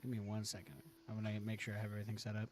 Give me 1 second. I'm going to make sure I have everything set up.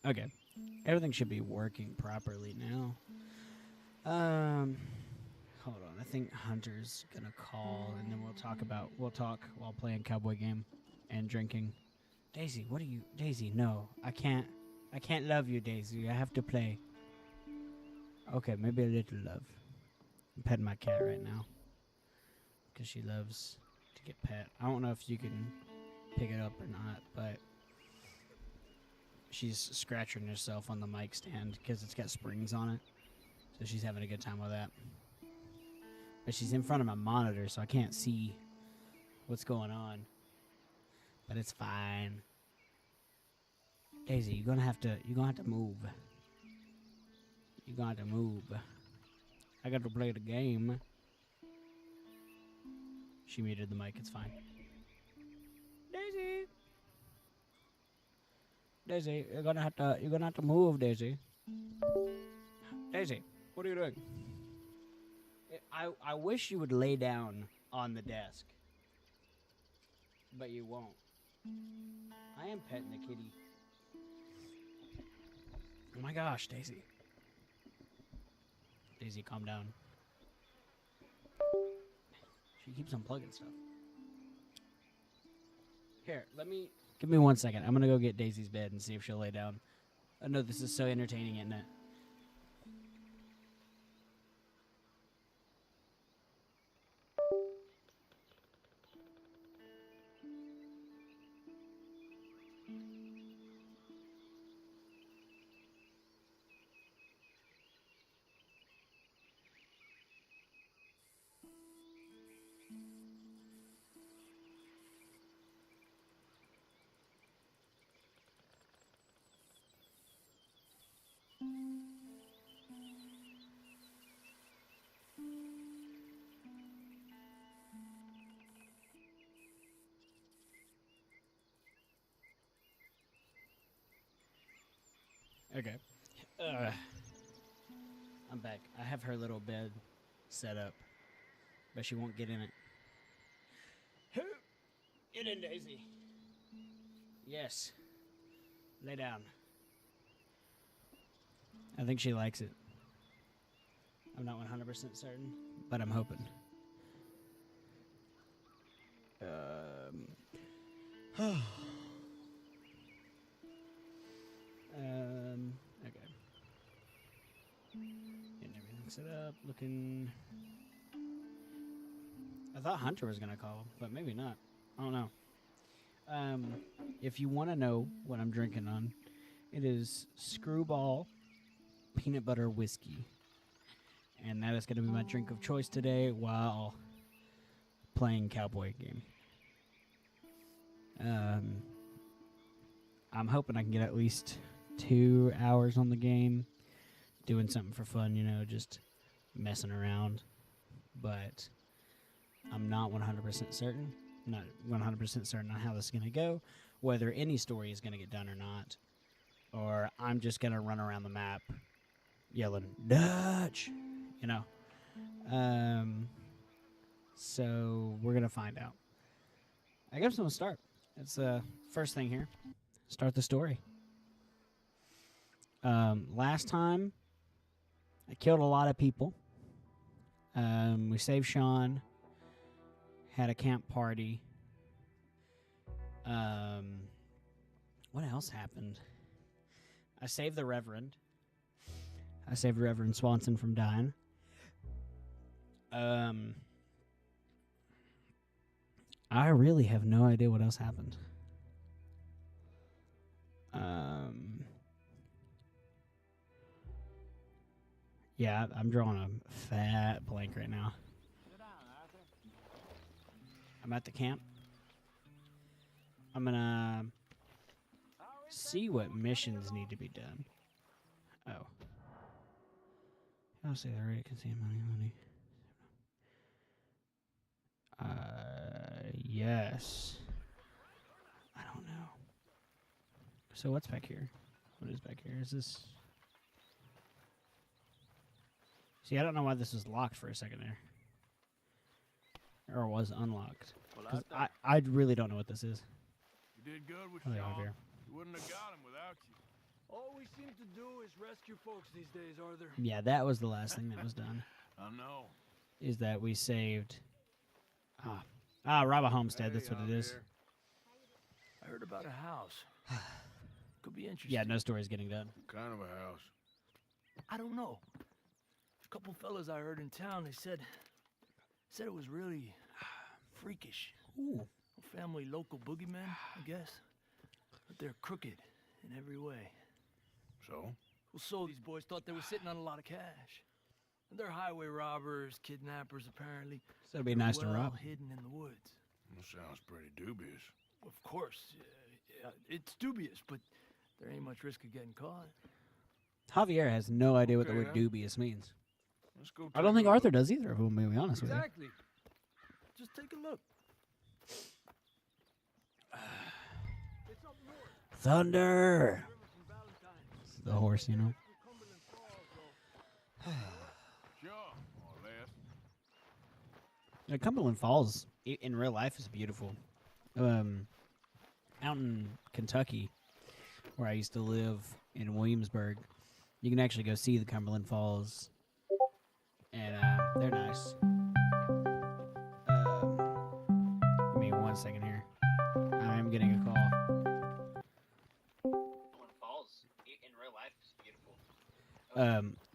Okay. Everything should be working properly now. Hold on. I think Hunter's gonna call, and then we'll talk while playing Cowboy game and drinking. Daisy, what are you? Daisy, no, I can't. I can't love you, Daisy. I have to play. Okay, maybe a little love. I'm petting my cat right now because she loves to get pet. I don't know if you can pick it up or not, but she's scratching herself on the mic stand because it's got springs on it. So she's having a good time with that. But she's in front of my monitor, so I can't see what's going on. But it's fine. Daisy, you're gonna have to move. You're gonna have to move. I got to play the game. She muted the mic, it's fine. Daisy! Daisy, you're gonna have to move, Daisy. Daisy, what are you doing? I wish you would lay down on the desk. But you won't. I am petting the kitty. Oh my gosh, Daisy. Daisy, calm down. She keeps unplugging stuff. Here, give me 1 second. I'm gonna go get Daisy's bed and see if she'll lay down. I know this is so entertaining, isn't it? Okay. I'm back. I have her little bed set up, but she won't get in it. Get in, Daisy. Yes. Lay down. I think she likes it. I'm not 100% certain, but I'm hoping. Okay. Getting everything set up, looking. I thought Hunter was gonna call, but maybe not. I don't know. If you want to know what I'm drinking on, it is Screwball peanut butter whiskey, and that is going to be my drink of choice today while playing Cowboy game. I'm hoping I can get at least 2 hours on the game, doing something for fun, just messing around. But I'm not 100% certain. Not 100% certain on how this is going to go. whether any story is going to get done or not, or I'm just going to run around the map yelling Dutch, you know. So we're going to find out. I guess I'm going to start. It's the first thing here. Start the story. Last time, I killed a lot of people. We saved Sean. Had a camp party. What else happened? I saved the Reverend. I saved Reverend Swanson from dying. I really have no idea what else happened. Yeah, I'm drawing a fat blank right now. I'm at the camp. I'm gonna see what missions need to be done. Oh. I'll say the rate can see money. Yes. I don't know. So what's back here? What is back here? Is this... See, I don't know why this was locked for a second there. Or was unlocked. Because I really don't know what this is. You did good with Oh, Sean. yeah, over here. You wouldn't have got him without you. All we seem to do is rescue folks these days, Arthur. Yeah, that was the last thing that was done. I know. Is that we saved... rob a homestead, that's what it is. I heard about a house. Could be interesting. Yeah, no story's getting done. What kind of a house? I don't know. A couple fellas I heard in town, they said it was really freakish. Ooh. A family local boogeymen, I guess. But they're crooked in every way. So? Well, so these boys thought they were sitting on a lot of cash. And they're highway robbers, kidnappers, apparently. So it'd be nice to well rob. hidden in the woods. That sounds pretty dubious. Of course, yeah, it's dubious, but there ain't much risk of getting caught. Javier has no idea what the Okay, word huh? dubious means. Let's go. I don't think Arthur does either, if I'm going to be honest with you. Exactly. Just take a look. It's up north. Thunder! River from Valentine's. It's the horse, you know. Cumberland Falls, though. Sure, more or less. Yeah, Cumberland Falls, in real life, is beautiful. Out in Kentucky, where I used to live in Williamsburg, you can actually go see the Cumberland Falls, and they're nice. Give me 1 second here. I am getting a call. Cumberland Falls, in real life, is beautiful.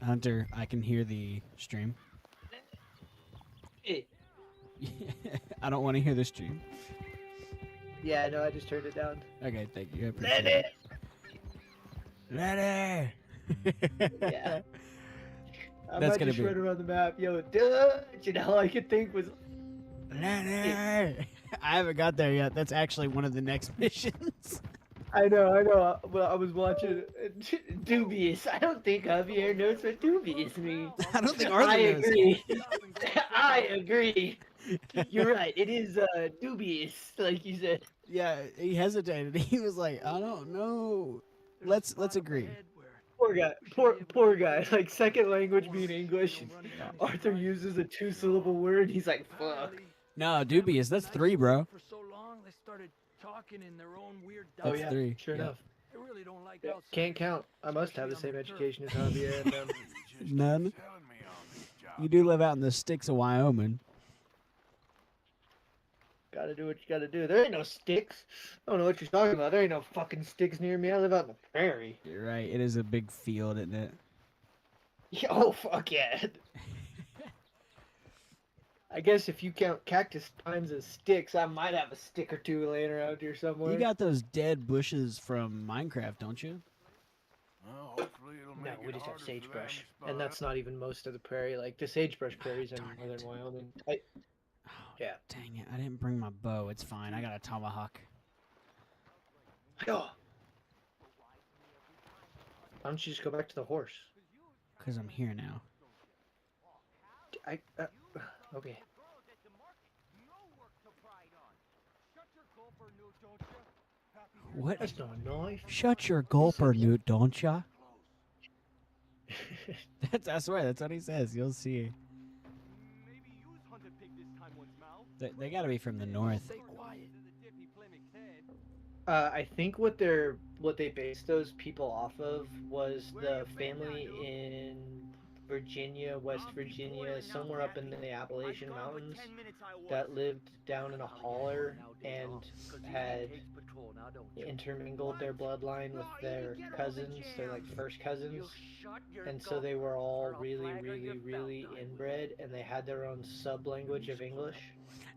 Hunter, I can hear the stream. Hey. I don't want to hear the stream. Yeah, no, I just turned it down. Okay, thank you. I appreciate it. Let it. Yeah. I That's might gonna just be- run around the map, yo, Dutch, and all I could think was, Let it. I haven't got there yet. That's actually one of the next missions. I know. Well, I was watching dubious. I don't think Javier knows what dubious means. I don't think I Arthur knows. agree. I agree. You're right. It is dubious, like you said. Yeah, he hesitated. He was like, I don't know. Let's agree. Poor guy. Like second language being English. And Arthur uses a 2-syllable word. He's like, fuck. No, dubious. That's 3, bro. For so long, they started talking in their own weird Oh That's yeah, 3. sure Yeah. enough. They really don't like Yeah, outsiders. can't count. I must have the same education as Javier. And, None. Telling me on this job. You do live out in the sticks of Wyoming. gotta do what you gotta do. There ain't no sticks. I don't know what you're talking about. There ain't no fucking sticks near me. I live out in the prairie. You're right. It is a big field, isn't it? Oh fuck yeah. I guess if you count cactus pines as sticks, I might have a stick or two laying around here somewhere. You got those dead bushes from Minecraft, don't you? Well, hopefully it'll No, make we it just have harder for them to sagebrush, spot and that's us. not even most of the prairie. Like the sagebrush prairies in darn northern it. Wyoming. Oh, Yeah. Dang it. I didn't bring my bow. It's fine. I got a tomahawk. Oh. Why don't you just go back to the horse? Because I'm here now. Okay. What? That's not a knife. Shut your gulper, Newt, don't ya? I swear, that's what he says. You'll see. They gotta be from the north. Stay quiet. I think what they based those people off of was the family in Virginia, West Virginia, somewhere up in the Appalachian Mountains that lived down in a holler and had intermingled their bloodline with their cousins, their like first cousins, and so they were all really, really, really inbred, and they had their own sub language of English.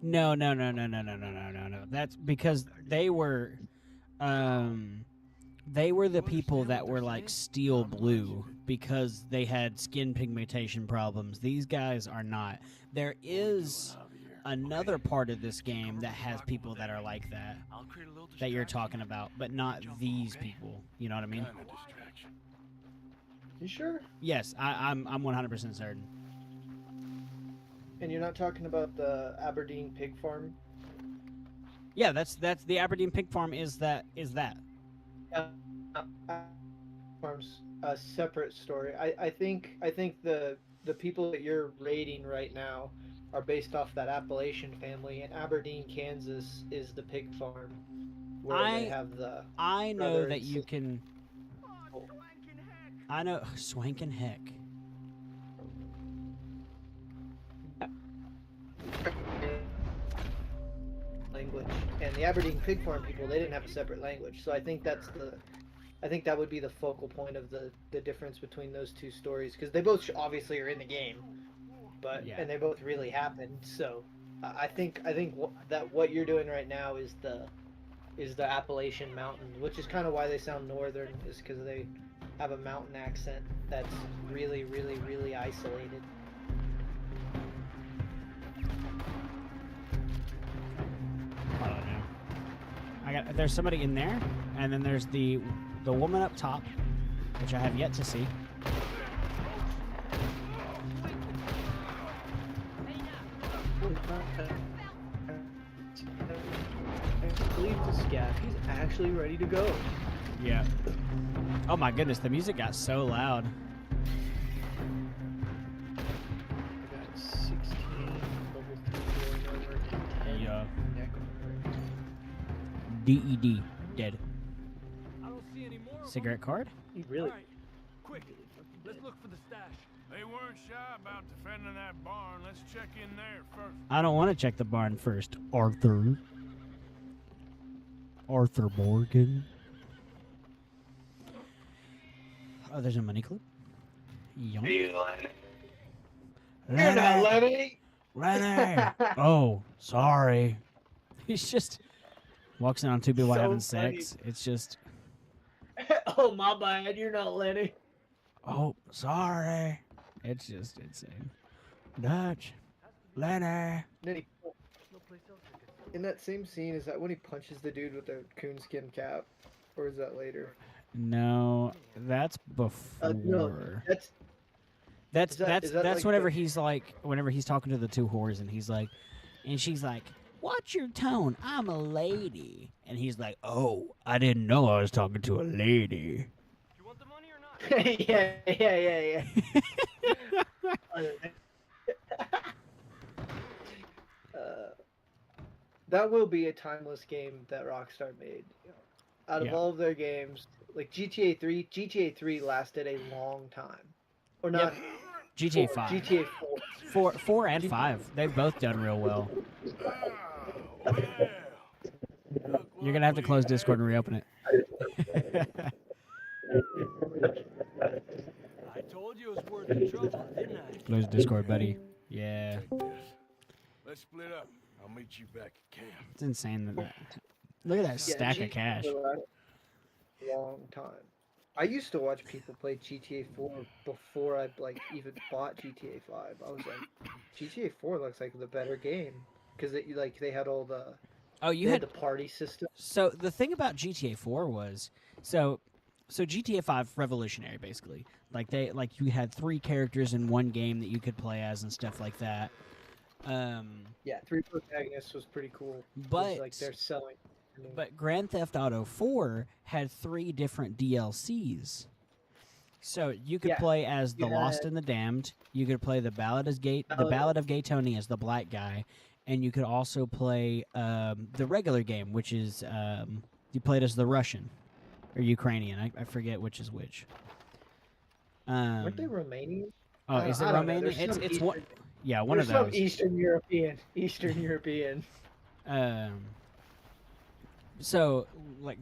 No. That's because they were the people that were like steel blue because they had skin pigmentation problems. These guys are not. There is another part of this game that has people that are like that you're talking about, but not these people. You know what I mean? You sure? Yes, I'm 100% certain. And you're not talking about the Aberdeen pig farm? Yeah, that's the Aberdeen pig farm is that. Farm's a separate story. I think the people that you're raiding right now are based off that Appalachian family, and Aberdeen, Kansas is the pig farm where they have the. I know brother that and you sister. can. I know swankin' heck. Language, and the Aberdeen pig farm people, they didn't have a separate language, so I think that would be the focal point of the difference between those two stories, because they both obviously are in the game, but Yeah. and they both really happened. So I think that what you're doing right now is the Appalachian Mountains, which is kind of why they sound northern, is because they have a mountain accent that's really, really, really isolated. I don't know. There's somebody in there, and then there's the woman up top, which I have yet to see. I believe the scav, he's actually ready to go. Yeah. Oh my goodness, the music got so loud. I got 16, level 3 going over, 10. Yeah. Neck over. DED, dead. I don't see any more. Cigarette card? He really. Alright, quick. Let's look for the stash. They weren't shy about defending that barn. Let's check in there first. I don't want to check the barn first, Arthur. Arthur Morgan. Oh, there's a money clip. Yonk. You're not Lenny. Lenny. Oh, sorry. He's just walks in on two people So having funny. sex. It's just, Oh, my bad. You're not Lenny. oh, sorry. It's just insane. Dutch. Lenny. Then he, in that same scene, is that when he punches the dude with the coonskin cap, or is that later? No, that's before. No, that's That's Is that- that's is that that's like whenever the- he's like, whenever he's talking to the two whores, and he's like, and she's like, "Watch your tone, I'm a lady," and he's like, "Oh, I didn't know I was talking to a lady." You want the money or not? yeah. That will be a timeless game that Rockstar made. Out of Yeah. all of their games, like GTA 3 lasted a long time. Or not. GTA 4, 5, GTA 4. 4 and 5, they've both done real well. Oh, well. You're gonna have to close Discord and reopen it. I told you it was worth the trouble, didn't I? Close Discord, buddy. Yeah, Let's split up. I'll meet you back at camp. it's insane that. Look at that stack of cash. Long time. I used to watch people play GTA 4 before I even bought GTA 5. I was like, GTA 4 looks like the better game because they had all the Oh, they you had had the party system. So the thing about GTA 4 was so GTA 5 revolutionary basically. Like you had 3 characters in one game that you could play as and stuff like that. Yeah, 3 protagonists was pretty cool. But like they're selling But Grand Theft Auto 4 had 3 different DLCs. So you could Yeah, play as the you Lost had- and the Damned. You could play the Ballad of Gay Tony as the black guy, and you could also play the regular game, which is you played as the Russian or Ukrainian. I forget which is which. Weren't they Romanian? Oh, is it I don't know. Romanian? There's some It's Eastern, one. Yeah, one there's of some those. Eastern European. Eastern European. Um. So like,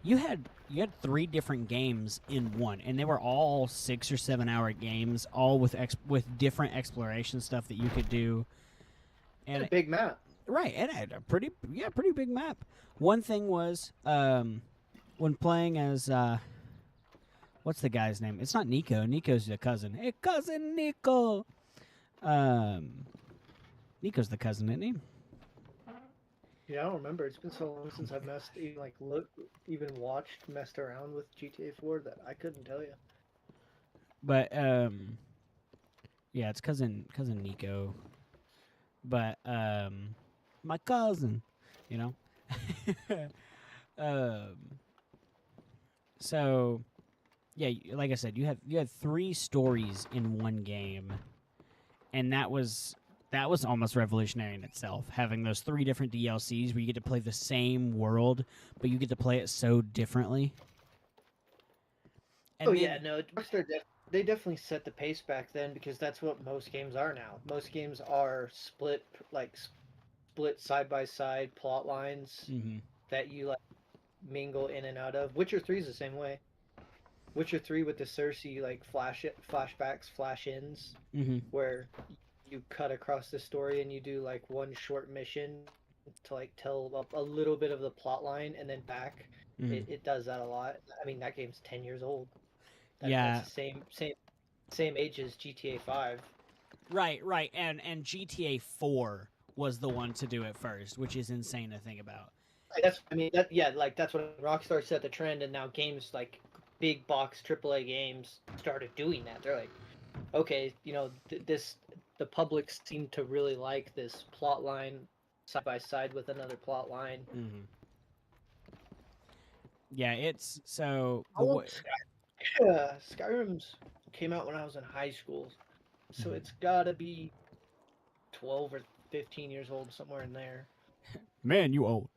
you had 3 different games in one, and they were all 6 or 7 hour games, all with different exploration stuff that you could do. And And a big map. right, and it had a pretty big map. One thing was when playing as what's the guy's name? It's not Nico. Nico's the cousin. Hey, cousin Nico. Nico's the cousin, isn't he? Yeah, I don't remember. It's been so long since I've even messed around with GTA 4 that I couldn't tell you. But yeah, it's cousin Nico. But my cousin, you know. So yeah, like I said, you had 3 stories in one game, and that was almost revolutionary in itself. Having those 3 different DLCs where you get to play the same world, but you get to play it so differently. And Yeah, no, they definitely set the pace back then because that's what most games are now. Most games are split side by side plot lines Mm-hmm. that you like mingle in and out of. Witcher 3 is the same way. Witcher 3 with the Cersei like flashbacks, flash-ins, Mm-hmm. where you cut across the story and you do like one short mission to like tell a little bit of the plot line and then back. Mm-hmm. It does that a lot. I mean, that game's 10 years old. Yeah. That's the same age as GTA 5. Right, and GTA 4 was the one to do it first, which is insane to think about. That's what Rockstar set the trend, and now games like big box AAA games started doing that. They're like, okay, the public seemed to really like this plot line side by side with another plot line. Mm-hmm. Yeah, it's so. Skyrim's came out when I was in high school, so it's gotta be 12 or 15 years old, somewhere in there. Man, you old.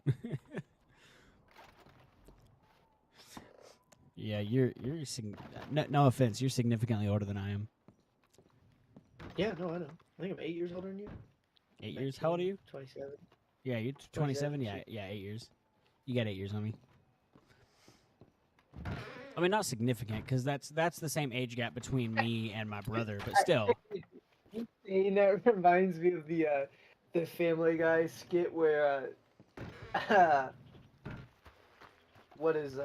Yeah, you're no offense, you're significantly older than I am. Yeah, no, I know. I think I'm 8 years older than you. 8 years? How old are you? 27. Yeah, you're 27. Yeah, shit. yeah, 8 years. You got 8 years on me. I mean, not significant, because that's the same age gap between me and my brother, but still. And that reminds me of the Family Guy skit where what is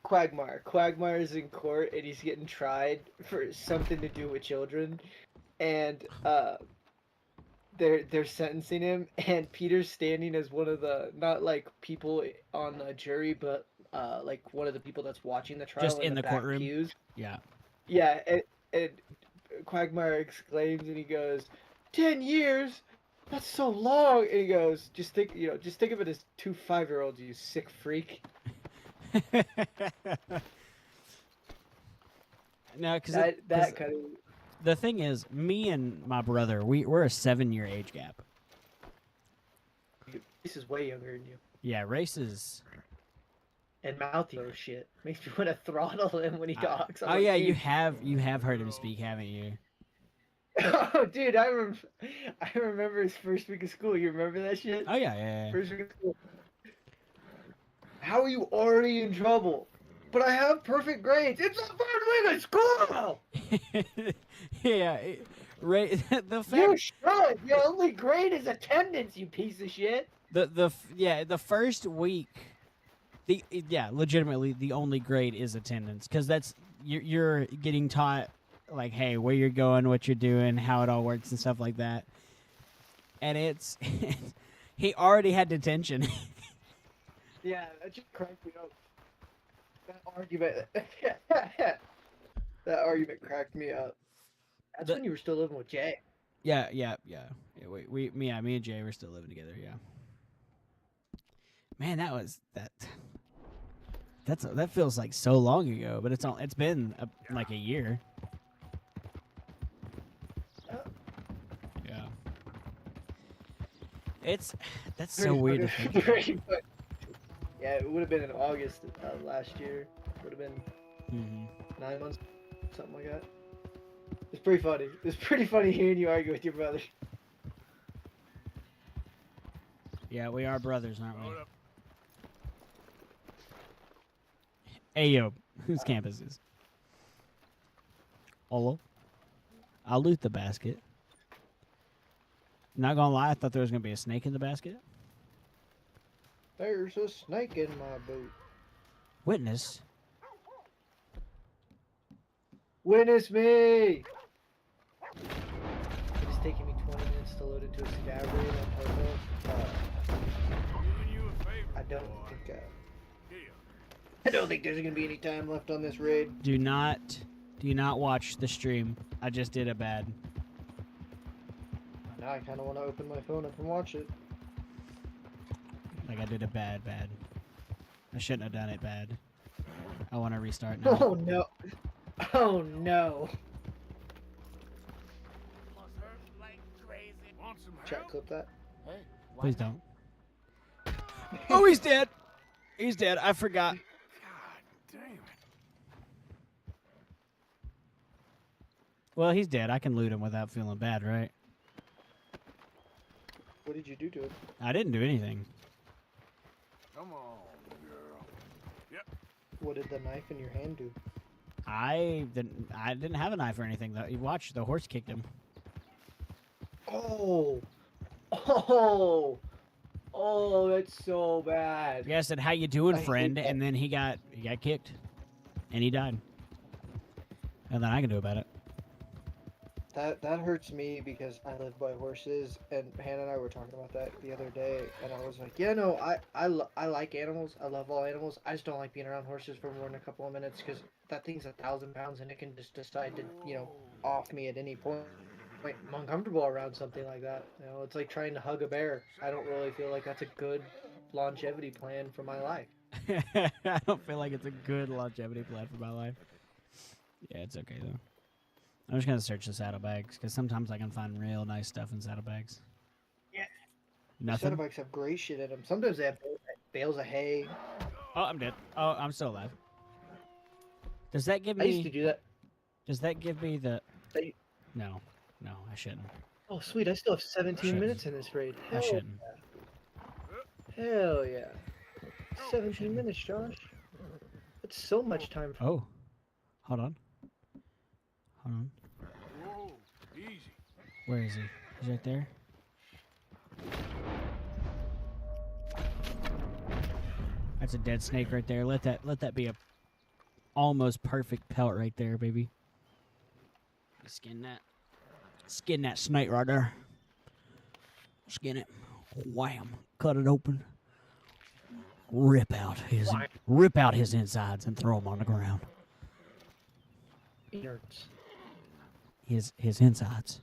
Quagmire? Quagmire is in court and he's getting tried for something to do with children, and they're sentencing him, and Peter's standing as one of the not like people on the jury, but like one of the people that's watching the trial Just in the back courtroom? pews. Yeah. Yeah, and Quagmire exclaims and he goes, 10 years? That's so long. And he goes, just think of it as 2 5-year-olds, you sick freak. No, because That kind of. the thing is, me and my brother, we're a 7-year age gap. This is way younger than you. Yeah, races. And mouthy oh shit. Makes me want to throttle him when he talks. I'm Oh like, yeah, dude. you have heard him speak, haven't you? Oh, dude, I remember his first week of school. You remember that shit? Oh yeah. First week of school. How are you already in trouble? But I have perfect grades. It's the third week of school. Yeah, right. The fact You should. Your only grade is attendance. You piece of shit. the first week, legitimately the only grade is attendance, because that's you're getting taught like, hey, where you're going, what you're doing, how it all works, and stuff like that. And it's he already had detention. Yeah, that just cracked me up. That argument. That argument cracked me up. That's when you were still living with Jay. Yeah. Me and Jay were still living together. Yeah. Man, that feels like so long ago, but it's been like a year. Yeah. That's so weird to think about. Yeah, it would have been in August last year. Would have been Hmm 9 months, something like that. It's pretty funny. It's pretty funny hearing you argue with your brother. Yeah, we are brothers, aren't we? Hold up. Hey, yo, whose campus is? Hello? I'll loot the basket. Not gonna lie, I thought there was gonna be a snake in the basket. There's a snake in my boot. Witness. Witness me! It's taking me 20 minutes to load into a scav raid on Hobo. Doing you a favor, I don't boy. think Here. I don't think there's gonna be any time left on this raid. Do not watch the stream. I just did a bad. Now I kind of want to open my phone up and watch it. Like I did a bad. I shouldn't have done it bad. I want to restart now. Oh no! Oh no! Must hurt like crazy. Want some Chat help? clip that. Hey, Please don't. Oh, he's dead. He's dead. I forgot. God damn it. Well, he's dead. I can loot him without feeling bad, right? What did you do to it? I didn't do anything. Come on, girl. Yep. What did the knife in your hand do? I didn't have a knife or anything. Though. You watch, the horse kicked him. Oh! Oh! Oh, that's so bad. Yeah, I said, "How you doing, I hate friend?" that. And then he got kicked, and he died. Nothing I can do about it. That hurts me because I live by horses, and Hannah and I were talking about that the other day, and I was like, yeah, no, I like animals. I love all animals. I just don't like being around horses for more than a couple of minutes because that thing's 1,000 pounds and it can just decide to, off me at any point. Like, I'm uncomfortable around something like that. It's like trying to hug a bear. I don't really feel like that's a good longevity plan for my life. I don't feel like it's a good longevity plan for my life. Yeah, it's okay though. I'm just gonna search the saddlebags because sometimes I can find real nice stuff in saddlebags. Yeah. Nothing. Saddlebags have gray shit in them. Sometimes they have bales of hay. Oh, I'm dead. Oh, I'm still alive. Does that give I used to me? do that. Does that give me the? Hey. No, I shouldn't. Oh, sweet. I still have 17 Shouldn't. minutes in this raid. I shouldn't. Hell yeah. 17 minutes, Josh. That's so much time. Oh, hold on. Hold on. Whoa, easy. Where is he? He's right there. That's a dead snake right there. Let that be a almost perfect pelt right there, baby. Skin that snake right there. Skin it. Wham! Cut it open. Rip out his insides and throw them on the ground. Nerds. His insides.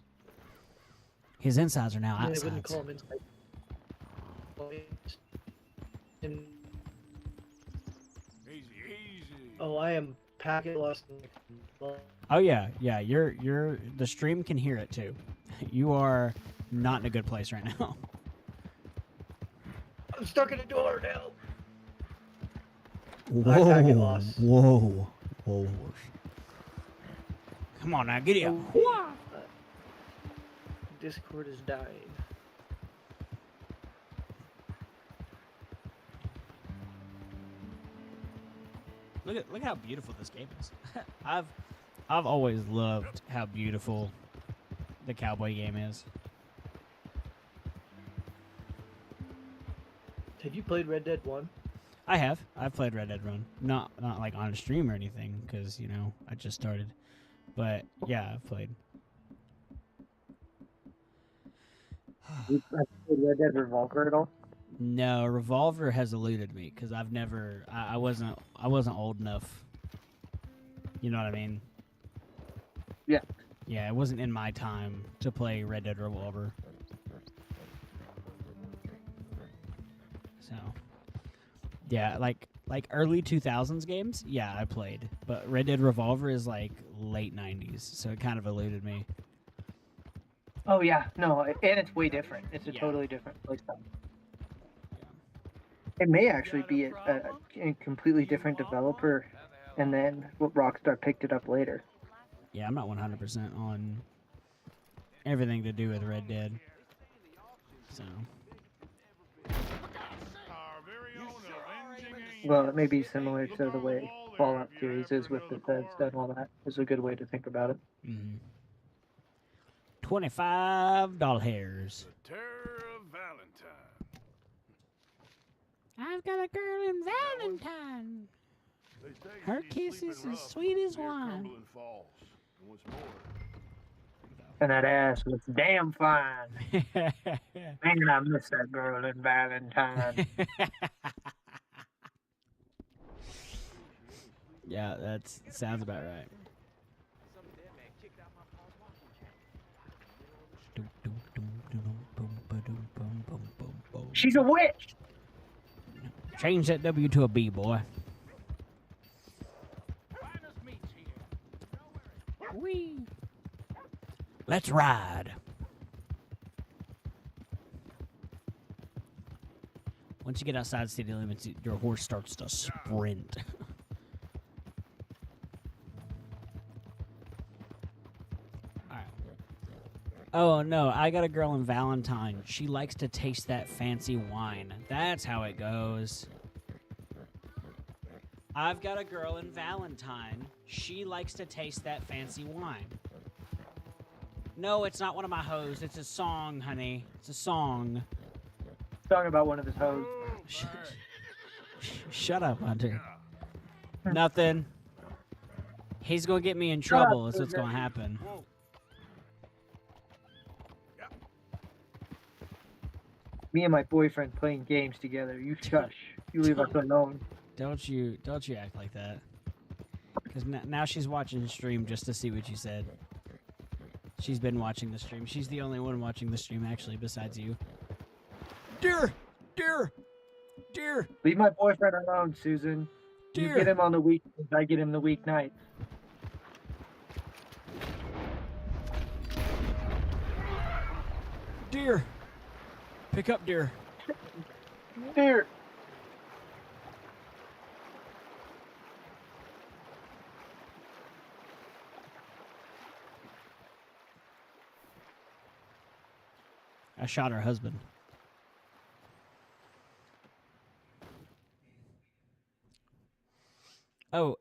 His insides are now Yeah, I wouldn't outsides. call them inside. Easy, easy. Oh, I am packet lost. Oh yeah. You're the stream can hear it too. You are not in a good place right now. I'm stuck in a door now. Whoa, lost. whoa. Come on now, get here. Discord is dying. Look how beautiful this game is. I've always loved how beautiful the Cowboy game is. Have you played Red Dead 1? I have. I've played Red Dead Run. Not like on a stream or anything, because I just started. But yeah, I've played. Have you played Red Dead Revolver at all? No, Revolver has eluded me because I've never. I wasn't old enough. You know what I mean? Yeah. Yeah, it wasn't in my time to play Red Dead Revolver. So, Yeah, like early 2000s games. Yeah, I played, but Red Dead Revolver is like late 90s, so it kind of eluded me. Oh yeah, no, and it's way different. It's a Yeah. totally different playstyle. It may actually be a completely different developer, and then Rockstar picked it up later. Yeah, I'm not 100% on everything to do with Red Dead. So. Well, it may be similar to the way Fallout series is with Bethesda and all that. Is a good way to think about it. Mm-hmm. $25. Terror of Valentine. I've got a girl in Valentine. Her kiss is as sweet as wine. And that ass was damn fine. Man, I miss that girl in Valentine. Yeah, that sounds about right. She's a witch! Change that W to a B, boy. Whee! Let's ride. Once you get outside city limits, your horse starts to sprint. Alright. Oh no, I got a girl in Valentine. She likes to taste that fancy wine. That's how it goes. I've got a girl in Valentine. She likes to taste that fancy wine. No, it's not one of my hoes. It's a song, honey. It's a song. Talking about one of his hoes. Shut up, Hunter. Nothing. He's gonna get me in trouble. That's what's gonna happen. Me and my boyfriend playing games together. You shush. You leave us alone. Don't you act like that. Because now she's watching the stream just to see what you said. She's been watching the stream. She's the only one watching the stream, actually, besides you. Dear! Dear! Dear! Leave my boyfriend alone, Susan. Dear! You get him on the weekends, I get him the weeknights. Dear! Pick up, dear. Dear! I shot her husband. Oh,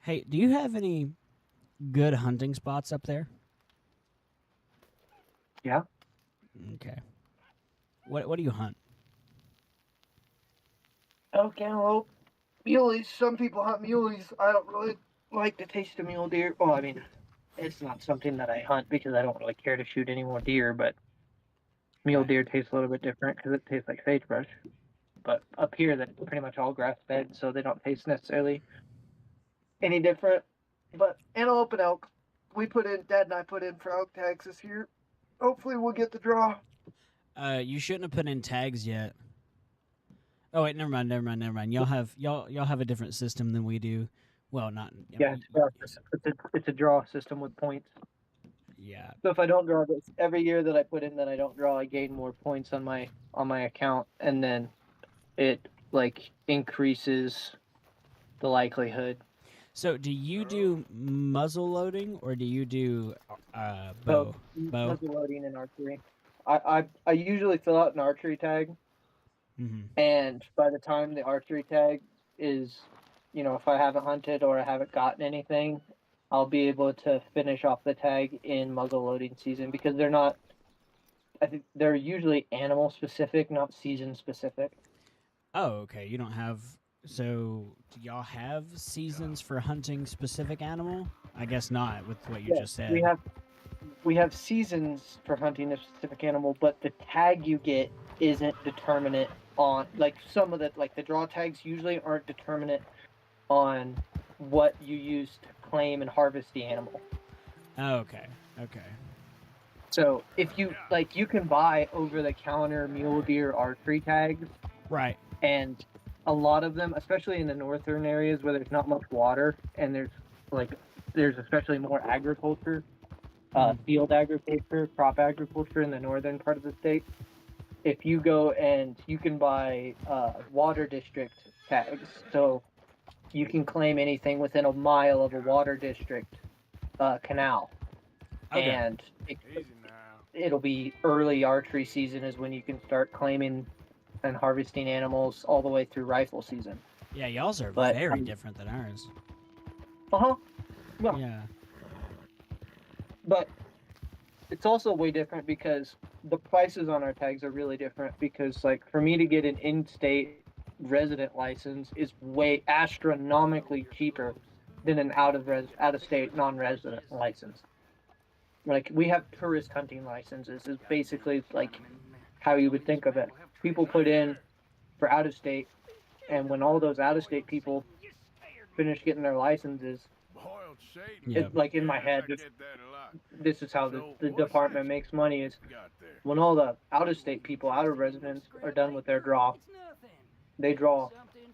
hey, do you have any good hunting spots up there? Yeah. Okay. What do you hunt? Elk, antelope, muleys. Some people hunt muleys. I don't really like the taste of mule deer. Well, I mean, it's not something that I hunt because I don't really care to shoot any more deer, but mule deer tastes a little bit different because it tastes like sagebrush. But up here, that's pretty much all grass-fed, so they don't taste necessarily any different. But antelope and elk, Dad and I put in for elk tags this year. Hopefully we'll get the draw. You shouldn't have put in tags yet. Oh wait, never mind. Y'all have a different system than we do. Well, not. Yeah, it's a draw system with points. Yeah. So if I don't draw this every year that I put in that I don't draw, I gain more points on my account, and then it like increases the likelihood. So do you do muzzle loading or do you do bow? So, Bow. muzzle loading and archery. I usually fill out an archery tag, Mm-hmm. and by the time the archery tag is, if I haven't hunted or I haven't gotten anything, I'll be able to finish off the tag in muzzle loading season because they're not. I think they're usually animal specific, not season specific. Oh, okay. You don't have. So do y'all have seasons for hunting specific animal? I guess not with what you just said. We have seasons for hunting a specific animal, but the tag you get isn't determinate on some of the draw tags usually aren't determinate on what you use to claim and harvest the animal. Oh, okay. So if you you can buy over the counter mule deer archery tags. Right. and a lot of them, especially in the northern areas where there's not much water, and there's especially more agriculture, field agriculture, crop agriculture in the northern part of the state. If you go and you can buy water district tags, so you can claim anything within a mile of a water district canal, Okay. and Easy now. it'll be early archery season is when you can start claiming and harvesting animals all the way through rifle season. Yeah, y'all's are But, very different than ours. Yeah. Yeah. But it's also way different because the prices on our tags are really different because, like, for me to get an in-state resident license is way astronomically cheaper than an out-of-state non-resident license. Like, we have tourist hunting licenses is basically like how you would think of it. People put in for out-of-state, and when all those out-of-state people finish getting their licenses, Boiled Satan. Yeah. it's like in my Yes, head, I get that a lot. this is how the department makes money is Got there. when all the out-of-state people, out-of-residents, are done with their draw, they draw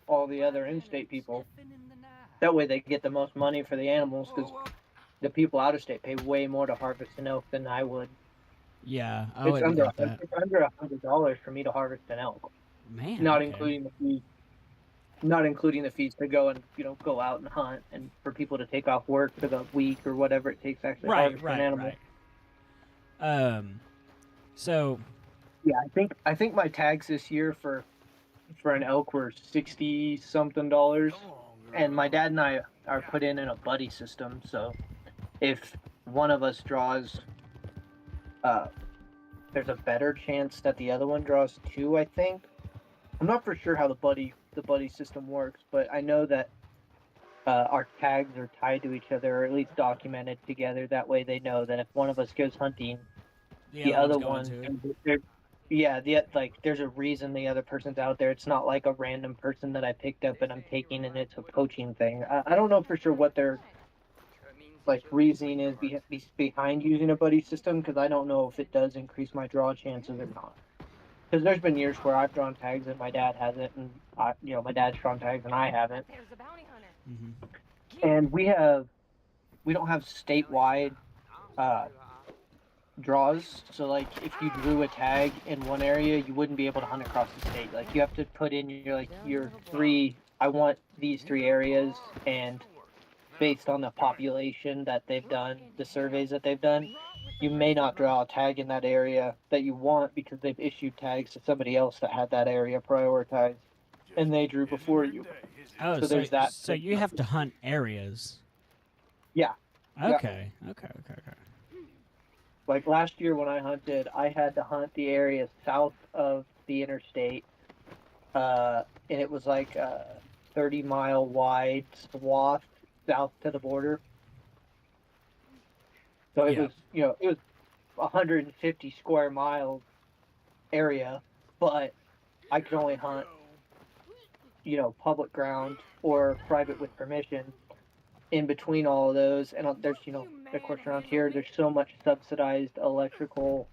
all the other in-state people. That way they get the most money for the animals because the people out-of-state pay way more to harvest an elk than I would. Yeah, I It's would under get that. it's under $100 for me to harvest an elk, Man, not okay. including the fees. Not including the fees to go and go out and hunt, and for people to take off work for the week or whatever it takes to actually harvest an animal. Right. So Yeah, I think my tags this year for an elk were $60-something, and my dad and I are put in a buddy system. So if one of us draws, there's a better chance that the other one draws too. I think. I'm not for sure how the buddy system works, but I know that our tags are tied to each other, or at least documented together. That way, they know that if one of us goes hunting, the other one's one, going to. there's a reason the other person's out there. It's not like a random person that I picked up and I'm taking, and it's a poaching thing. I don't know for sure what their reasoning is behind using a buddy system, because I don't know if it does increase my draw chances or not. Because there's been years where I've drawn tags and my dad hasn't, and my dad's drawn tags and I haven't. There's a bounty hunter. And we don't have statewide draws. So like if you drew a tag in one area, you wouldn't be able to hunt across the state. Like you have to put in your three. I want these 3 areas, and based on the population that they've done, the surveys that they've done, you may not draw a tag in that area that you want because they've issued tags to somebody else that had that area prioritized, and they drew before you. Oh, So there's that. So you have to hunt areas. Yeah. Okay. Like last year when I hunted, I had to hunt the area south of the interstate, and it was like a 30-mile wide swath south to the border. So it was, it was 150 square miles area, but I could only hunt, public ground or private with permission in between all of those. And there's, of course around here, there's so much subsidized electrical,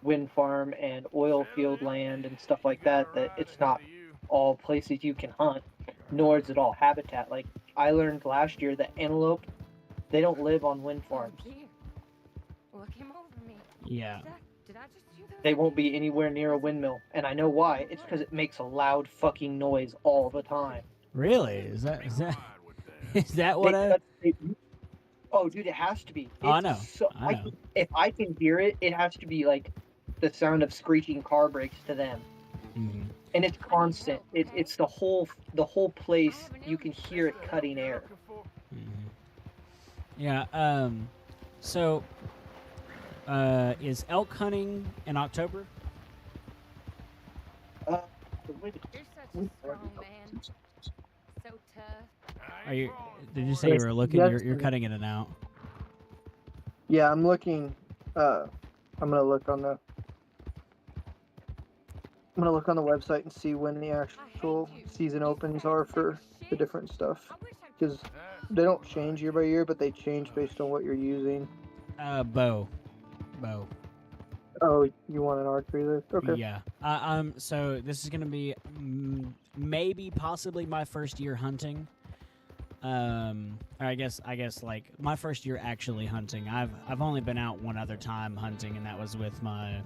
wind farm and oil field land and stuff like that, that it's not all places you can hunt, nor is it all habitat. Like I learned last year that antelope, they don't live on wind farms. What came over me? Yeah. Did I just do that? They won't be anywhere near a windmill, and I know why. It's because it makes a loud fucking noise all the time. Really? Is that what Oh, dude, it has to be. I know. I know. If I can hear it, it has to be like the sound of screeching car brakes to them, and it's constant. It's the whole place. You can hear it cutting air. Yeah. So, is elk hunting in October? You're such a strong man. So tough. Are you? Did you say you were looking? Yes. You're cutting in and out. Yeah, I'm looking. I'm gonna look on the website and see when the actual season openings are for the different stuff, because they don't change year by year, but they change based on what you're using. Bow. Oh, you want an archery list? Okay. Yeah. So this is gonna be maybe possibly my first year hunting. Or I guess like my first year actually hunting. I've only been out one other time hunting, and that was with my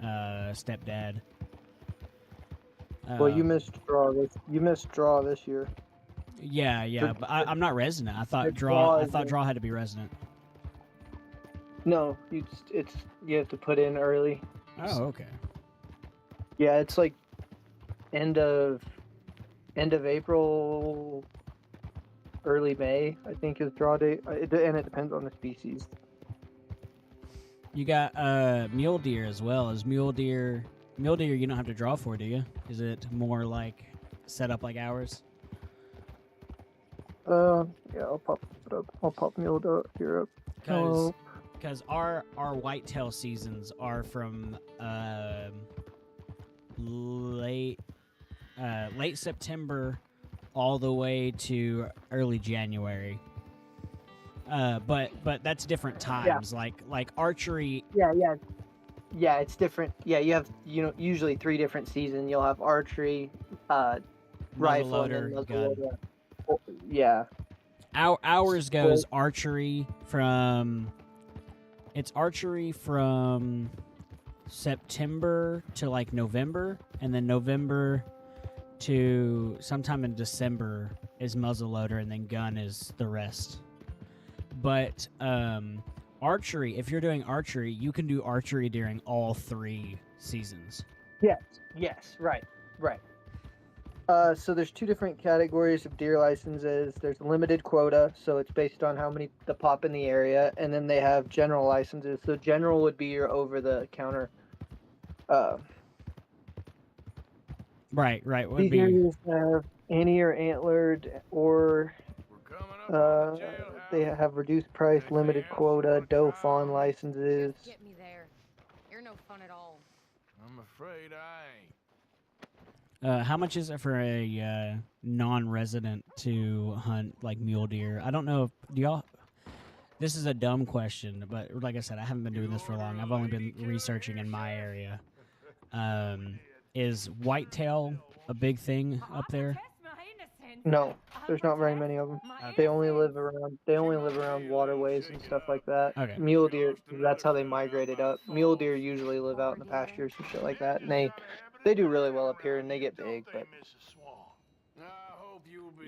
stepdad. Well, you missed draw this. You missed draw this year. Yeah, but I'm not resident. I thought draw is draw had to be resident. No, you have to put in early. Oh, okay. Yeah, it's like end of April, early May, I think is draw date, and it depends on the species. You got mule deer as well. Is mule deer you don't have to draw for, do you? Is it more like set up like ours? Yeah, I'll pop it up. I'll pop mule deer up. Because our whitetail seasons are from late September all the way to early January. But that's different times. Yeah. Like archery. Yeah, it's different. Yeah, you have usually 3 different seasons. You'll have archery, rifle, and muzzleloader. Yeah. Ours goes archery from September to like November, and then November to sometime in December is muzzleloader, and then gun is the rest. But archery, if you're doing archery, you can do archery during all 3 seasons. Yes, right. So there's 2 different categories of deer licenses. There's limited quota, so it's based on how many the pop in the area, and then they have general licenses. So general would be your over-the-counter. Right. Would these be areas have any or antlered, or they have reduced price, limited quota, doe fawn licenses. Just get me there. You're no fun at all. I'm afraid I ain't. how much is it for a non-resident to hunt like mule deer? I don't know. Do y'all? This is a dumb question, but like I said, I haven't been doing this for long. I've only been researching in my area. Is whitetail a big thing up there? No, there's not very many of them. They only live around waterways and stuff like that. Okay. Mule deer, that's how they migrated up. Mule deer usually live out in the pastures and shit like that, and they do really well up here, and they get big. But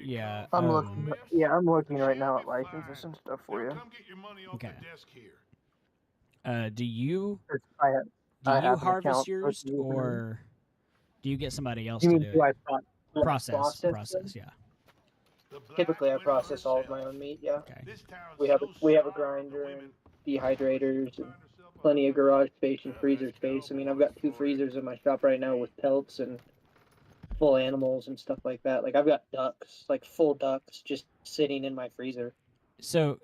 yeah, I'm looking right now at licenses and stuff for you. Okay. Do you I have harvest yours, or do you get somebody else you to mean, do it? Process, yeah. Typically, I process all of my own meat. Yeah. Okay. We have a grinder and dehydrators and plenty of garage space and freezer space. I mean, I've got 2 freezers in my shop right now with pelts and full animals and stuff like that. Like I've got ducks, like full ducks, just sitting in my freezer. So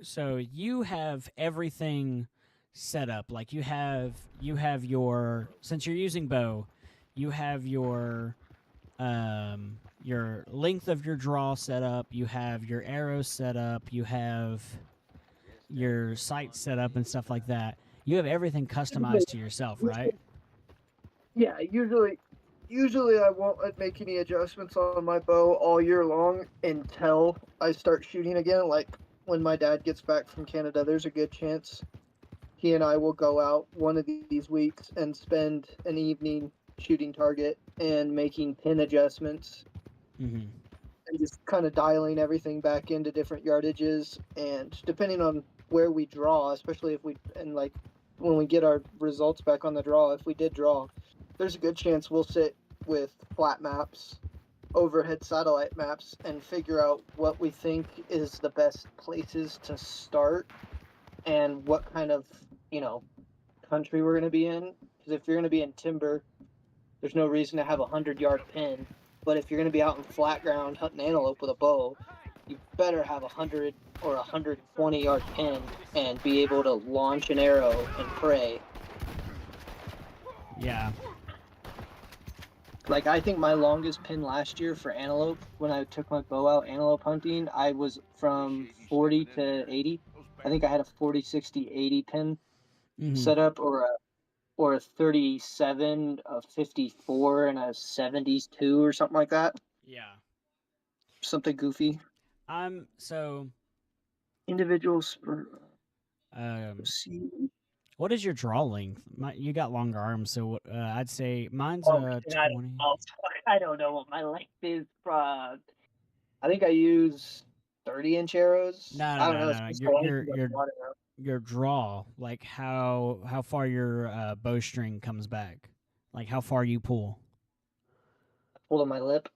you have everything set up. Like you have your, since you're using bow, you have your length of your draw set up, you have your arrows set up, you have your sights set up and stuff like that. You have everything customized to yourself, right? Yeah, usually I won't make any adjustments on my bow all year long until I start shooting again. Like when my dad gets back from Canada, there's a good chance he and I will go out one of these weeks and spend an evening shooting target and making pin adjustments. Mm-hmm. And just kind of dialing everything back into different yardages, and depending on where we draw, especially if when we get our results back on the draw, if we did draw, there's a good chance we'll sit with flat maps, overhead satellite maps, and figure out what we think is the best places to start and what kind of country we're going to be in. Because if you're going to be in timber, there's no reason to have a 100-yard pin. But if you're going to be out in flat ground hunting antelope with a bow, you better have a 100 or 120-yard pin and be able to launch an arrow and pray. Yeah. Like, I think my longest pin last year for antelope, when I took my bow out antelope hunting, I was from 40 to 80. I think I had a 40, 60, 80 pin set up, or or a 37, a 54, and a 72 or something like that. Yeah. Something goofy. So Individuals. um See. what is your draw length? You got longer arms, so I'd say mine's Oh, shit, 20. I don't know what my length is. I think I use 30-inch arrows. No, no, I don't no, know. no, It's no. just the length of the Your water. your draw, like how far your bowstring comes back, like how far you pull. Hold on my lip.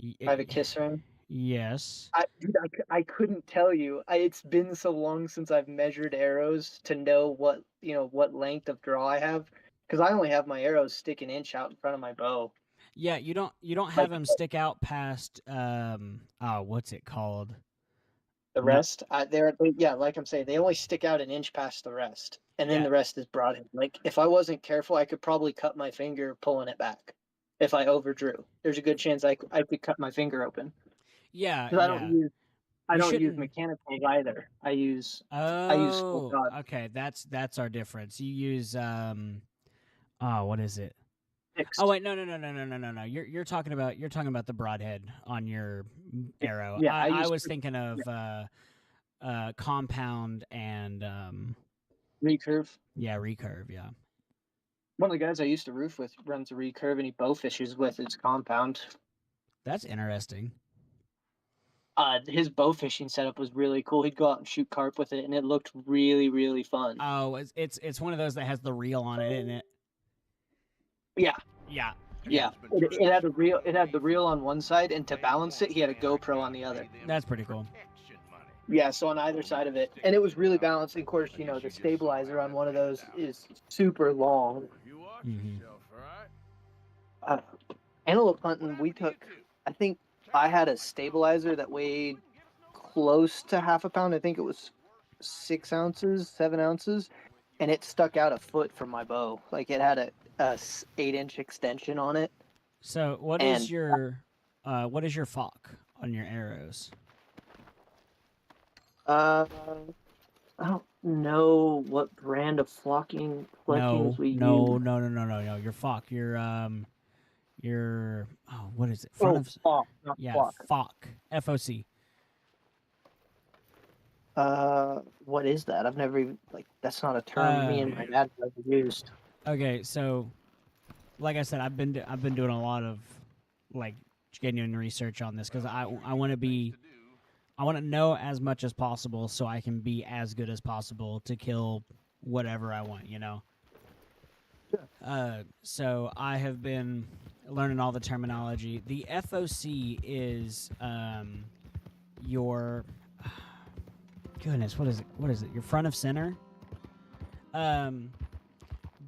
Y- I have a eh, kiss ring. Yes. Dude, I couldn't tell you. It's been so long since I've measured arrows to know what length of draw I have. Because I only have my arrows stick an inch out in front of my bow. Yeah, you don't have Like them stick out past oh, what's it called? the No. rest, yeah, like I'm saying, they only stick out an inch past the rest, and then Yeah. the rest is broadhead. Like if I wasn't careful, I could probably cut my finger pulling it back. If I overdrew, there's a good chance I could cut my finger open. Yeah, Because yeah. I You don't use shouldn't. mechanical either. I use full Oh, rod okay. That's our difference. You use oh, what is it? Oh fixed. wait, no, no, no, no, no, no, no, no. You're talking about the broadhead on your arrow. Yeah, I was thinking of compound and recurve. yeah, recurve. Yeah, One of the guys I used to roof with runs a recurve, and he bow fishes with his compound. that's interesting. His bow fishing setup was really cool. He'd go out and shoot carp with it, and it looked really, really fun. Oh, it's one of those that has the reel on it, isn't it? Yeah, Yeah, yeah. It had the reel on one side, and to balance it, he had a GoPro on the other. that's pretty cool. Yeah, so on either side of it, and it was really balanced. Of course, the stabilizer on one of those is super long. You watch Mhm. yourself, all right? Antelope hunting, I think I had a stabilizer that weighed close to half a pound. I think it was 6 ounces, 7 ounces, and it stuck out a foot from my bow. Like it had a 8-inch extension on it. So what And is your falk on your arrows? I don't know what brand of fleckings No, we no, use. no, no, no, no, no. Your falk. Your oh, what is it? Oh, flock, not Yeah, flock. falk. FOC. What is that? I've never even that's not a term me and my dad have ever used. Okay, so like I said, I've been doing a lot of like genuine research on this because I want to know as much as possible so I can be as good as possible to kill whatever I want, you know. So I have been learning all the terminology. The FOC is your goodness, what is it? What is it? Your front of center.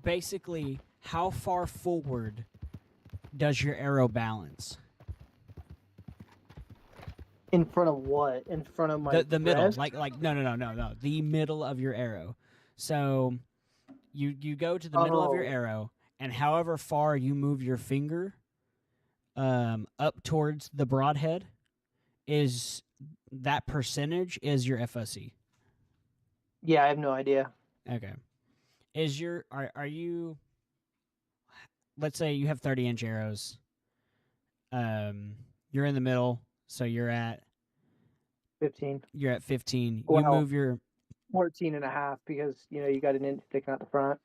Basically, how far forward does your arrow balance? In front of what? In front of my The middle, breast? like no, the middle of your arrow. So you go to the middle of your Oh. arrow, and however far you move your finger, up towards the broadhead, is that percentage is your FOC. Yeah, I have no idea. Okay. Are you? Let's say you have 30-inch arrows. You're in the middle, so you're at 15. 15. You Well, move your 14 and a half because, you got an inch sticking out the front.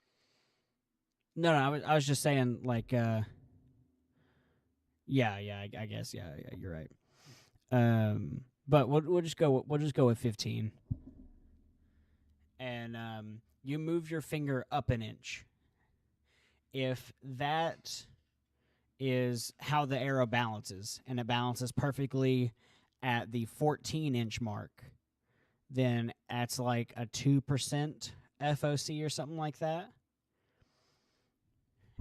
no. I was just saying like yeah, I guess yeah, you're right. But we'll just go with 15. And you move your finger up an inch. If that is how the arrow balances, and it balances perfectly at the 14-inch mark, then that's like a 2% FOC or something like that.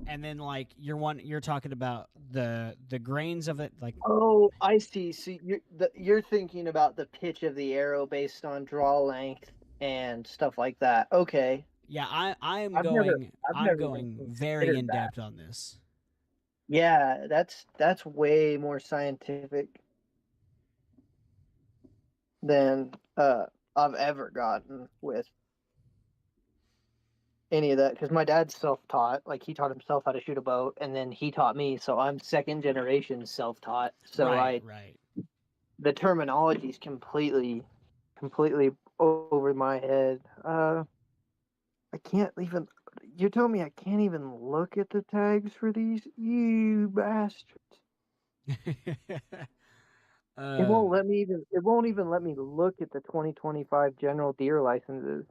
And then like you're talking about the grains of it, like Oh, I see. So you're thinking about the pitch of the arrow based on draw length and stuff like that. Okay. yeah, I'm I've never going very considered in that. depth on this. Yeah, that's way more scientific than I've ever gotten with any of that because my dad's self-taught. Like he taught himself how to shoot a bow, and then he taught me. So I'm second generation self-taught. So Right, right. the terminology is completely over my head. I can't even. You're telling me I can't even look at the tags for these? You bastards! It won't let me even. It won't even let me look at the 2025 general deer licenses.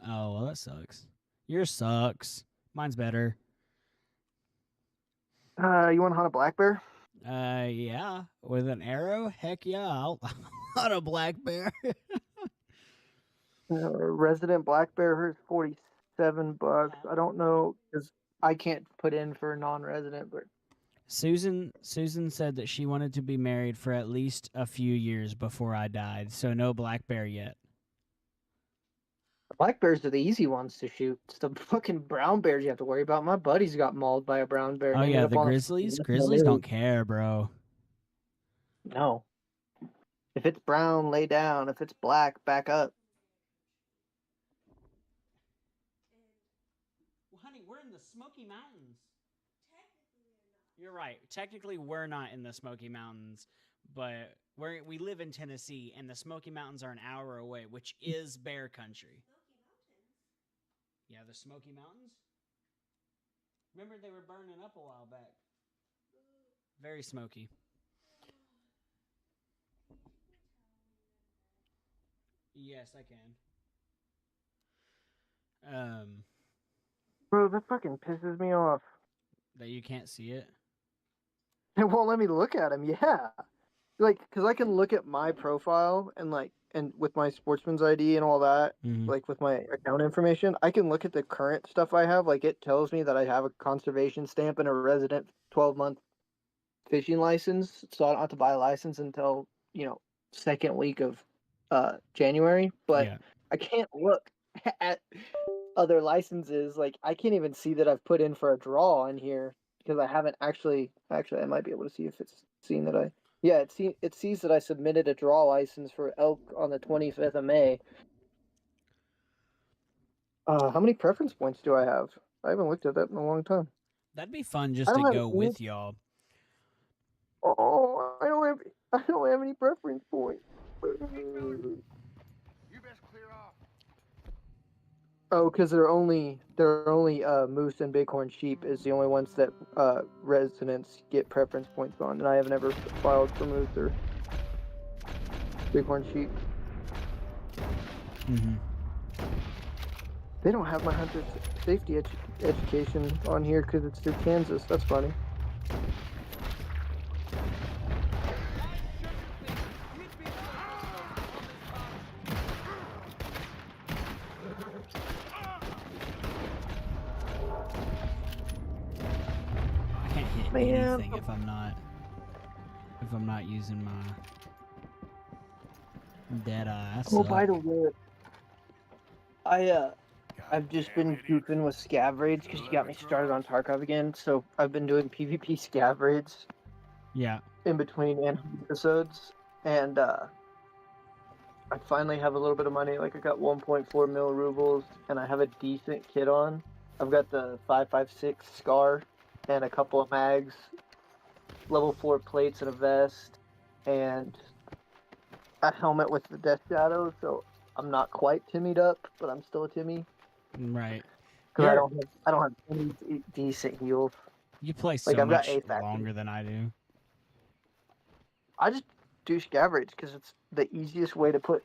Oh, well, that sucks. Yours sucks. Mine's better. You want to hunt a black bear? Yeah. With an arrow? Heck yeah. I'll hunt a black bear. Resident black bear hurts $47. I don't know because I can't put in for a non-resident, but Susan said that she wanted to be married for at least a few years before I died, so no black bear yet. black bears are the easy ones to shoot. It's the fucking brown bears you have to worry about. My buddy's got mauled by a brown bear. Oh and ended yeah, up the on a grizzlies? national Grizzlies don't news. care, bro. No. If it's brown, lay down. If it's black, back up. Well, honey, we're in the Smoky Mountains. You're right. Technically, we're not in the Smoky Mountains, but we live in Tennessee, and the Smoky Mountains are an hour away, which is bear country. Yeah, the Smoky Mountains? Remember they were burning up a while back. Very smoky. Yes, I can. Bro, that fucking pisses me off. That you can't see it? It won't let me look at him. Yeah. Like, because I can look at my profile and, like, and with my sportsman's ID and all that, Mhm. like with my account information, I can look at the current stuff I have. Like, it tells me that I have a conservation stamp and a resident 12-month fishing license. So I don't have to buy a license until, second week of January. But Yeah. I can't look at other licenses. Like, I can't even see that I've put in for a draw in here because I haven't actually. Actually, I might be able to see if it's seen that I. Yeah, it sees that I submitted a draw license for elk on the 25th of May. How many preference points do I have? I haven't looked at that in a long time. That'd be fun I just to don't have go any. with y'all. Oh, I don't have any preference points. You best clear off. Oh, because they're only moose and bighorn sheep is the only ones that residents get preference points on, and I have never filed for moose or bighorn sheep. Mm-hmm. They don't have my hunter safety education on here because it's through Kansas. That's funny. I can't hit Man. anything if I'm not using my dead eye. Oh, by the way, I've just been goofing with scav raids because you got me started on Tarkov again. So I've been doing PvP scav raids Yeah. in between episodes, and I finally have a little bit of money. Like I got 1.4 mil rubles, and I have a decent kit on. I've got the 5.56 Scar, and a couple of mags, level 4 plates and a vest, and a helmet with the Death Shadow. So I'm not quite timmied up, but I'm still a Timmy. Right. Because I don't have any decent heals. You play so Like, I've got much A factor. longer than I do. I just do scav raids because it's the easiest way to put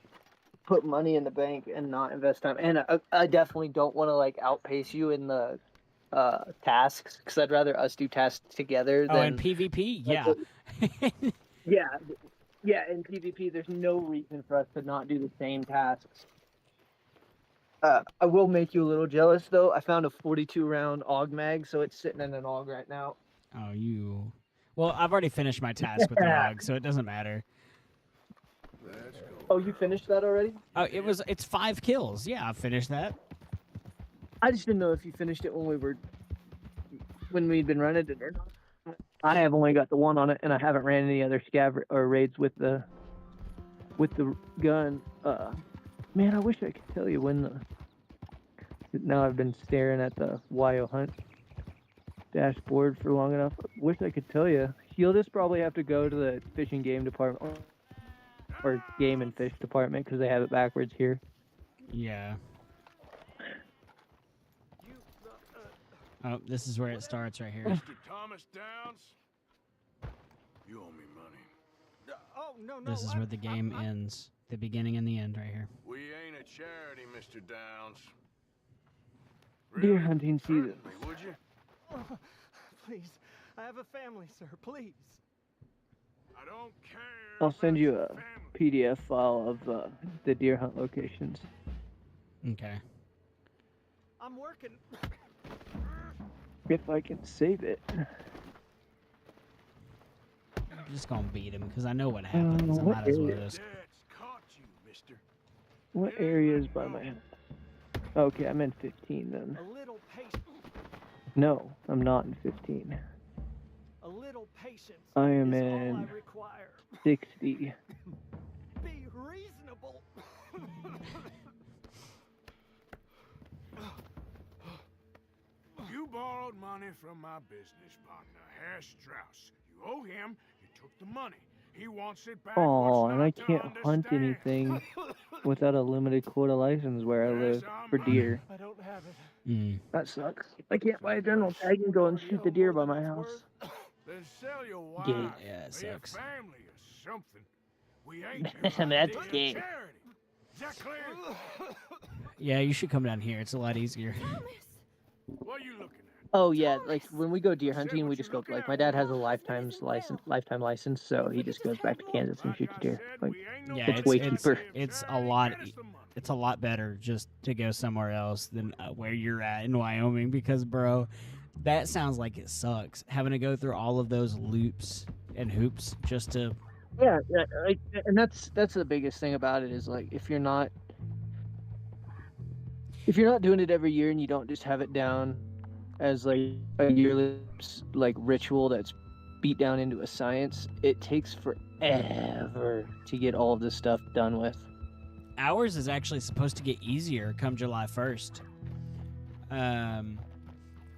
money in the bank and not invest time. And I definitely don't want to like outpace you in the tasks because I'd rather us do tasks together Oh, than and PvP? Yeah. yeah. In PvP, there's no reason for us to not do the same tasks. I will make you a little jealous though. I found a 42 round AUG mag, so it's sitting in an AUG right now. Oh, you. Well, I've already finished my task with the AUG, so it doesn't matter. Oh, you finished that already? Oh, it's 5 kills. Yeah, I finished that. I just didn't know if you finished it when we'd been running it or not. I have only got the one on it, and I haven't ran any other scav or raids with the gun. Man, I wish I could tell you when Now I've been staring at the YO Hunt dashboard for long enough. Wish I could tell you. You'll just probably have to go to the fish and game department or game and fish department because they have it backwards here. Yeah. Oh, this is where it starts right here. Mr. Thomas Downs? You owe me money. Oh, no. This is where the game ends. The beginning and the end right here. We ain't a charity, Mr. Downs. Deer Really? hunting season. Hurt me, would you? Oh, please. I have a family, sir. Please. I don't care. I'll send about you your a family. PDF file of the deer hunt locations. Okay. I'm working. If I can save it. I'm just gonna beat him because I know what happens. I what might as well area? just. Dad's caught you, mister. What area is by my house? Okay, I'm in 15 then. A little patience. No, I'm not in 15. A little patience. I am is in all I require. 60. Be reasonable. You borrowed money from my business partner, Herr Strauss. You owe him. You took the money. He wants it back. Oh, What's and I not to can't hunt understand? anything without a limited quota license where I live for deer. I don't have it. That sucks. I can't buy a general tag and go and shoot the deer by my house. Then sell your wife Gay. Yeah, it or your sucks. family or something. We ain't That's your gay. charity. Is that clear? Yeah, you should come down here. It's a lot easier. What are you looking at? Oh yeah, like when we go deer hunting, we just go. Like my dad has a lifetime license, so he just goes back to Kansas and shoots a deer. Like Yeah, it's way cheaper. It's a lot. It's a lot better just to go somewhere else than where you're at in Wyoming because, bro, that sounds like it sucks having to go through all of those loops and hoops just to. Yeah, and that's the biggest thing about it is like if you're not doing it every year and you don't just have it down as like a yearly like ritual that's beat down into a science, it takes forever to get all of this stuff done with. Ours is actually supposed to get easier come July 1st.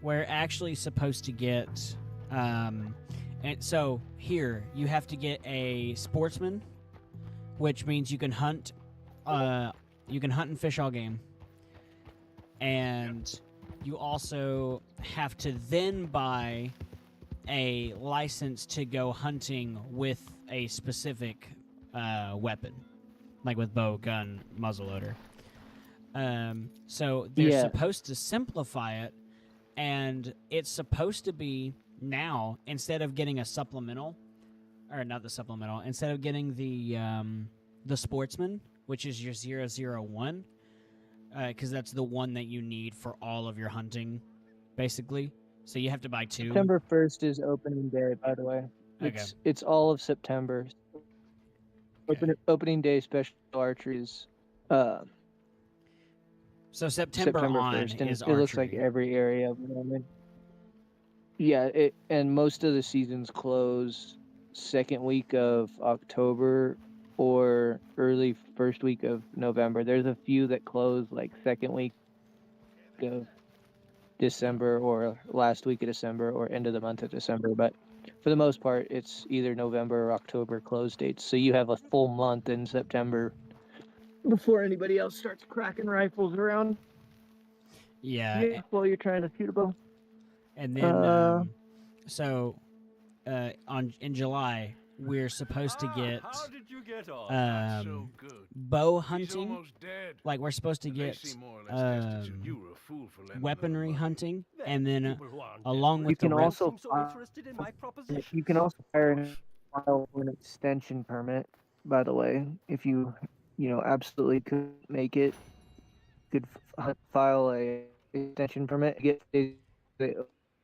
We're actually supposed to get, and so here you have to get a sportsman, which means you can hunt and fish all game, and you also have to then buy a license to go hunting with a specific weapon, like with bow, gun, muzzleloader. So they're supposed to simplify it, and it's supposed to be now, instead of getting a supplemental, or not the supplemental, instead of getting the sportsman, which is your 001, because that's the one that you need for all of your hunting, basically. So you have to buy two. September 1st is opening day, by the way. It's all of September. Okay. Opening day special archery is So September on 1st, and is it looks like archery. every area of Wyoming. Yeah, and most of the seasons close second week of October or early first week of November. There's a few that close like second week of December or last week of December or end of the month of December, but for the most part it's either November or October close dates, so you have a full month in September before anybody else starts cracking rifles around. Yeah. While you're trying to shoot a bow. And then, in July, we're supposed to get How did you get on? So good. bow He's hunting. almost dead. Like we're supposed to And they get seem more or less destitute. You were a fool for lending them weaponry money. hunting, and then People who aren't along desperate with the You can rep- also seem so interested in my proposition. You can also file for an extension permit, by the way. If you absolutely couldn't make it, you could file a extension permit, get the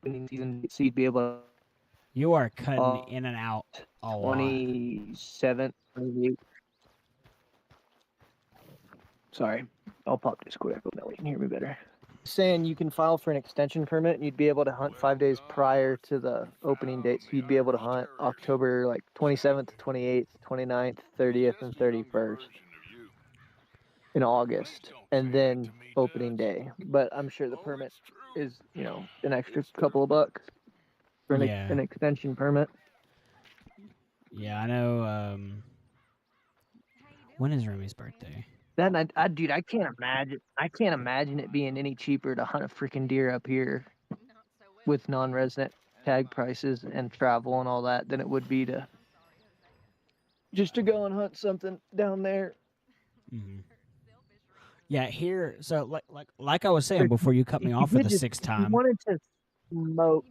opening season, so you'd be able you are cutting in and out a to lot. 27, 28. Sorry, I'll pop Discord so that way you can hear me better. Saying you can file for an extension permit and you'd be able to hunt 5 days prior to the opening date. So you'd be able to hunt October like 27th, 28th, 29th, 30th, and 31st. in August, and then opening day. But I'm sure the permit is, an extra couple of bucks for Yeah. an extension permit. Yeah, I know. When is Remy's birthday? That dude, I can't imagine. I can't imagine it being any cheaper to hunt a freaking deer up here with non-resident tag prices and travel and all that than it would be to just to go and hunt something down there. Mm-hmm. Yeah, here. So like I was saying If before you cut me off for the sixth if you time. wanted to smoke,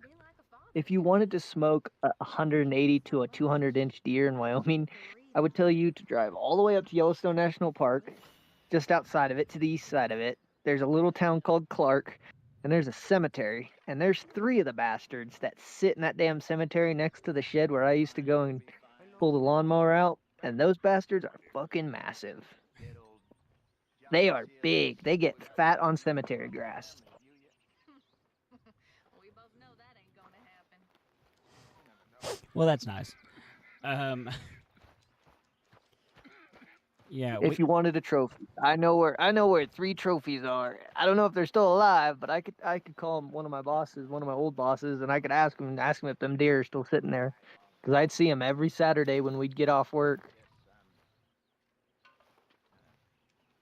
if you wanted to smoke a 180 to a 200-inch deer in Wyoming, I would tell you to drive all the way up to Yellowstone National Park, just outside of it, to the east side of it. There's a little town called Clark, and there's a cemetery, and there's 3 of the bastards that sit in that damn cemetery next to the shed where I used to go and pull the lawnmower out, and those bastards are fucking massive. They are big. They get fat on cemetery grass. We both know that ain't gonna happen. Well, that's nice. Yeah. If you wanted a trophy, I know where 3 trophies are. I don't know if they're still alive, but I could call one of my old bosses, and I could ask him if them deer are still sitting there, because I'd see them every Saturday when we'd get off work.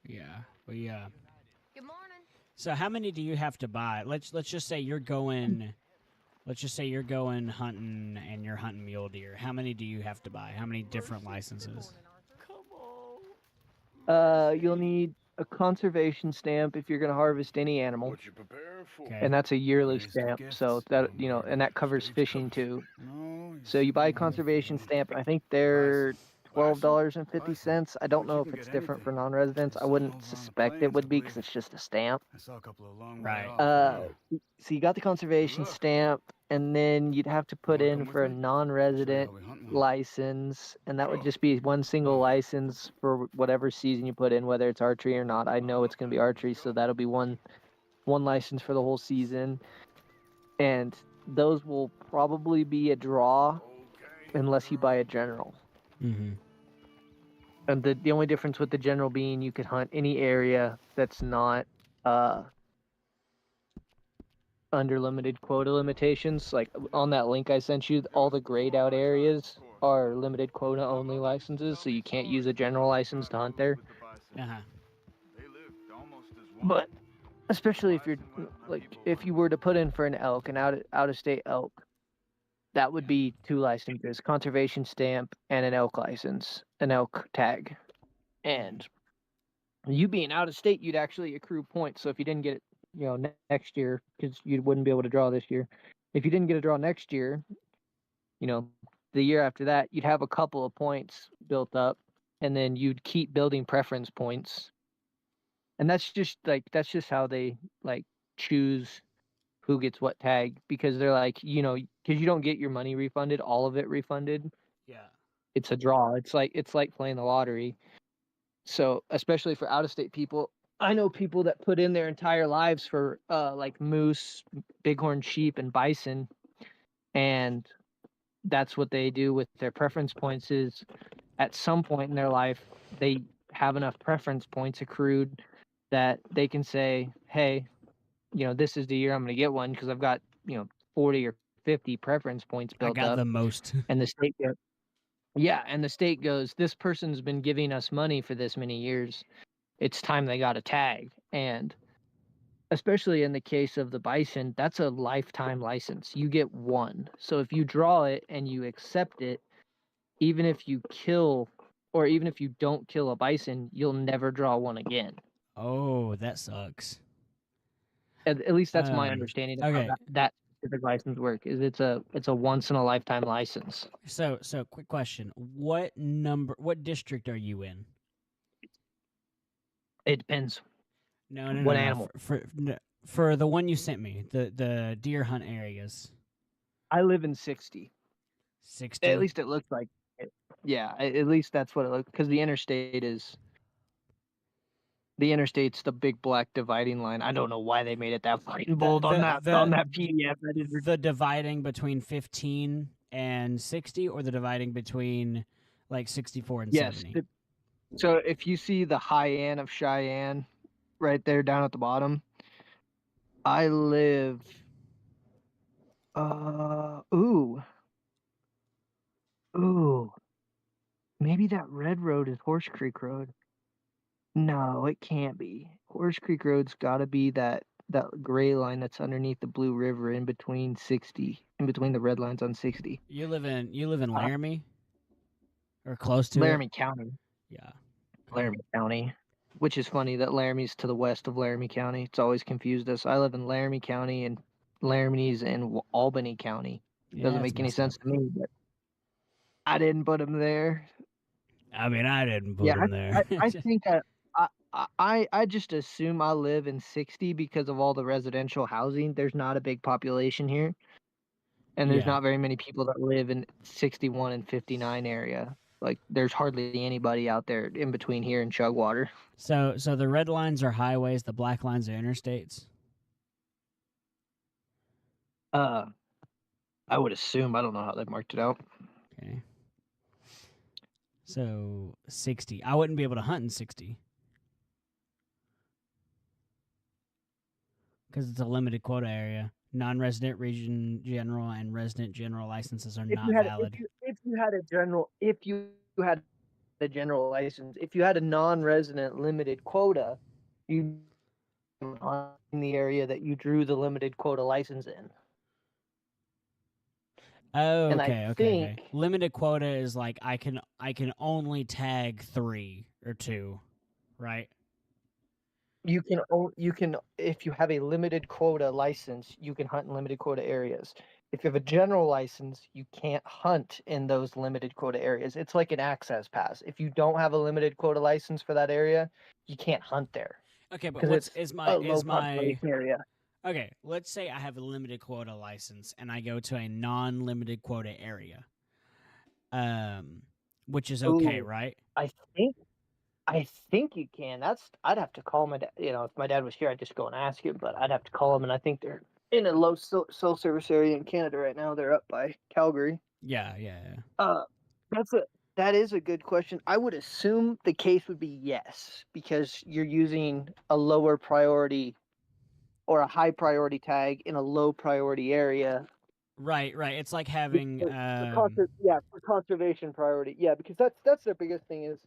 Yeah. Well, yeah. Good morning. So how many do you have to buy? Let's just say you're going. Let's just say you're going hunting and you're hunting mule deer. How many do you have to buy? How many different licenses? You'll need a conservation stamp if you're going to harvest any animal, What you preparing for? Okay. and that's a yearly Raise the stamp. gifts. So that No and that covers saves fishing covered. too. No, So you buy a conservation stamp, and I think they're $12.50. I don't know if it's different for non-residents. I wouldn't suspect it would be because it's just a stamp. I saw a couple of long Right. So you got the conservation stamp, and then you'd have to put wanna in come for a with me? non-resident license, and that would just be one single license for whatever season you put in, whether it's archery or not. I know it's going to be archery, so that'll be one license for the whole season, and those will probably be a draw unless you buy a general. Mm-hmm. And the only difference with the general being you could hunt any area that's not under limited quota limitations. Like on that link I sent you, all the grayed out areas are limited quota only licenses, so you can't use a general license to hunt there. Uh-huh. But especially if you're if you were to put in for an elk, an out of state elk, that would be 2 licenses: conservation stamp and an elk license, an elk tag. And you being out of state, you'd actually accrue points. So if you didn't get it, next year, because you wouldn't be able to draw this year. If you didn't get a draw next year, the year after that, you'd have a couple of points built up, and then you'd keep building preference points. And that's just how they choose who gets what tag, because they're because you don't get your money refunded, all of it refunded. Yeah. It's a draw. It's like playing the lottery. So especially for out of state people, I know people that put in their entire lives for moose, bighorn sheep, and bison, and that's what they do with their preference points. Is at some point in their life they have enough preference points accrued that they can say, hey, this is the year I'm going to get one because I've got 40 or 50 preference points built I got up. the most. And the state goes, and the state goes, this person's been giving us money for this many years. It's time they got a tag. And especially in the case of the bison, that's a lifetime license. You get one. So if you draw it and you accept it, even if you kill or even if you don't kill a bison, you'll never draw one again. Oh, that sucks. At least that's my understanding of okay. how that specific license work. Is it's a once in a lifetime license. So quick question: what district are you in? It depends. No. What animal? For the one you sent me, the deer hunt areas. I live in 60. 60. At least it looks like it. Yeah, at least that's what it looks, because the interstate's the big black dividing line. I don't know why they made it that fucking bold on that PDF. The dividing between 15 and 60, or the dividing between 64 and 70. So if you see the Hyann of Cheyenne right there down at the bottom, I live ooh. Ooh. Maybe that red road is Horse Creek Road. No, it can't be. Horse Creek Road's gotta be that gray line that's underneath the Blue River in between 60, in between the red lines on 60. You live in Uh, Laramie or close to it? Laramie County. Yeah. Okay. Laramie County. Which is funny that Laramie's to the west of Laramie County. It's always confused us. I live in Laramie County and Laramie's in Albany County. Yeah, Doesn't it's make any messed up. sense to me, but I didn't put them there. I mean, I didn't put Yeah, him there. I think I just assume I live in 60 because of all the residential housing. There's not a big population here, and there's Yeah. not very many people that live in 61 and 59 area. Like, there's hardly anybody out there in between here and Chugwater. So the red lines are highways, the black lines are interstates. Uh, I would assume. I don't know how they marked it out. Okay. So 60. I wouldn't be able to hunt in 60 because it's a limited quota area. Non-resident region general and resident general licenses are If not you had valid. if you had a general had a general license, if you had a non-resident limited quota, you in the area that you drew the limited quota license in. Oh, And I okay. think Limited quota is like I can only tag 3 or 2, right? you can if you have a limited quota license, you can hunt in limited quota areas. If you have a general license, you can't hunt in those limited quota areas. It's like an access pass. If you don't have a limited quota license for that area, you can't hunt there Okay, but because what's it's a low is my population area. okay? Let's say I have a limited quota license and I go to a non-limited quota area, um, which is okay, Ooh, right? I think I think you can. I'd have to call my dad. You know, if my dad was here, I'd just go and ask him. But I'd have to call him, and I think they're in a low cell service area in Canada right now. They're up by Calgary. Yeah. Uh, that's a that is a good question. I would assume the case would be yes, because you're using a lower priority or a high priority tag in a low priority area. Right. It's like having For conservation priority. Yeah, because that's their biggest thing is,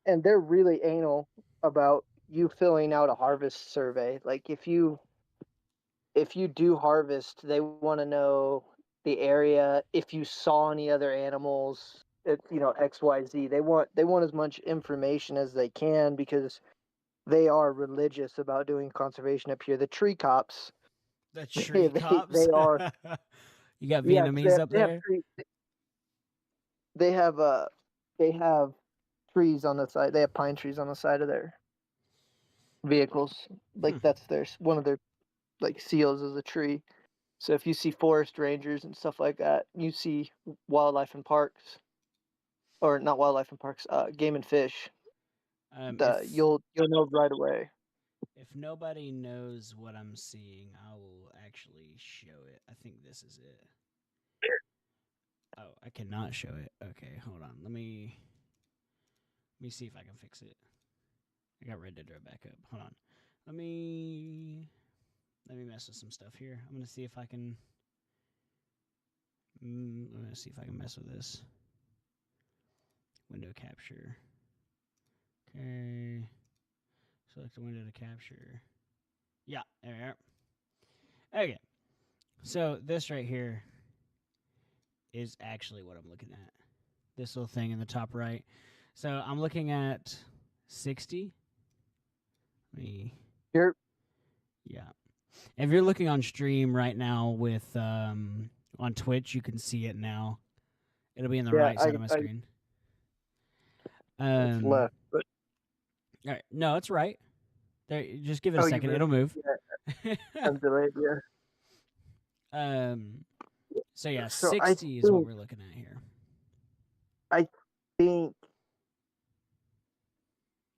and they're really anal about you filling out a harvest survey. Like if you do harvest, they want to know the area, if you saw any other animals, XYZ. They want as much information as they can because they are religious about doing conservation up here. The tree cops, the they tree they, cops. they are You got yeah, 'cause Vietnamese up they have there. they have they have trees on the side. They have pine trees on the side of their vehicles. Like that's one of their like seals is a tree. So if you see forest rangers and stuff like that, you see wildlife and parks, or not wildlife and parks, game and fish. If You'll know right away. nobody knows what I'm seeing, I will actually show it. I think this is it. Oh, I cannot show it. Okay, hold on. Let me see if I can fix it. I got Red Dead right back up. Hold on. Let me mess with some stuff here. I'm gonna see if I can. I'm gonna see if I can mess with this window capture. Okay. Select the window to capture. Yeah, there we are. Okay. So this right here is actually what I'm looking at. This little thing in the top right. So I'm looking at 60. Here, Yeah. If you're looking on stream right now with on Twitch, you can see it now. It'll be in the yeah, right side of my screen. it's left, but All right. No, it's right. There, just give it a you second. moved. It'll move. Yeah, I'm delayed. Yeah. So yeah, So 60 is what we're looking at here. I think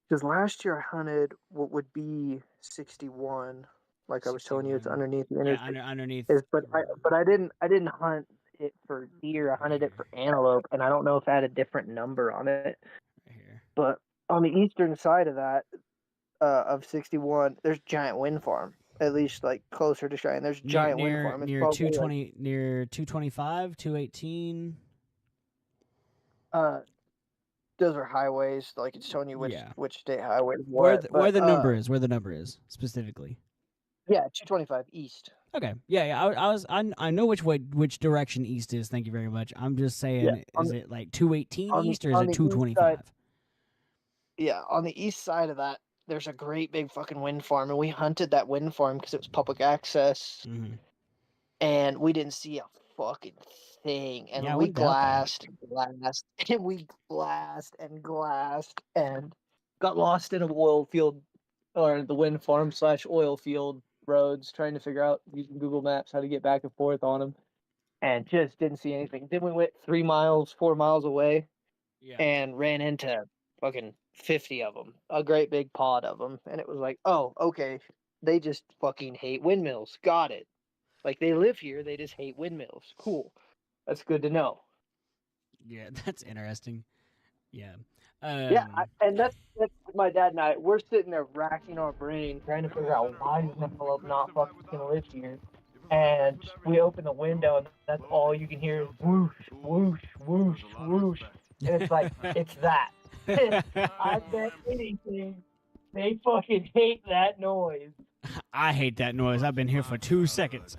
because last year I hunted what would be 61. Like I was telling you, it's 61. underneath the Yeah, interstate. underneath. But I didn't hunt it for deer. I hunted it for antelope, and I don't know if I had a different number on it. Right here. But on the eastern side of that, of 61, there's giant wind farm. At least like closer to Cheyenne, there's Near giant wind near farm. It's near probably like 220 near 225, 218. uh, those are highways. Like it's telling you Yeah. which state highway is Where what. the, But where the number is specifically. yeah, 225 east. Okay. Yeah. I know which direction east is. Thank you very much. I'm just Yeah, saying, is it like 218 on the east or is on it the east side. 225? Yeah, on the east side of that, there's a great big fucking wind farm, and we hunted that wind farm because it was public access, Mm-hmm. and we didn't see a fucking thing, and Yeah, I we wouldn't doubt that. glassed and glassed, and we glassed and glassed, and got lost in a oil field, or the wind farm slash oil field roads, trying to figure out using Google Maps how to get back and forth on them, and just didn't see anything. Then we went 3 miles, 4 miles away, Yeah. and ran into fucking 50 of them, a great big pod of them. And it was like, oh, okay. They just fucking hate windmills. Got it. Like they live here, they just hate windmills. Cool. That's good to know. Yeah, that's interesting. Yeah. Yeah, and that's my dad and I. We're sitting there racking our brain trying to figure out why is an envelope not fucking gonna live here. And we open the window, and that's all you can hear is whoosh, whoosh, whoosh, whoosh. And it's like, it's that. I bet anything they fucking hate that noise. I hate that noise. I've been here for 2 seconds.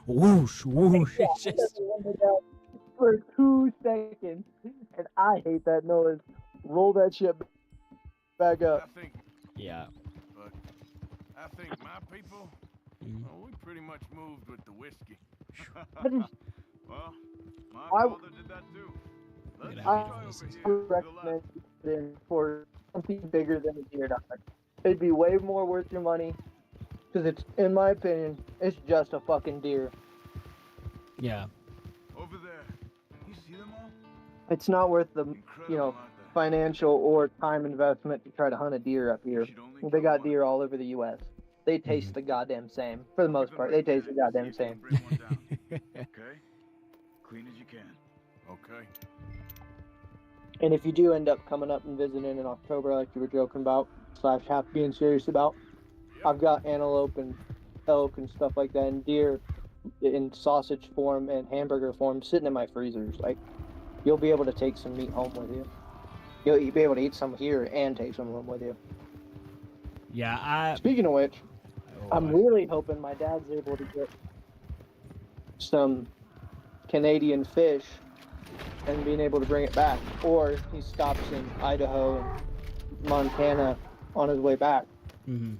Whoosh, whoosh. Yeah, It's just. for 2 seconds, and I hate that noise. Roll that shit back up. I think, Yeah. but I think my people, Mhm. well, we pretty much moved with the whiskey. I just Well, my I- father did that too. Let's Get try out of over here, this is- here. would recommend it for something bigger than a deer dog. It'd be way more worth your money, because it's, in my opinion, it's just a fucking deer. Yeah. Over there. You see them all? It's not worth the Incredible, aren't they? financial or time investment to try to hunt a deer up here. You should only They kill got one. deer all over the U.S. They taste the goddamn same. For the most part, they taste the goddamn same. Bring one down. Okay? Clean as you can. Okay. And if you do end up coming up and visiting in October, like you were joking about, slash half being serious about, I've got antelope and elk and stuff like that, and deer in sausage form and hamburger form sitting in my freezers. Like, you'll be able to take some meat home with you. You'll be able to eat some here and take some home with you. Yeah, Speaking of which, I'm I. really hoping my dad's able to get some Canadian fish and being able to bring it back, or he stops in Idaho and Montana on his way back Mhm.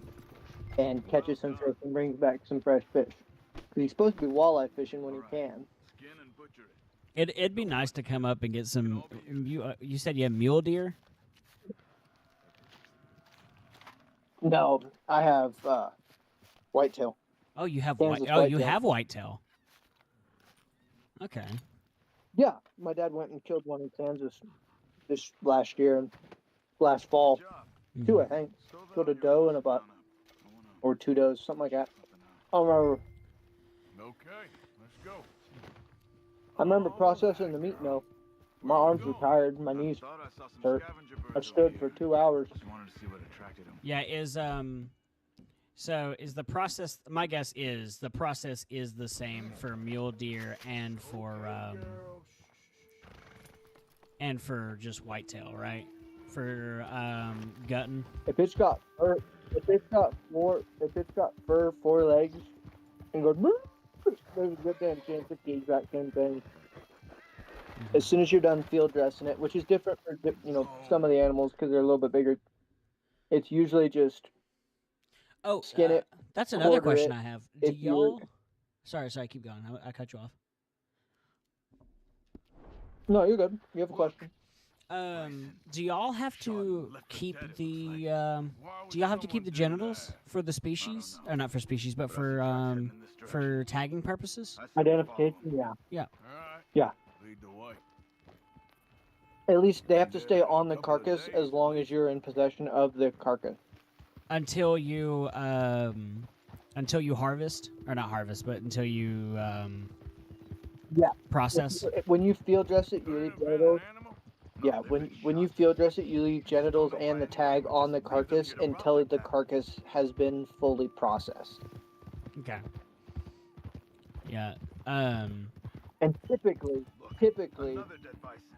and catches some fish and brings back some fresh fish. 'Cause he's supposed to be walleye fishing when he can. Skin and butcher it. It'd be nice to come up and get some. You said you have mule deer. No, I have whitetail. Oh, you have Kansas white. Oh, you whitetail. have whitetail. Okay. Yeah, my dad went and killed one in Kansas this last year, last fall. Mhm. Two, I think. Killed a doe and a buck, or 2 does, something like that. I don't remember. Okay, let's go. I remember processing the meat. No, my arms were tired, my knees hurt. I stood for 2 hours. Just wanted to see what attracted him. Yeah. So is the process? My guess is the process is the same for mule deer and for just whitetail, right? For gutting. If it's got fur, if it's got 4 legs, and goes, there's a good damn chance it's the exact same thing. As soon as you're done field dressing it, which is different for some of the animals because they're a little bit bigger, it's usually just Oh, skin it, that's another quarter question it, I have. Do if you're- y'all? Sorry, keep going. I cut you off. No, you're good. You have a question? Do y'all have to keep the do y'all have to keep the genitals for the species, or not for species, but for tagging purposes? Identification, yeah. All right. Yeah. Lead the way. At least they have to stay on the carcass as long as you're in possession of the carcass. Until you harvest, or not harvest, but until you Yeah. process. When you field dress it, you eat genitals. Yeah, when you field dress it, you leave genitals and the tag on the carcass until the carcass has been fully processed. Okay. Yeah. And typically,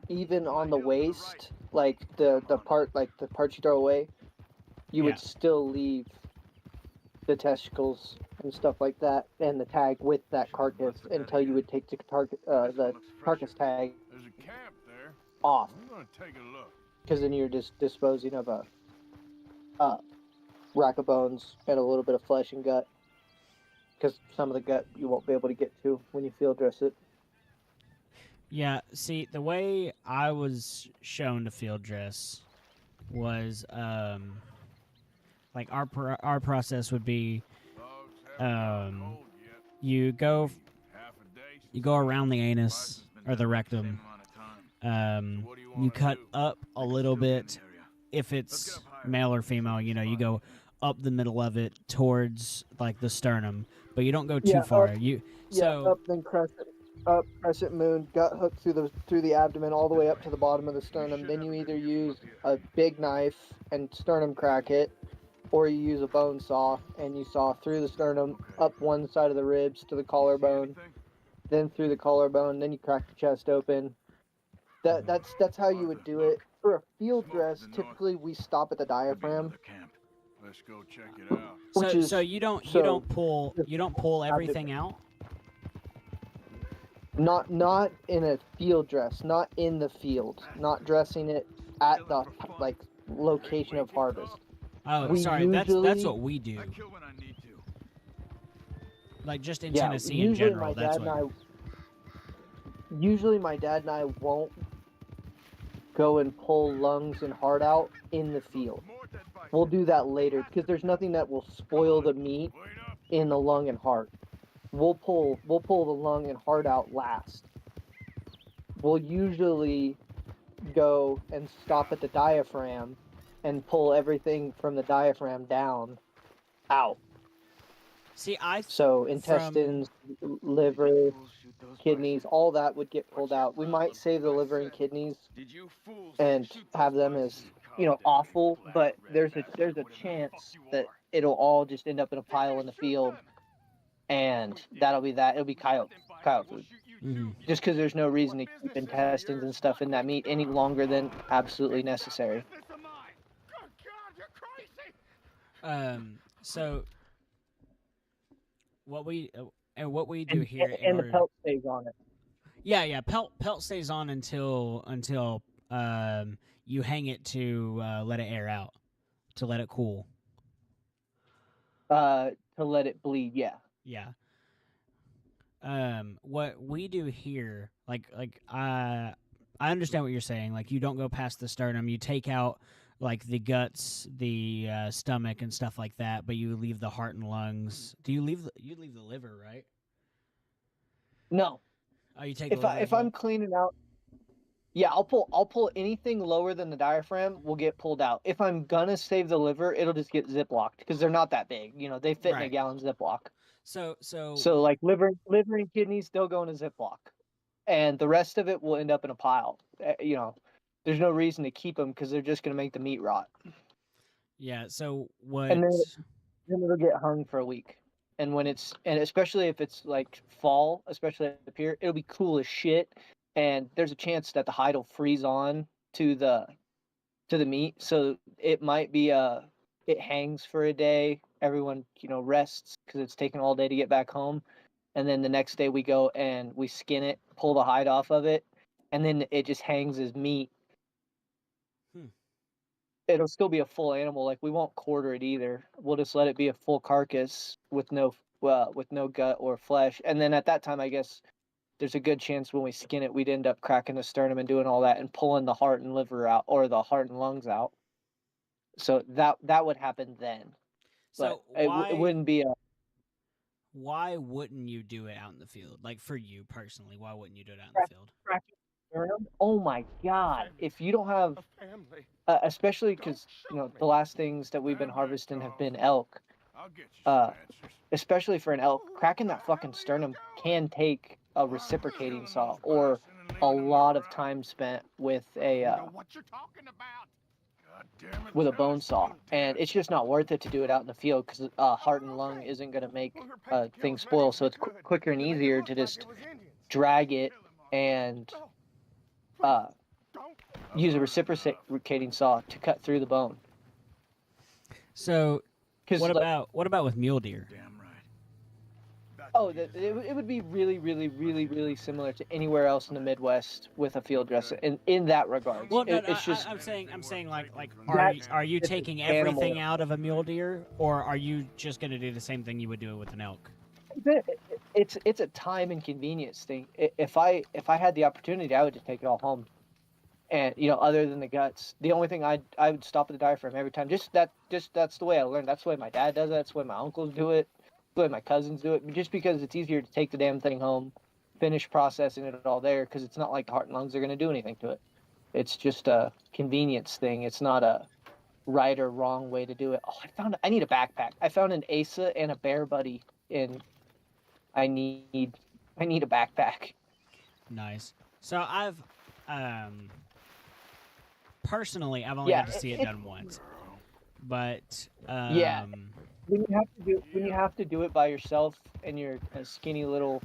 even on the waist, like the parts you throw away, you Yeah. would still leave the testicles and stuff like that, and the tag with that carcass until you would take the carcass tag There's a camp there. off, I'm gonna take a look. because then you're just disposing of a rack of bones and a little bit of flesh and gut, because some of the gut you won't be able to get to when you field dress it. Yeah. See, the way I was shown to field dress was like our process would be Dogs haven't got um cold yet. you go Half a day since you go around the Spice anus has been or the dead about rectum. same amount of time. So what do you You wanna cut do? up a little bit. If it's male or female, you go up the middle of it towards like the sternum, but you don't go too Yeah, far. up, You yeah, so up then crescent moon, gut hook through the abdomen all the way up to the bottom of the sternum. Then you either use a big knife and sternum crack it, or you use a bone saw and you saw through the sternum, up one side of the ribs to the collarbone, then through the collarbone, then you crack the chest open. That's how you would do it. For a field dress, typically we stop at the diaphragm, Let's go check it out. which is so you don't pull everything out. not in a field dress, not in the field, not dressing it at the like location of harvest. Oh, We sorry. That's usually- what we do. kill when I need to. Like just in Yeah, Tennessee in usually general. That's what. Usually my dad and I won't go and pull lungs and heart out in the field. We'll do that later because there's nothing that will spoil the meat Wait up. in the lung and heart. We'll pull the lung and heart out last. We'll usually go and stop at the diaphragm and pull everything from the diaphragm down out. See, So intestines, liver, kidneys, all that would get pulled out. We might save the liver and kidneys and have them as, awful, but there's a chance that it'll all just end up in a pile in the field, and that'll be that. It'll be coyote food. Mhm. Just because there's no reason to keep intestines and stuff in that meat any longer than absolutely necessary. So what we do here And the pelt stays on it. Yeah, pelt stays on until you hang it to let it air out, to let it cool. To let it bleed, yeah. Yeah. What we do here, I understand what you're saying. Like, you don't go past the sternum. You take out like the guts, the stomach, and stuff like that, but you leave the heart and lungs. Do you leave the liver, right? No. Oh, you take. If I'm cleaning out, yeah, I'll pull anything lower than the diaphragm will get pulled out. If I'm gonna save the liver, it'll just get ziplocked because they're not that big. They fit in a Right. gallon Ziploc. So like liver and kidneys, they'll go in a Ziploc, and the rest of it will end up in a pile. There's no reason to keep them because they're just gonna make the meat rot. yeah. So what? And then it'll get hung for a week. And especially if it's like fall, especially up here, it'll be cool as shit. And there's a chance that the hide will freeze on to the meat. So it might be it hangs for a day. Everyone, rests because it's taken all day to get back home. And then the next day we go and we skin it, pull the hide off of it, and then it just hangs as meat. It'll still be a full animal. Like, we won't quarter it either. We'll just let it be a full carcass with no gut or flesh. And then at that time, I guess there's a good chance when we skin it, we'd end up cracking the sternum and doing all that and pulling the heart and liver out, or the heart and lungs out. So that would happen then. So but it wouldn't be a. Why wouldn't you do it out in the field? Like, for you personally, why wouldn't you do it out in the field? Cracking sternum? Oh my God! If you don't have, especially because the last things that we've been harvesting have been elk. I'll get you some answers. Especially for an elk, cracking that fucking sternum can take a reciprocating saw, or hanging a on the lot of ground. time spent with a What you're talking about? God damn it, with a tell bone us, saw, you and dead. it's just not worth it to do it out in the field because heart and lung isn't going to make Well, her paid to kill things as many spoil. as So we it's could quicker and to make it easier look to like just it was Indians. drag it and No, please, uh, don't. I've use a heard enough. reciprocating saw to cut through the bone. So, Because what about with mule deer? Damn right. That's oh, what you deserve. it would be really similar to anywhere else in the Midwest with a field dress in that regards. Well, no, no It's just I'm saying like, that are you specific taking animal. everything out of a mule deer, or are you just gonna do the same thing you would do with an elk? It's a time and convenience thing. If I had the opportunity, I would just take it all home. And other than the guts, the only thing I would stop at the diaphragm every time. Just that's the way I learned. That's the way my dad does it. That's the way my uncles do it. That's the way my cousins do it. Just because it's easier to take the damn thing home, finish processing it all there, because it's not like the heart and lungs are going to do anything to it. It's just a convenience thing. It's not a right or wrong way to do it. Oh, I need a backpack. I found an Asa and a Bear Buddy, and I need I need a backpack. Nice. So um, personally, I've only Yeah, got to see it done once, but yeah. When you have to do it by yourself and you're a skinny little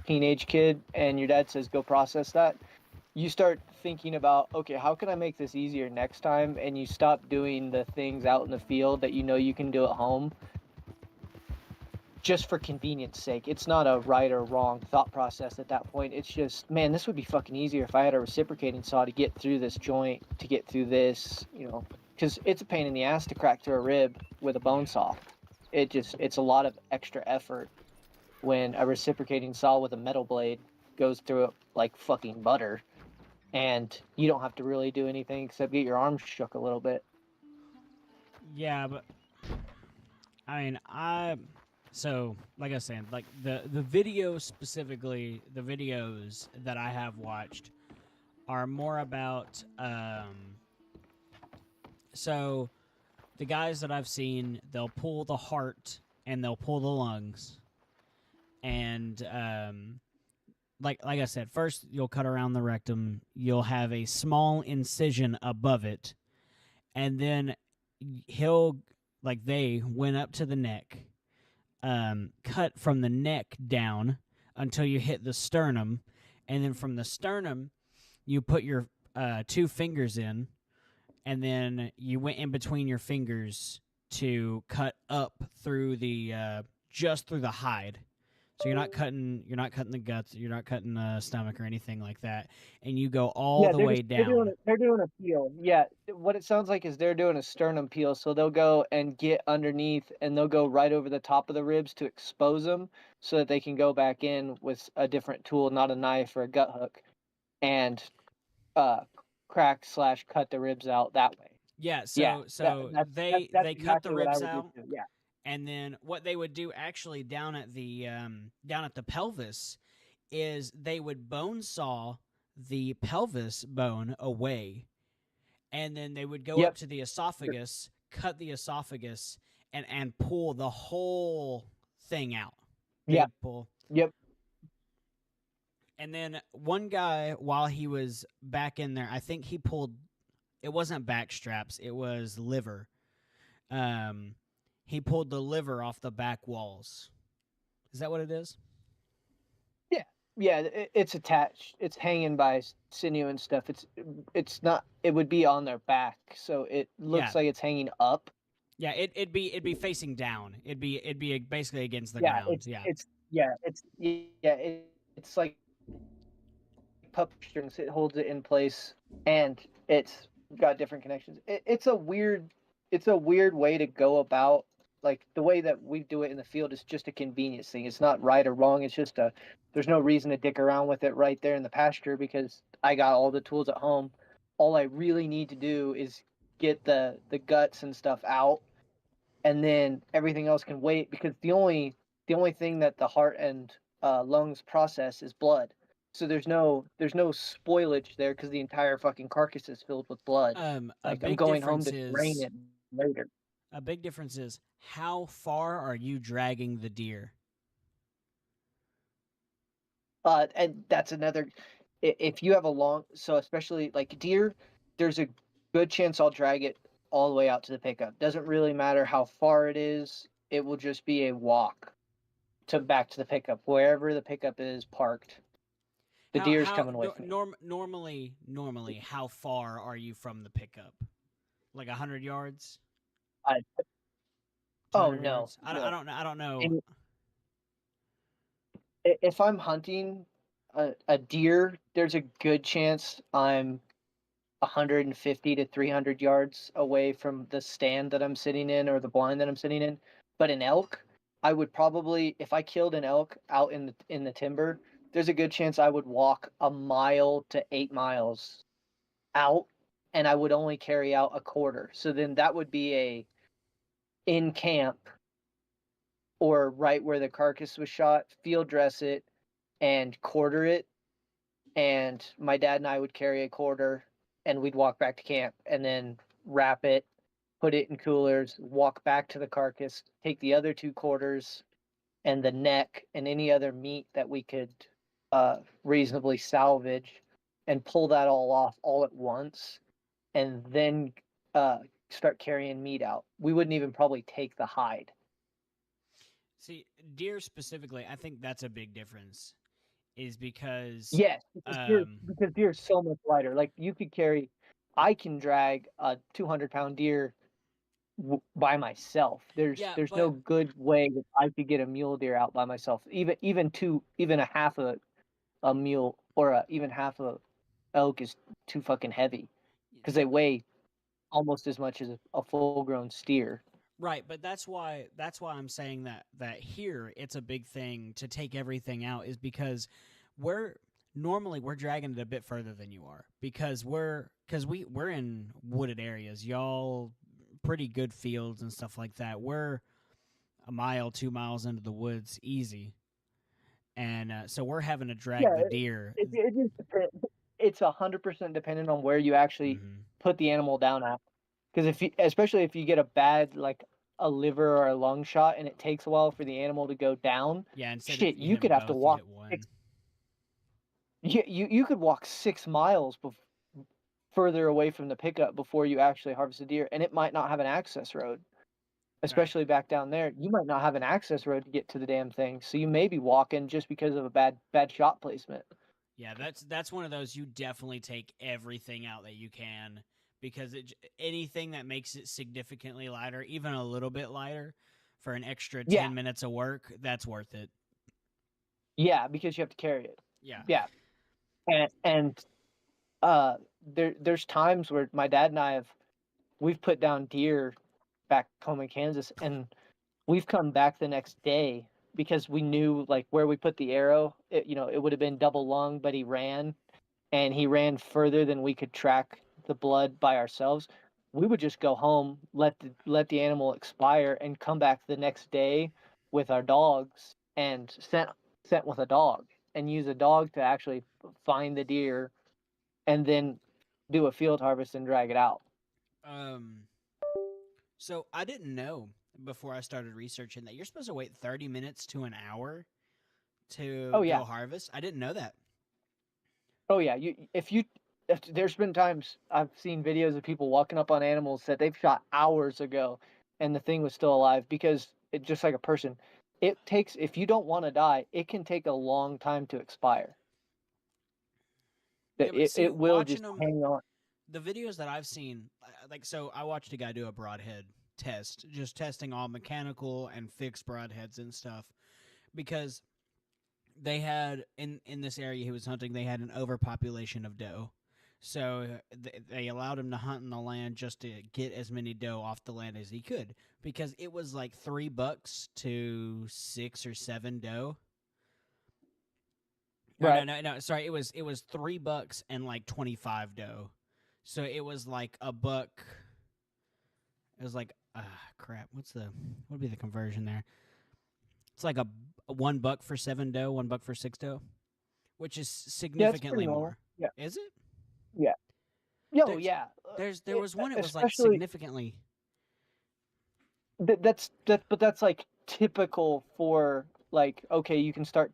teenage kid and your dad says go process that, you start thinking about, okay, how can I make this easier next time? And you stop doing the things out in the field that you can do at home just for convenience sake. It's not a right or wrong thought process at that point. It's just, man, this would be fucking easier if I had a reciprocating saw to get through this joint, to get through this, because it's a pain in the ass to crack through a rib with a bone saw. It's a lot of extra effort when a reciprocating saw with a metal blade goes through it like fucking butter, and you don't have to really do anything except get your arms shook a little bit. yeah, but I mean, so like I was saying, like the videos specifically, the videos that I have watched are more about so the guys that I've seen, they'll pull the heart and they'll pull the lungs, and like I said, first you'll cut around the rectum, you'll have a small incision above it, and then they went up to the neck, cut from the neck down until you hit the sternum, and then from the sternum you put your two fingers in, and then you went in between your fingers to cut up through the just through the hide. So you're not cutting the guts, you're not cutting the stomach or anything like that, and you go all Yeah, the way down. they're doing a peel. Yeah, what it sounds like is they're doing a sternum peel. So they'll go and get underneath, and they'll go right over the top of the ribs to expose them, so that they can go back in with a different tool, not a knife or a gut hook, and uh, crack/cut the ribs out that way. Yeah, Yeah, that's they cut the exactly what I ribs would do out, too. Yeah. and then what they would do actually down at the pelvis is they would bone saw the pelvis bone away, and then they would go up Yep. to the esophagus, cut the esophagus, and pull the whole thing out. Yeah. They'd pull. Yep. And then one guy, while he was back in there, I think he pulled. It wasn't back straps; it was liver. He pulled the liver off the back walls. Is that what it is? Yeah, it's attached. It's hanging by sinew and stuff. It's not. It would be on their back, so it looks Yeah. like it's hanging up. Yeah, it'd be facing down. It'd be basically against the Yeah, ground. Yeah. it's like pup strings. It holds it in place, and it's got different connections. It's a weird way to go about. Like the way that we do it in the field is just a convenience thing. It's not right or wrong. It's just there's no reason to dick around with it right there in the pasture because I got all the tools at home. All I really need to do is get the guts and stuff out, and then everything else can wait because the only thing that the heart and lungs process is blood. So there's no spoilage there because the entire fucking carcass is filled with blood. A Like I'm big going home difference to drain is it later. a big difference is how far are you dragging the deer? And that's another. if you have a long, so especially like deer, there's a good chance I'll drag it all the way out to the pickup. Doesn't really matter how far it is. It will just be a walk to back to the pickup, wherever the pickup is parked. The deer's How coming with me. normally how far are you from the pickup? Like 100 yards, I, two oh hundred no, yards. no. I don't know. And if I'm hunting a deer, there's a good chance I'm 150 to 300 yards away from the stand that I'm sitting in or the blind that I'm sitting in. But an elk, I would probably, if I killed an elk out in the timber, there's a good chance I would walk a mile to 8 miles out, and I would only carry out a quarter. So then that would be a in camp or right where the carcass was shot, field dress it and quarter it, and my dad and I would carry a quarter and we'd walk back to camp and then wrap it, put it in coolers, walk back to the carcass, take the other 2 quarters and the neck and any other meat that we could reasonably salvage and pull that all off all at once and then uh, start carrying meat out. We wouldn't even probably take the hide. See, deer specifically, I think that's a big difference. Is because Yes, um because deer is so much lighter. Like you could carry, I can drag a 200-pound deer by myself. yeah, There's no but good way that I could get a mule deer out by myself. Even a half a mule or even half a elk is too fucking heavy because they the, weigh almost as much as a full grown steer. right, but that's why I'm saying that here it's a big thing to take everything out is because we're normally we're dragging it a bit further than you are because we're in wooded areas. Y'all pretty good fields and stuff like that. We're a mile, 2 miles into the woods easy. And so we're having to drag Yeah, the deer. it just depends. It's 100% dependent on where you actually Hmm. put the animal down at. Because if you, especially if you get a bad like a liver or a lung shot and it takes a while for the animal to go down, Yeah, instead of shit, you you hit could them have to both, you walk hit one. six, you could walk 6 miles further away from the pickup before you actually harvest a deer, and it might not have an access road. Right. Especially back down there, you might not have an access road to get to the damn thing, so you may be walking just because of a bad shot placement. Yeah, that's one of those you definitely take everything out that you can because anything that makes it significantly lighter, even a little bit lighter, for an extra Yeah, 10 minutes of work, that's worth it. yeah, because you have to carry it. Yeah. Yeah, and uh, there's times where my dad and I we've put down deer back home in Kansas, and we've come back the next day because we knew like where we put the arrow. It would have been double lung, but he ran, and he ran further than we could track the blood by ourselves. We would just go home, let the animal expire, and come back the next day with our dogs and scent with a dog and use a dog to actually find the deer and then do a field harvest and drag it out. Um. So I didn't know before I started researching that you're supposed to wait 30 minutes to an hour Oh to yeah, go harvest. I didn't know that. oh yeah. If there's been times I've seen videos of people walking up on animals that they've shot hours ago, and the thing was still alive because it just like a person. It takes if you don't want to die, it can take a long time to expire. Yeah, That but see, it will watching just them, hang on. the videos that I've seen, like, so I watched a guy do a broadhead test, just testing all mechanical and fixed broadheads and stuff, because they had in this area he was hunting, they had an overpopulation of doe. So they allowed him to hunt in the land just to get as many doe off the land as he could, because it was like $3 to 6 or 7 doe. No, no, Right. no, no. Sorry, it was $3 and like 25 doe. So it was like a buck. It was like crap. What would be the conversion there? It's like a $1 for 7 doe, $1 for 6 doe, which is Yeah, it's pretty significantly normal. more. Yeah. Is it? Yeah. Yo, There's yeah. there was one. It was like Especially significantly. but that's like typical for like okay, you can start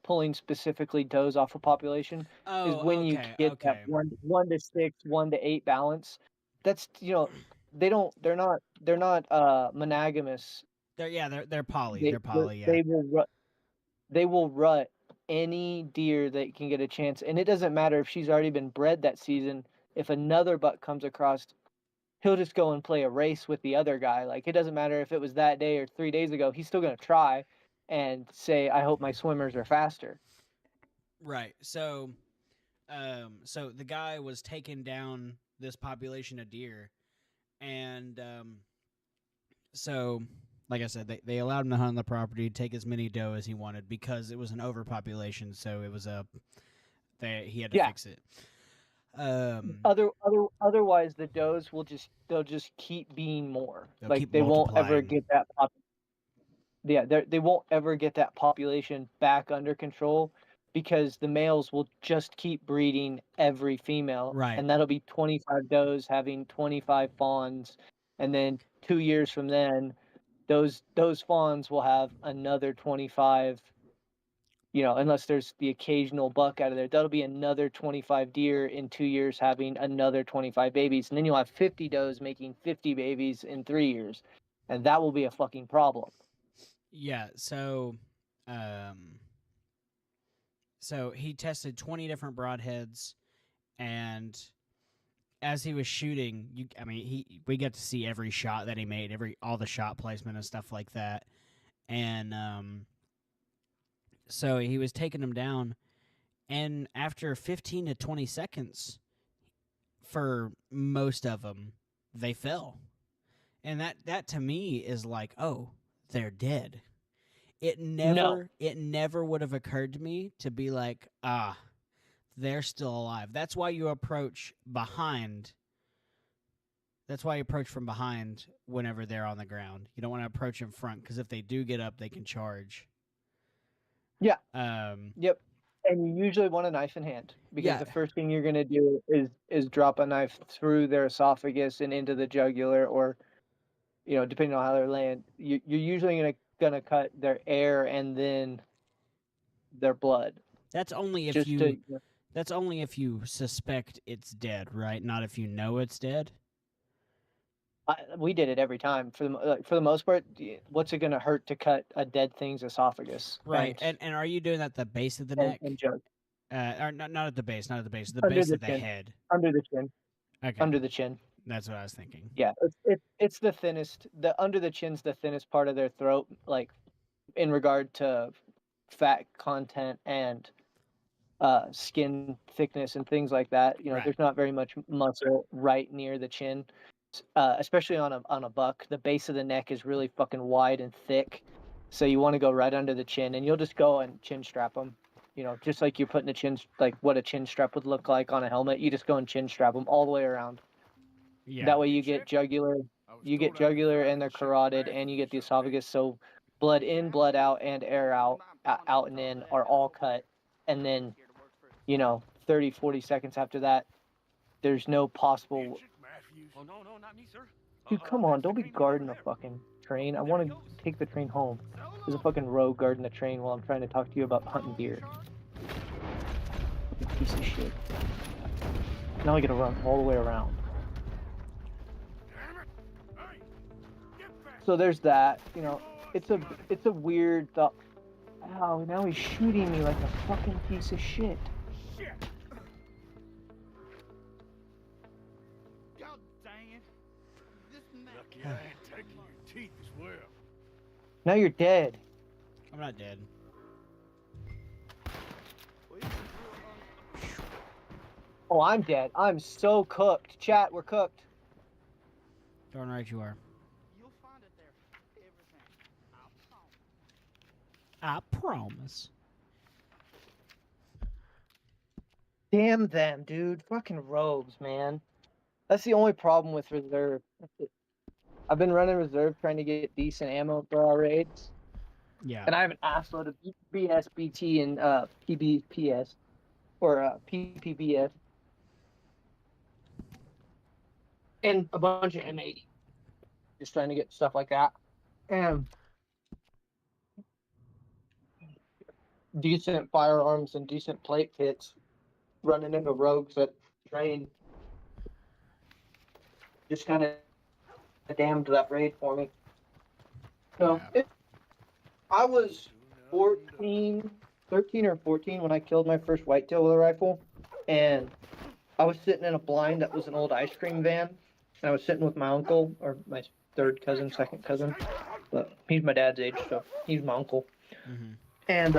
pulling specifically does off a population is Oh, when you okay, get that okay. 1-to-6, 1-to-8 balance. That's they're not monogamous. They're poly. They They're poly. Yeah. they will rut any deer that can get a chance, and it doesn't matter if she's already been bred that season. If another buck comes across, he'll just go and play a race with the other guy. Like, it doesn't matter if it was that day or 3 days ago. He's still gonna try and say, "I hope my swimmers are faster." Right. So the guy was taking down this population of deer, and so like I said, they allowed him to hunt on the property, take as many doe as he wanted because it was an overpopulation. So it was he had to Yeah. fix it. Otherwise, the does they'll just keep being more. They'll Like, keep they won't ever multiplying. get that they won't ever get that population back under control because the males will just keep breeding every female. Right. And that'll be 25 does having 25 fawns. And then 2 years from then, those fawns will have another 25, unless there's the occasional buck out of there. That'll be another 25 deer in 2 years having another 25 babies. And then you'll have 50 does making 50 babies in 3 years. And that will be a fucking problem. Yeah, so he tested 20 different broadheads, and as he was shooting, we got to see every shot that he made, all the shot placement and stuff like that. And so he was taking them down, and after 15 to 20 seconds for most of them, they fell. And that to me is like, oh, they're dead. It never would have occurred to me to be like, they're still alive. That's why you approach behind. That's why you approach from behind whenever they're on the ground. You don't want to approach in front because if they do get up, they can charge. Yeah. Yep. And you usually want a knife in hand because Yeah. the first thing you're gonna do is drop a knife through their esophagus and into the jugular, or depending on how they're laying, you're usually gonna cut their air and then their blood. That's only if That's only if you suspect it's dead, right? Not if you know it's dead. We did it every time. For the most part, what's it gonna hurt to cut a dead thing's esophagus? Right. And are you doing that at the base of the neck? And jug. Or not at the base, the Under base the of the chin. head. Under the chin. Okay. Under the chin. That's what I was thinking. Yeah, it's the thinnest. The under the chin's the thinnest part of their throat, like in regard to fat content and skin thickness and things like that. Right. There's not very much muscle right near the chin, especially on a buck. The base of the neck is really fucking wide and thick, so you want to go right under the chin, and you'll just go and chin strap them. Just like you're putting like what a chin strap would look like on a helmet. You just go and chin strap them all the way around. Yeah. That way you get jugular and their carotid, and you get the esophagus. So blood in, blood out, and air out and in are all cut. And then, 30, 40 seconds after that, there's no possible... Oh, no, not me, sir. Dude, come on, don't be guarding the fucking train. I want to take the train home. There's a fucking rogue guarding the train while I'm trying to talk to you about hunting deer. You piece of shit. Now I gotta run all the way around. So there's that, it's a weird thought. Ow, now he's shooting me like a fucking piece of shit. God dang it. Lucky I ain't taking your teeth as well. Now you're dead. I'm not dead. Oh, I'm dead. I'm so cooked. Chat, we're cooked. Darn right you are. You'll find it there. Everything. I promise. Damn them, dude. Fucking rogues, man. That's the only problem with reserve. I've been running reserve trying to get decent ammo for our raids. Yeah. And I have an assload of BSBT and PBPS. Or PPBS. And a bunch of M80. Just trying to get stuff like that. And decent firearms and decent plate kits, running into rogues that train just kind of damned that raid for me. So Yeah. I was 14, 13 or 14 when I killed my first whitetail with a rifle, and I was sitting in a blind that was an old ice cream van, and I was sitting with my uncle, or my third cousin, second cousin, but he's my dad's age, so he's my uncle. Mm-hmm. And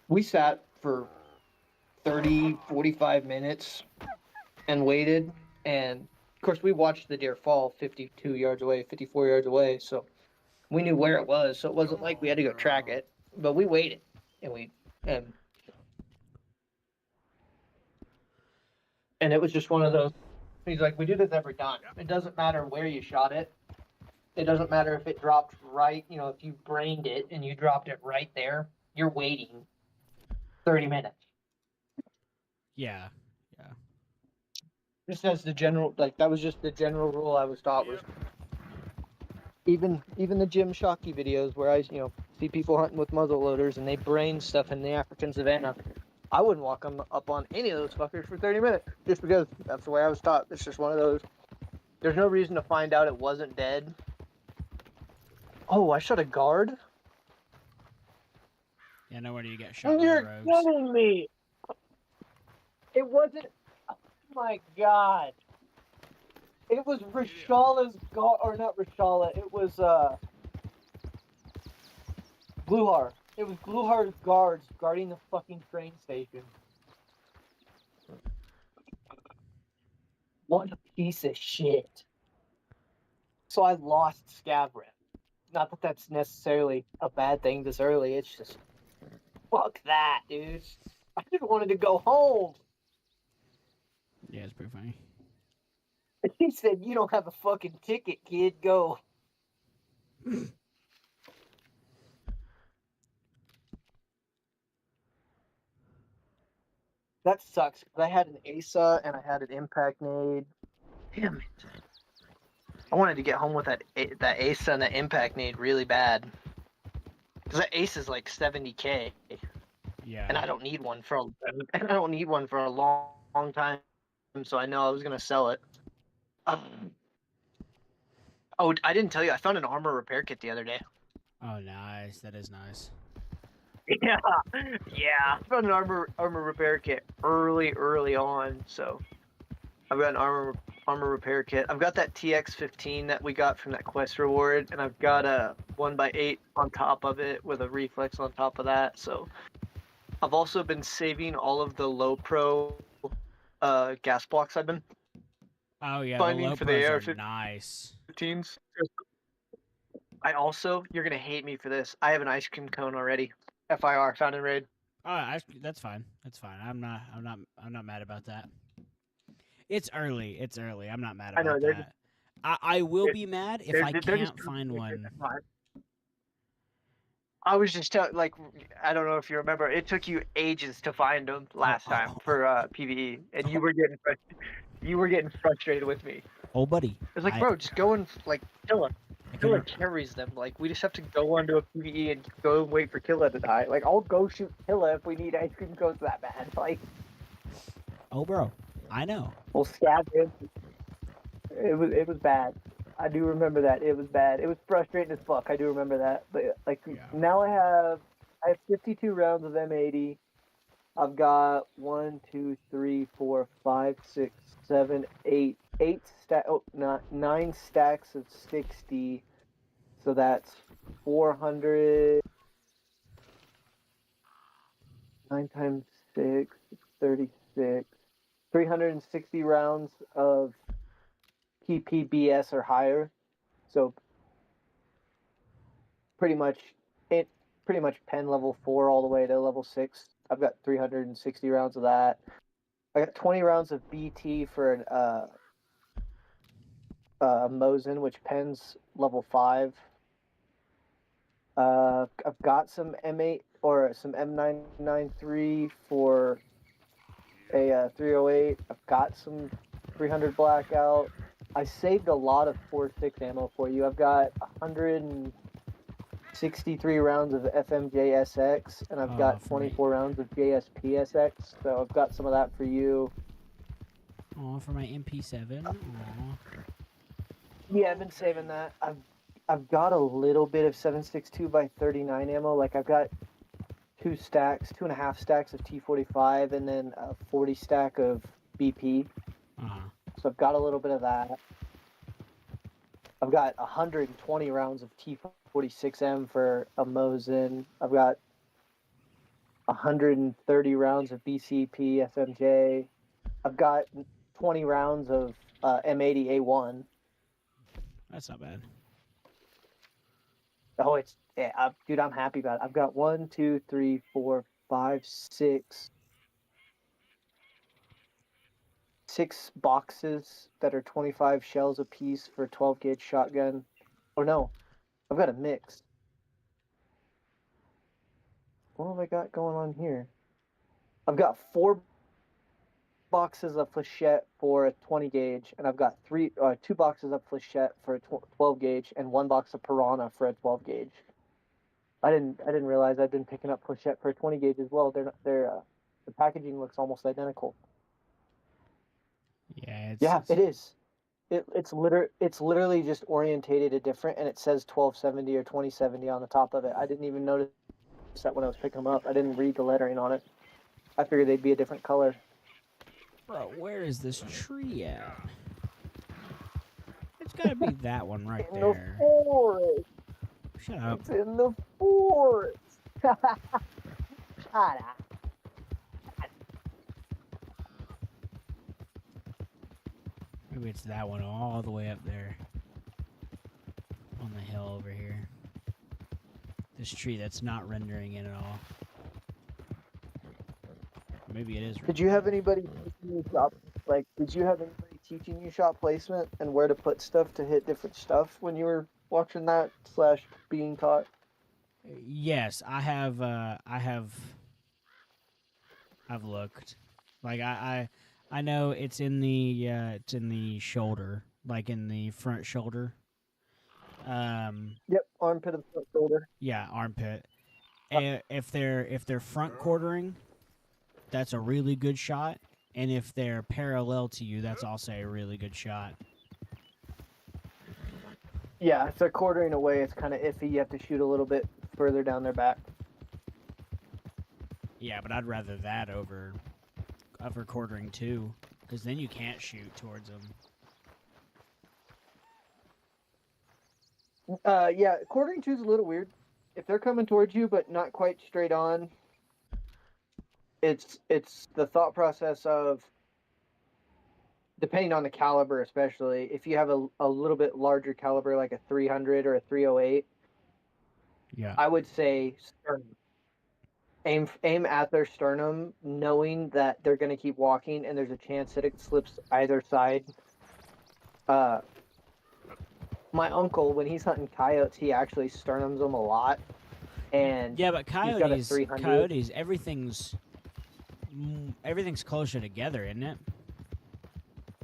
we sat for 30, 45 minutes and waited, and of course we watched the deer fall 52 yards away, 54 yards away, so we knew where it was, so it wasn't like we had to go track it, but we waited, and and it was just one of those. He's like, we do this every time. It doesn't matter where you shot it. It doesn't matter if it dropped right. You know, if you brained it and you dropped it right there, you're waiting 30 minutes. Yeah. Yeah. Just as the general, like that was just the general rule I was taught was. Even the Jim Shockey videos where I see people hunting with muzzle loaders and they brain stuff in the African savannah. I wouldn't walk up on any of those fuckers for 30 minutes just because that's the way I was taught. It's just one of those. There's no reason to find out it wasn't dead. Oh, I shot a guard? Yeah, nowhere do you get shot by You're rogues. kidding me! It wasn't. Oh my god. It was Rashala's guard, or not Rashala, it was Gluhar. It was Gluhar's guards guarding the fucking train station. What a piece of shit. So I lost Scav Rep. Not that that's necessarily a bad thing this early, it's just, fuck that, dude. I just wanted to go home. Yeah, it's pretty funny. He said, you don't have a fucking ticket, kid, go. That sucks, because I had an ASA and I had an impact nade. Damn it. I wanted to get home with that ASA and that impact nade really bad. Because that ASA is like 70K. Yeah. And I don't need one for a long time, so I know I was gonna sell it. Oh, I didn't tell you, I found an armor repair kit the other day. Oh, nice. That is nice. Yeah. I found an armor repair kit early on, so I've got an armor repair kit. I've got that TX-15 that we got from that quest reward, and I've got a 1x8 on top of it with a reflex on top of that. So I've also been saving all of the low pro gas blocks I've been Oh, yeah. finding The low for the pros are nice. AR-15s. I also, you're gonna hate me for this, I have an ice cream cone already. FIR, found in raid. Oh, that's fine. That's fine. I'm not mad about that. It's early. I'm not mad I know, about they're that. I will be mad if I they're just can't find one. I was just like, I don't know if you remember, it took you ages to find them last time for PvE, and you were getting frustrated with me. Oh, buddy. It's like, bro, just go and like Killa. Killa carries them. Like, we just have to go onto a PvE and go and wait for Killa to die. Like, I'll go shoot Killa if we need ice cream cones that bad. Like, oh, bro, I know. we'll stab him. It was bad. I do remember that. It was bad. It was frustrating as fuck. I do remember that. But like now I have 52 rounds of M80. I've got 1, 2, 3, 4, 5, 6, 7, 8 9 stacks of 60. So that's 400. 9 times 6, 36. 360 rounds of PPBS or higher, so pretty much pen level 4 all the way to level 6. I've got 360 rounds of that. I got 20 rounds of BT for an Mosin, which pens level 5. I've got some M8 or some M993 for a 308. I've got some 300 blackout. I saved a lot of 4.6 ammo for you. I've got 63 rounds of FMJSX, and I've got for my 24 rounds of JSPSX. So I've got some of that for you. for my MP7. Aw. Yeah, I've been saving that. I've got a little bit of 7.62 by 39 ammo. Like I've got 2.5 stacks of T45, and then a 40 stack of BP. So I've got a little bit of that. I've got 120 rounds of T46M for a Mosin. I've got 130 rounds of BCP FMJ. I've got 20 rounds of M80A1. That's not bad. Oh, dude, I'm happy about it. I've got 1, 2, 3, 4, 5, 6 boxes that are 25 shells apiece for a 12 gauge shotgun. Oh no, I've got a mix. What have I got going on here? I've got 4 boxes of flechette for a 20 gauge, and I've got 2 boxes of flechette for a 12 gauge, and 1 box of piranha for a 12 gauge. I didn't realize I'd been picking up flechette for a 20 gauge as well. The packaging looks almost identical. Yeah, it is. It's literally just orientated a different, and it says 1270 or 2070 on the top of it. I didn't even notice that when I was picking them up. I didn't read the lettering on it. I figured they'd be a different color. Bro, where is this tree at? It's gotta be that one right In there. the forest. Shut up. It's in the forest. Shut up. Maybe it's that one all the way up there. On the hill over here. This tree that's not rendering in at all. Maybe it is. Did you have anybody teaching you shop? Like, did you have anybody teaching you shop placement and where to put stuff to hit different stuff when you were watching that / being taught? Yes, I have. I've looked. Like I know it's in the shoulder, like in the front shoulder. Yep, armpit of the front shoulder. Yeah, armpit. If they're front quartering, that's a really good shot. And if they're parallel to you, that's also a really good shot. Yeah, if they're quartering away, it's kind of iffy. You have to shoot a little bit further down their back. Yeah, but I'd rather that over quartering too, because then you can't shoot towards them. Yeah, quartering 2 is a little weird. If they're coming towards you but not quite straight on, it's the thought process of, depending on the caliber, especially if you have a little bit larger caliber like a 300 or a 308. Yeah, I would say sternum. Aim at their sternum, knowing that they're going to keep walking and there's a chance that it slips either side. My uncle, when he's hunting coyotes, he actually sternums them a lot. And yeah, but he's got a 300. everything's closer together, isn't it?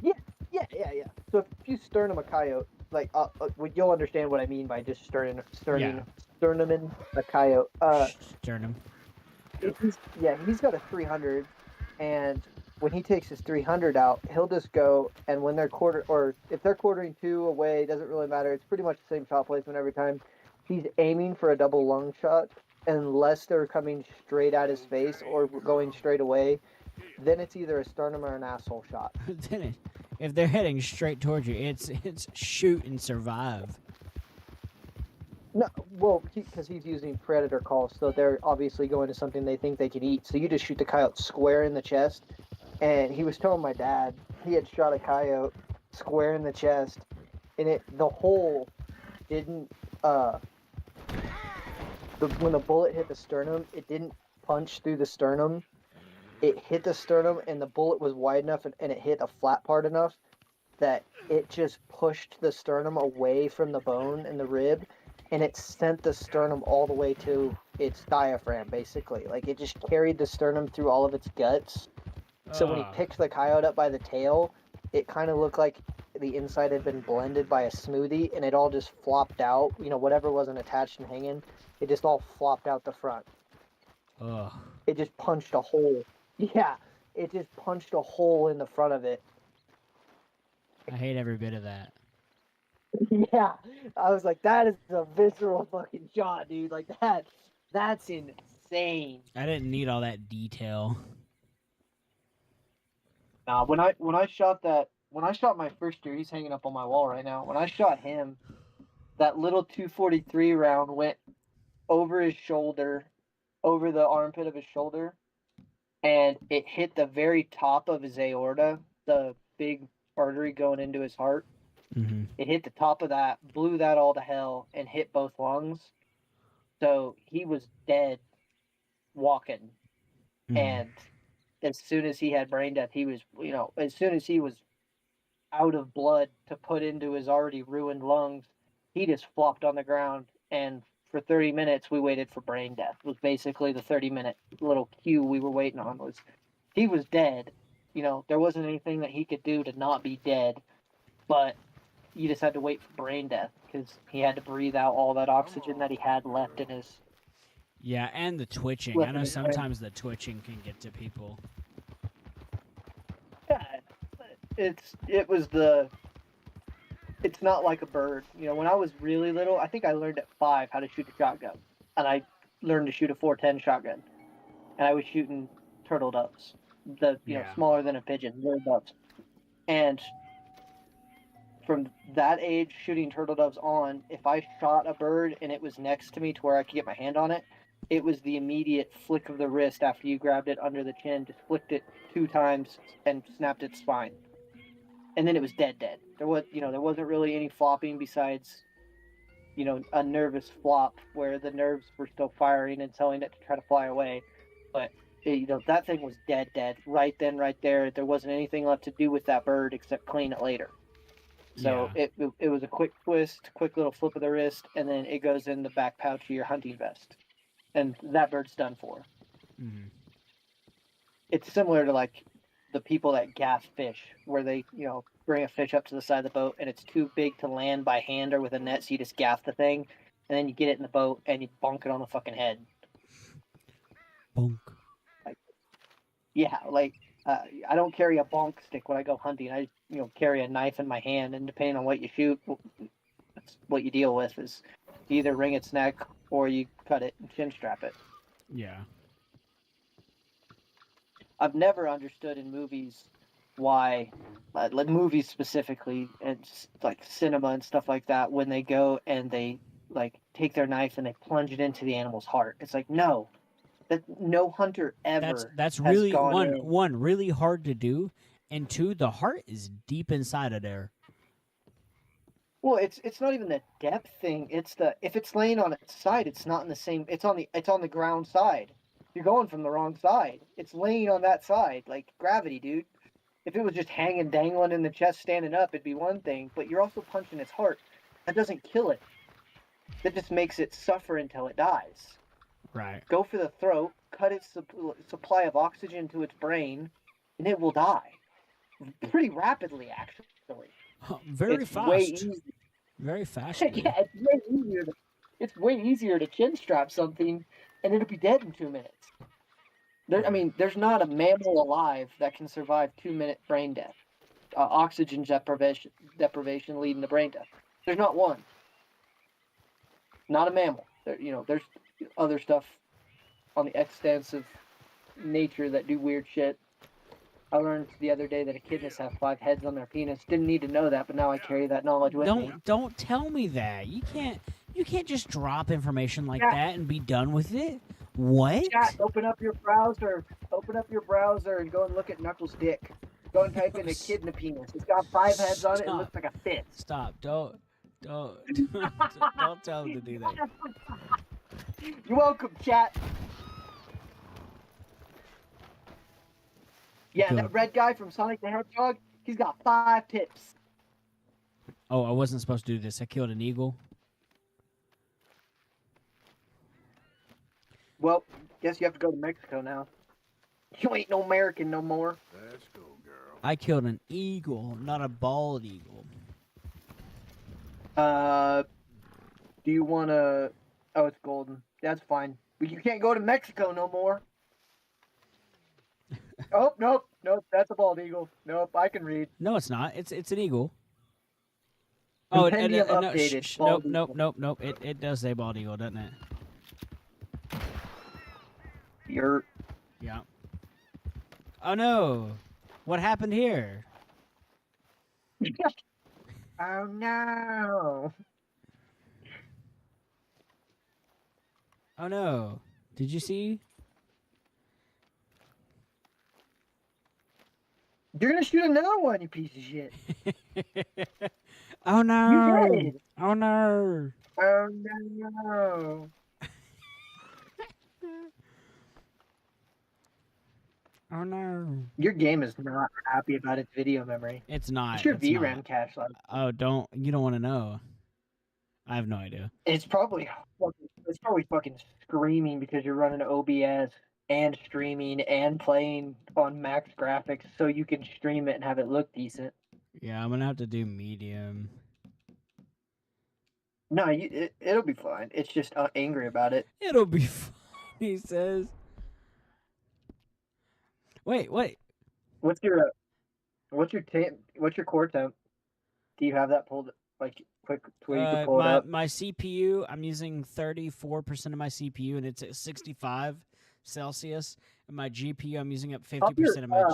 Yeah. So if you sternum a coyote, like you'll understand what I mean by just sternuming a coyote. Sternum. He's got a 300, and when he takes his 300 out, he'll just go, and when they're if they're quartering 2 away, it doesn't really matter. It's pretty much the same shot placement every time. He's aiming for a double lung shot, unless they're coming straight at his face or going straight away. Then it's either a sternum or an asshole shot. If they're heading straight towards you, it's shoot and survive. No, well, because he's using predator calls, so they're obviously going to something they think they can eat. So you just shoot the coyote square in the chest. And he was telling my dad he had shot a coyote square in the chest, and the hole didn't. When the bullet hit the sternum, it didn't punch through the sternum. It hit the sternum, and the bullet was wide enough, and it hit a flat part enough that it just pushed the sternum away from the bone and the rib, and it sent the sternum all the way to its diaphragm, basically. Like, it just carried the sternum through all of its guts. So when he picked the coyote up by the tail, it kind of looked like the inside had been blended by a smoothie, and it all just flopped out. You know, whatever wasn't attached and hanging, it just all flopped out the front. Ugh. It just punched a hole. Yeah, it just punched a hole in the front of it. I hate every bit of that. Yeah, I was like, that is a visceral fucking shot, dude. Like that's insane. I didn't need all that detail. Nah, when I shot my first deer, he's hanging up on my wall right now. When I shot him, that little 243 round went over his shoulder, over the armpit of his shoulder, and it hit the very top of his aorta, the big artery going into his heart. Mm-hmm. It hit the top of that, blew that all to hell, and hit both lungs. So he was dead walking. Mm-hmm. And as soon as he had brain death, he was, as soon as he was out of blood to put into his already ruined lungs, he just flopped on the ground. And for 30 minutes, we waited for brain death. Was basically the 30-minute little cue we were waiting on. Was he was dead. There wasn't anything that he could do to not be dead, but you just had to wait for brain death because he had to breathe out all that oxygen that he had left in his. Yeah, and the twitching. Left I in know his sometimes the twitching can get to people. Yeah, it's not like a bird. When I was really little, I think I learned at 5 how to shoot a shotgun, and I learned to shoot a 410 shotgun, and I was shooting turtle doves, Yeah. smaller than a pigeon, little doves, and from that age, shooting turtle doves on, if I shot a bird and it was next to me to where I could get my hand on it, it was the immediate flick of the wrist after you grabbed it under the chin, just flicked it 2 times and snapped its spine. And then it was dead. There wasn't really any flopping besides, a nervous flop where the nerves were still firing and telling it to try to fly away. But, that thing was dead, right then, right there. There wasn't anything left to do with that bird except clean it later. So Yeah. it was a quick twist, quick little flip of the wrist, and then it goes in the back pouch of your hunting vest. And that bird's done for. Mm-hmm. It's similar to like the people that gaff fish, where they, bring a fish up to the side of the boat and it's too big to land by hand or with a net, so you just gaff the thing, and then you get it in the boat and you bonk it on the fucking head. Bonk. Yeah, I don't carry a bonk stick when I go hunting. I, carry a knife in my hand, and depending on what you shoot, that's what you deal with is you either wring its neck or you cut it and chin strap it. Yeah. I've never understood in movies why, like movies specifically, and like cinema and stuff like that, when they go and they like take their knife and they plunge it into the animal's heart. It's like, no, that no hunter ever That's has really gone in. one really hard to do, and 2, the heart is deep inside of there. Well, it's not even the depth thing. It's if it's laying on its side, it's not in the same. It's on the ground side. You're going from the wrong side. It's laying on that side, like gravity, dude. If it was just hanging, dangling in the chest, standing up, it'd be one thing. But you're also punching its heart. That doesn't kill it. That just makes it suffer until it dies. Right. Go for the throat, cut its supply of oxygen to its brain, and it will die. Pretty rapidly, actually. Very It's fast. way easy. Very fast. Yeah, it's way easier to chin strap something, and it'll be dead in 2 minutes. There's not a mammal alive that can survive 2-minute brain death, oxygen deprivation leading to brain death. There's not one. Not a mammal. There's other stuff on the extensive nature that do weird shit. I learned the other day that echidnas have 5 heads on their penis. Didn't need to know that, but now I carry that knowledge with me. Don't tell me that. You can't just drop information like Yeah. that and be done with it. What? Chat, open up your browser and go and look at Knuckles' dick. Go and type in echidna penis. It's got 5 heads on it. It Stop. looks like a fist. Stop. Don't don't tell him to do that. You're welcome, chat. Yeah, Good. that red guy from Sonic the Hedgehog, he's got 5 tips. Oh, I wasn't supposed to do this. I killed an eagle. Well, guess you have to go to Mexico now. You ain't no American no more. Let's go, girl. I killed an eagle, not a bald eagle. Do you want to? Oh, it's golden. That's fine. But you can't go to Mexico no more. Oh, nope, nope. That's a bald eagle. Nope, I can read. No, it's not. It's an eagle. Oh, Compendium no, updated. nope, Bald nope, eagle. nope, nope. It does say bald eagle, doesn't it? You're. Yeah. Oh no! What happened here? Oh no! Oh no! Did you see? You're gonna shoot another one, you piece of shit. Oh You no! did. Oh no! Oh no! Oh no! Your game is not happy about its video memory. It's not. What's your It's not. VRAM cache like? Oh, you don't want to know. I have no idea. It's probably fucking screaming because you're running OBS and streaming and playing on max graphics so you can stream it and have it look decent. Yeah, I'm gonna have to do medium. No, it'll be fine. It's just angry about it. It'll be fine, he says. Wait. What's your what's your core temp? Do you have that pulled like quick to where you can pull it up? My CPU, I'm using 34% of my CPU, and it's at 65 Celsius. And my GPU, I'm using up 50% of my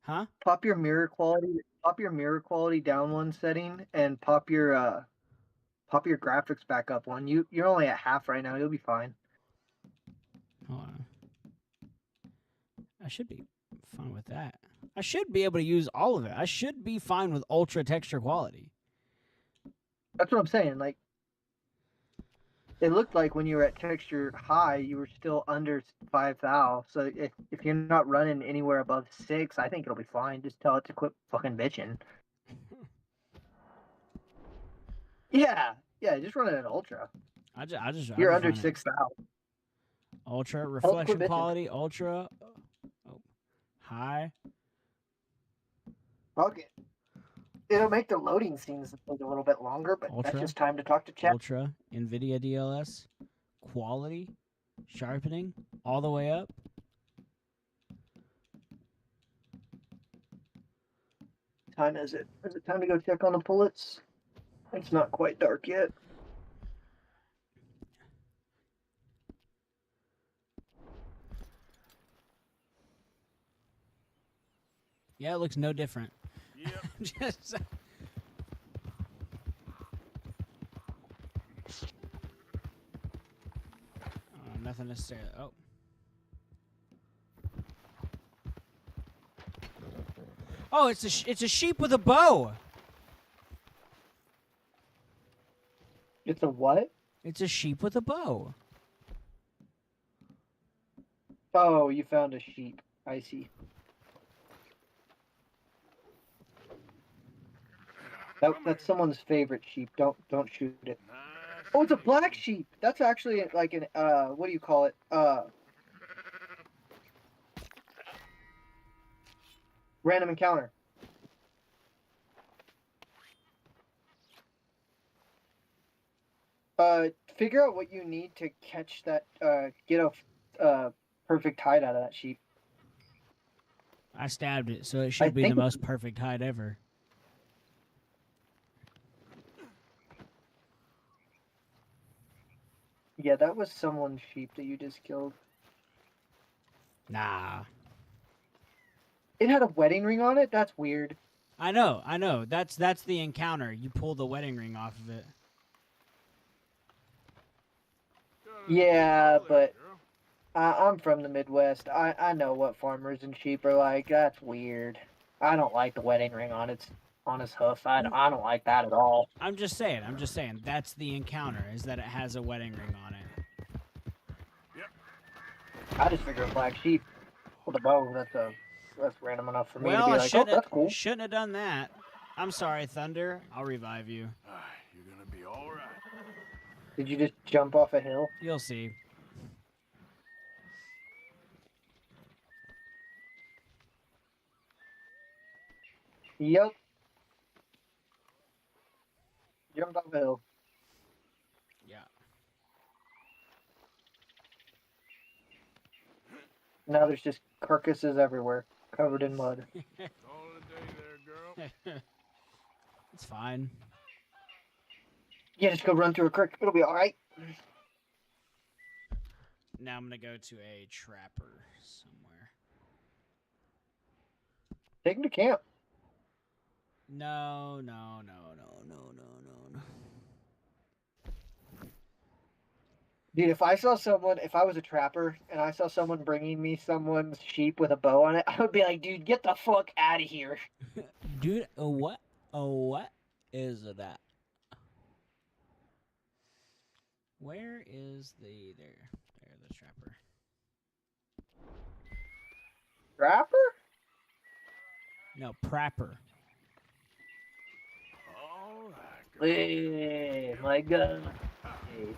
Huh? Pop your mirror quality down one setting and pop your graphics back up one. You're only at half right now. You'll be fine. Hold on. I should be fine with that. I should be able to use all of it. I should be fine with ultra texture quality. That's what I'm saying. Like, it looked like when you were at texture high, you were still under 5,000. So if you're not running anywhere above 6, I think it'll be fine. Just tell it to quit fucking bitching. Yeah, just run it at ultra. You're under 6,000. Ultra reflection quality, ultra, high. Okay. It'll make the loading scenes take a little bit longer, but Ultra, that's just time to talk to chat. Ultra, NVIDIA DLS, quality, sharpening, all the way up. Time is it? Is it time to go check on the pullets? It's not quite dark yet. Yeah, it looks no different. Yep. Just. Nothing necessarily. Oh. Oh, it's a sheep with a bow. It's a what? It's a sheep with a bow. Oh, you found a sheep. I see. That's someone's favorite sheep. Don't shoot it. Oh, it's a black sheep. That's actually like an what do you call it? Random encounter. Figure out what you need to catch that. Get a perfect hide out of that sheep. I stabbed it, so it should be the most perfect hide ever. Yeah, that was someone's sheep that you just killed. Nah. It had a wedding ring on it? That's weird. I know. That's the encounter. You pull the wedding ring off of it. Yeah, but I'm from the Midwest. I know what farmers and sheep are like. That's weird. I don't like the wedding ring on his hoof. I don't like that at all. I'm just saying. That's the encounter, is that it has a wedding ring on it. I just figure a black sheep with a bow. That's random enough for me to be I like, oh, that's cool. Shouldn't have done that. I'm sorry, Thunder. I'll revive you. You're gonna be all right. Did you just jump off a hill? You'll see. Yep. Jumped off a hill. Yeah. Now there's just carcasses everywhere, covered in mud. All the day there, girl. It's fine. Yeah, just go run through a creek. It'll be all right. Now I'm gonna go to a trapper somewhere. Take him to camp. No. Dude, if I was a trapper and I saw someone bringing me someone's sheep with a bow on it, I would be like, dude, get the fuck out of here. Dude, what is that? Where is the the trapper? Trapper? No, prapper. All right, girl. Hey, my gun. Hey.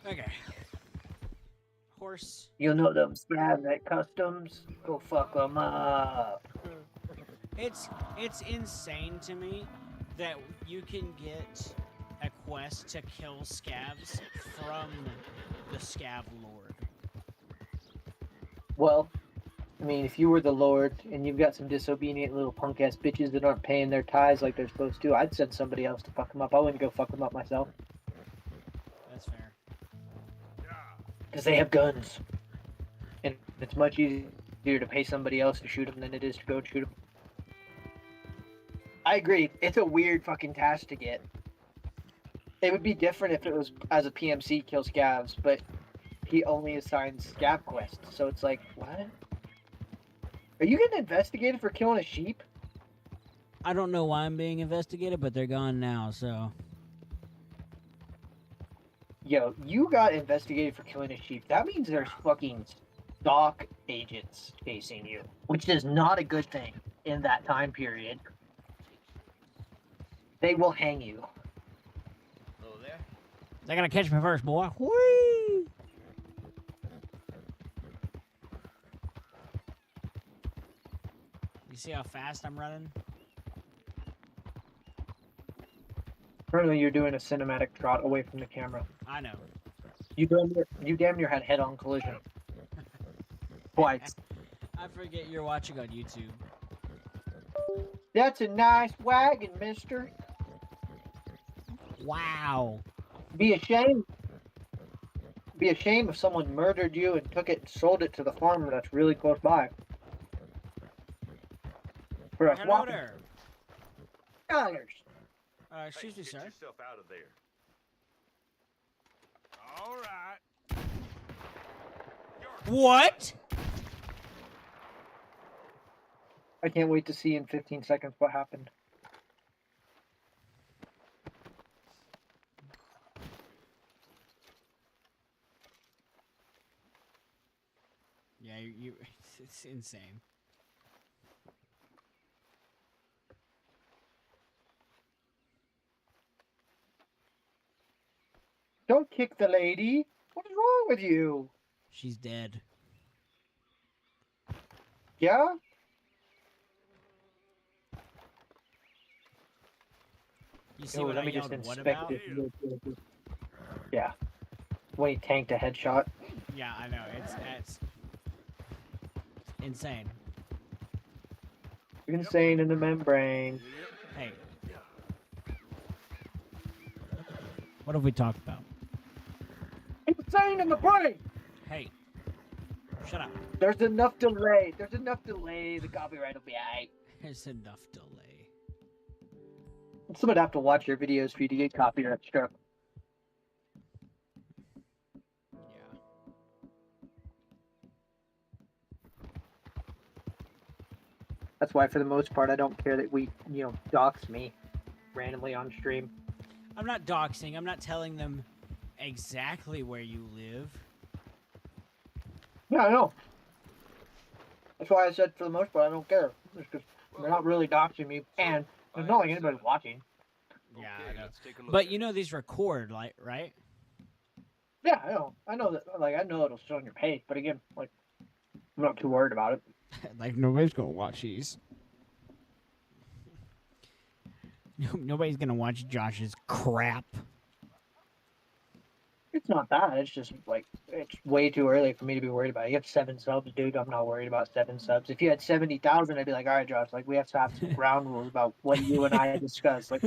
Okay. Horse. You know them scabs at customs? Go fuck them up. It's insane to me that you can get a quest to kill scavs from the scav lord. Well, I mean, if you were the Lord and you've got some disobedient little punk ass bitches that aren't paying their tithes like they're supposed to, I'd send somebody else to fuck them up. I wouldn't go fuck them up myself. That's fair. Because they have guns. And it's much easier to pay somebody else to shoot them than it is to go and shoot them. I agree. It's a weird fucking task to get. It would be different if it was as a PMC kill scavs, but he only assigns scav quests. So it's like, what? Are you getting investigated for killing a sheep? I don't know why I'm being investigated, but they're gone now, so. Yo, you got investigated for killing a sheep. That means there's fucking stock agents chasing you, which is not a good thing in that time period. They will hang you. Hello there. They're gonna catch me first, boy. Whee! You see how fast I'm running? Currently, you're doing a cinematic trot away from the camera. I know. You damn near had head-on collision. Twice. I forget you're watching on YouTube. That's a nice wagon, mister. Wow. Be ashamed. Be ashamed if someone murdered you and took it and sold it to the farmer that's really close by. For a Hello whopping there. $. Excuse me, Get sir. yourself out of there. All right. What? I can't wait to see in 15 seconds what happened. Yeah, it's insane. Don't kick the lady. What is wrong with you? She's dead. Yeah? You see Oh, what I let me yelled just what inspect about? this. Yeah. When he tanked a headshot. Yeah, I know. It's insane. Insane in the membrane. Hey. What have we talked about? Insane in the brain! Hey. Shut up. There's enough delay. There's enough delay. The copyright will be aight. There's enough delay. Someone would have to watch your videos for you to get copyright struck. Yeah. That's why, for the most part, I don't care that we, dox me randomly on stream. I'm not doxing. I'm not telling them exactly where you live. Yeah, I know. That's why I said, for the most part, I don't care. It's because they're not really doxing me, and there's not like anybody's watching. Yeah, Okay, I know. let's take a look But at you know these record, like, right? Yeah, I know. I know that. Like, I know it'll show on your page, but again, like, I'm not too worried about it. Like, nobody's gonna watch these. Nobody's gonna watch Josh's crap. It's not that. It's just like it's way too early for me to be worried about it. You have 7 subs, dude. I'm not worried about 7 subs. If you had 70,000, I'd be like, all right, Josh, like we have to have some ground rules about what you and I discussed. Like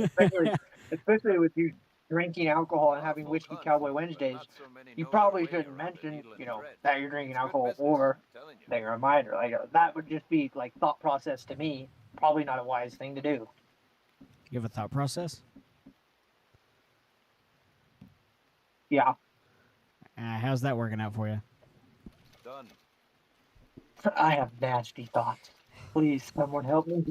especially with you drinking alcohol and having whiskey Cowboy Wednesdays, you probably shouldn't mention, that you're drinking alcohol or that you're a minor. Like that would just be like thought process to me. Probably not a wise thing to do. You have a thought process? Yeah, How's that working out for you? Done. I have nasty thoughts. Please, someone help me.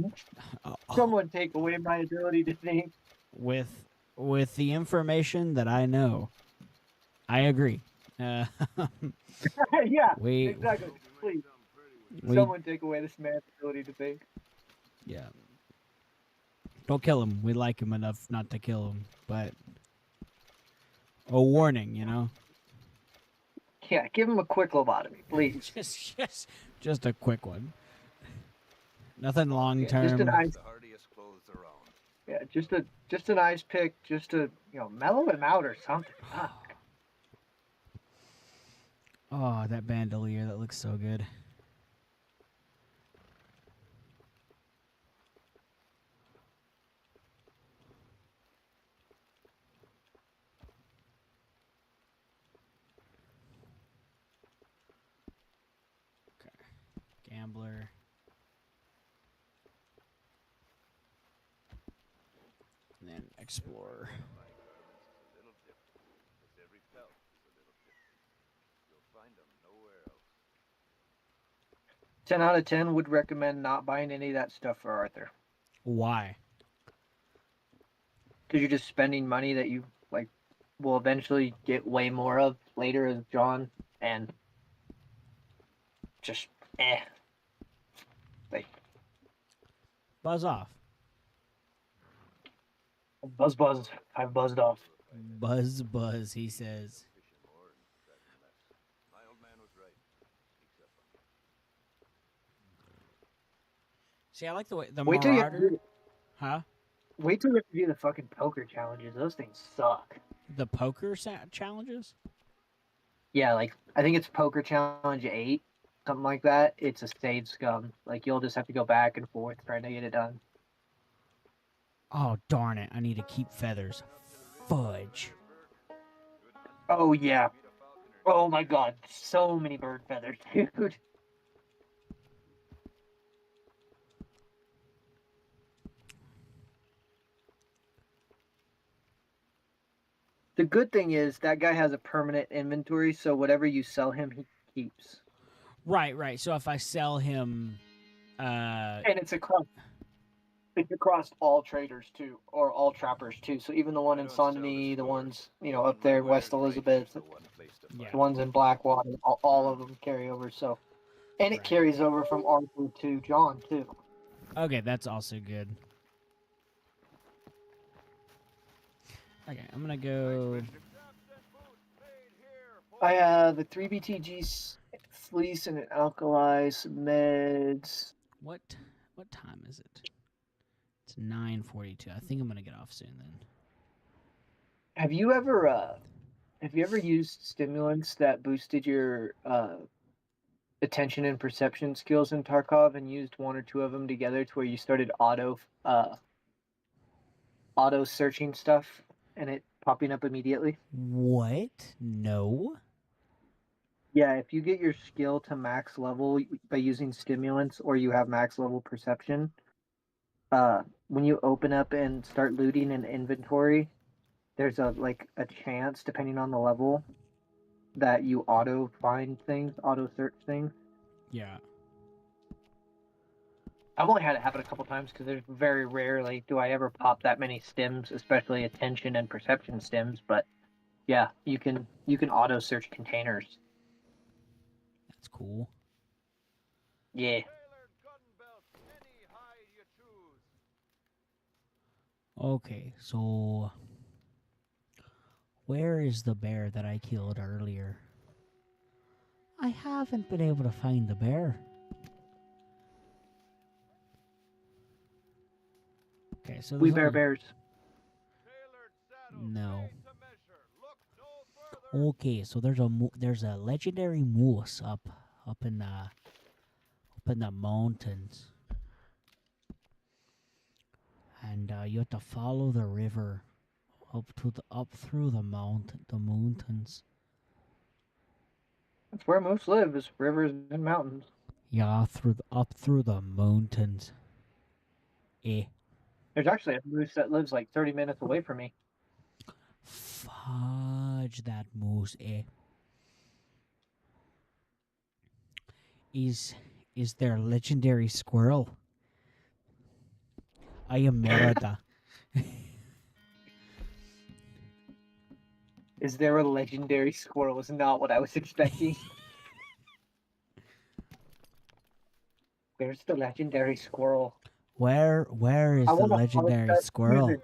Someone take away my ability to think. With the information that I know, I agree. Yeah, we exactly. Please, we someone take away this man's ability to think. yeah. Don't kill him. We like him enough not to kill him, but a warning, Yeah, give him a quick lobotomy, please. just a quick one. Nothing long term. Just an ice. The hardiest clothes around. Yeah, just an ice pick, just to mellow him out or something. Fuck. Oh, that bandolier, that looks so good. Gambler. And then Explorer. A little different. Because every pelt is a little different. You'll find them nowhere else. 10 out of 10 would recommend not buying any of that stuff for Arthur. Why? Because you're just spending money that you will eventually get way more of later as John, and just like Buzz off. buzz. I've buzzed off. Buzz, he says. Fishing more and tracking less. My old man was right. Sneaks up on you. See, I like the way the Wait till you Marauder. Huh? Wait till you have to do the fucking poker challenges. Those things suck. The poker challenges? Yeah, like I think it's poker challenge 8, something like that. It's a save scum. Like you'll just have to go back and forth trying to get it done. Oh, darn it. I need to keep feathers. Fudge. Oh yeah. Oh my god, so many bird feathers, dude. The good thing is that guy has a permanent inventory, so whatever you sell him, he keeps. Right. So if I sell him And it's across all traders too, or all trappers too. So even the one in Sonny, the ones up there in West Elizabeth, yeah. the ones in Blackwater, all of them carry over. So, and it Right. carries over from Arthur to John too. Okay, that's also good. Okay, I'm gonna go. I have the 3 BTG fleece and an alkali, some meds. What time is it? It's 9:42. I think I'm gonna get off soon then. Have you ever used stimulants that boosted your attention and perception skills in Tarkov and used 1 or 2 of them together to where you started auto searching stuff and it popping up immediately? What? No. Yeah, if you get your skill to max level by using stimulants or you have max level perception, when you open up and start looting an inventory, there's a chance, depending on the level, that you auto find things, auto search things. Yeah. I've only had it happen a couple times because there's very rarely do I ever pop that many stims, especially attention and perception stims. But yeah, you can auto search containers. That's cool. Yeah. Okay, so where is the bear that I killed earlier? I haven't been able to find the bear. Okay, so We there's Bear only- Bears. No. Okay, so there's a legendary moose up in the mountains, and you have to follow the river up through the mountains. That's where moose live, is rivers and mountains. Yeah, up through the mountains. Eh. There's actually a moose that lives like 30 minutes away from me. Fudge that moose, eh? Is there a legendary squirrel? I am Merida. Is there a legendary squirrel? Is not what I was expecting. Where's the legendary squirrel? Where is I the want a hard legendary cut- squirrel?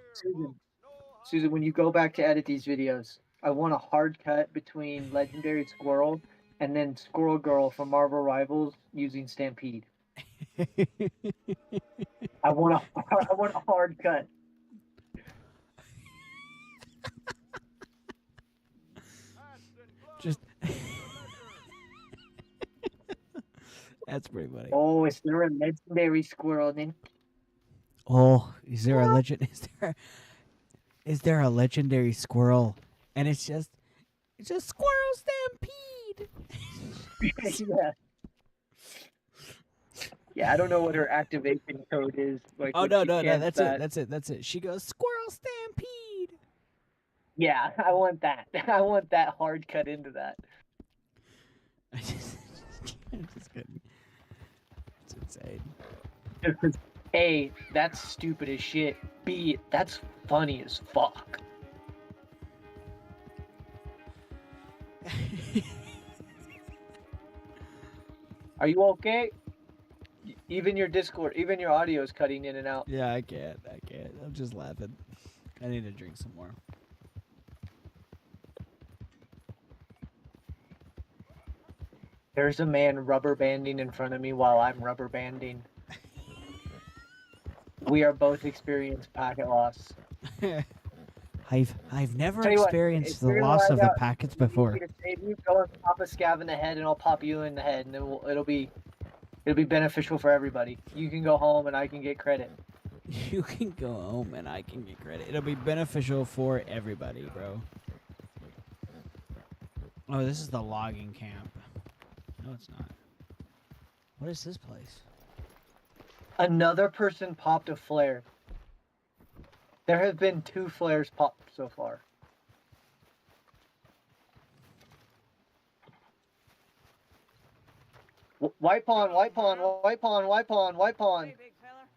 Susan, when you go back to edit these videos, I want a hard cut between legendary squirrel and then Squirrel Girl from Marvel Rivals using Stampede. I want a hard cut. Just that's pretty funny. Oh, is there a legendary squirrel then? Oh, is there a legend? Is there a legendary squirrel? And it's just Squirrel Stampede. Yeah. Yeah, I don't know what her activation code is. Like, Oh when no, she no, cans that's it. That's it. She goes Squirrel Stampede. Yeah, I want that. I want that hard cut into that. I just couldn't. It's insane. Because A, that's stupid as shit. B, that's funny as fuck. Are you okay? Even your Discord, even your audio is cutting in and out. Yeah, I can't. I'm just laughing. I need to drink some more. There's a man rubber banding in front of me while I'm rubber banding. We are both experienced packet loss. I've never Tell you what, experienced if the you're gonna loss of ride the out, packets you need before. me to save you, go and pop a scav in the head, and I'll pop you in the head, and then it'll be beneficial for everybody. You can go home, and I can get credit. You can go home and I can get credit. It'll be beneficial for everybody, bro. Oh, this is the logging camp. No, it's not. What is this place? Another person popped a flare. There have been 2 flares popped so far. White pawn, white pawn, white pawn, white pawn, white pawn. Hey, big fella.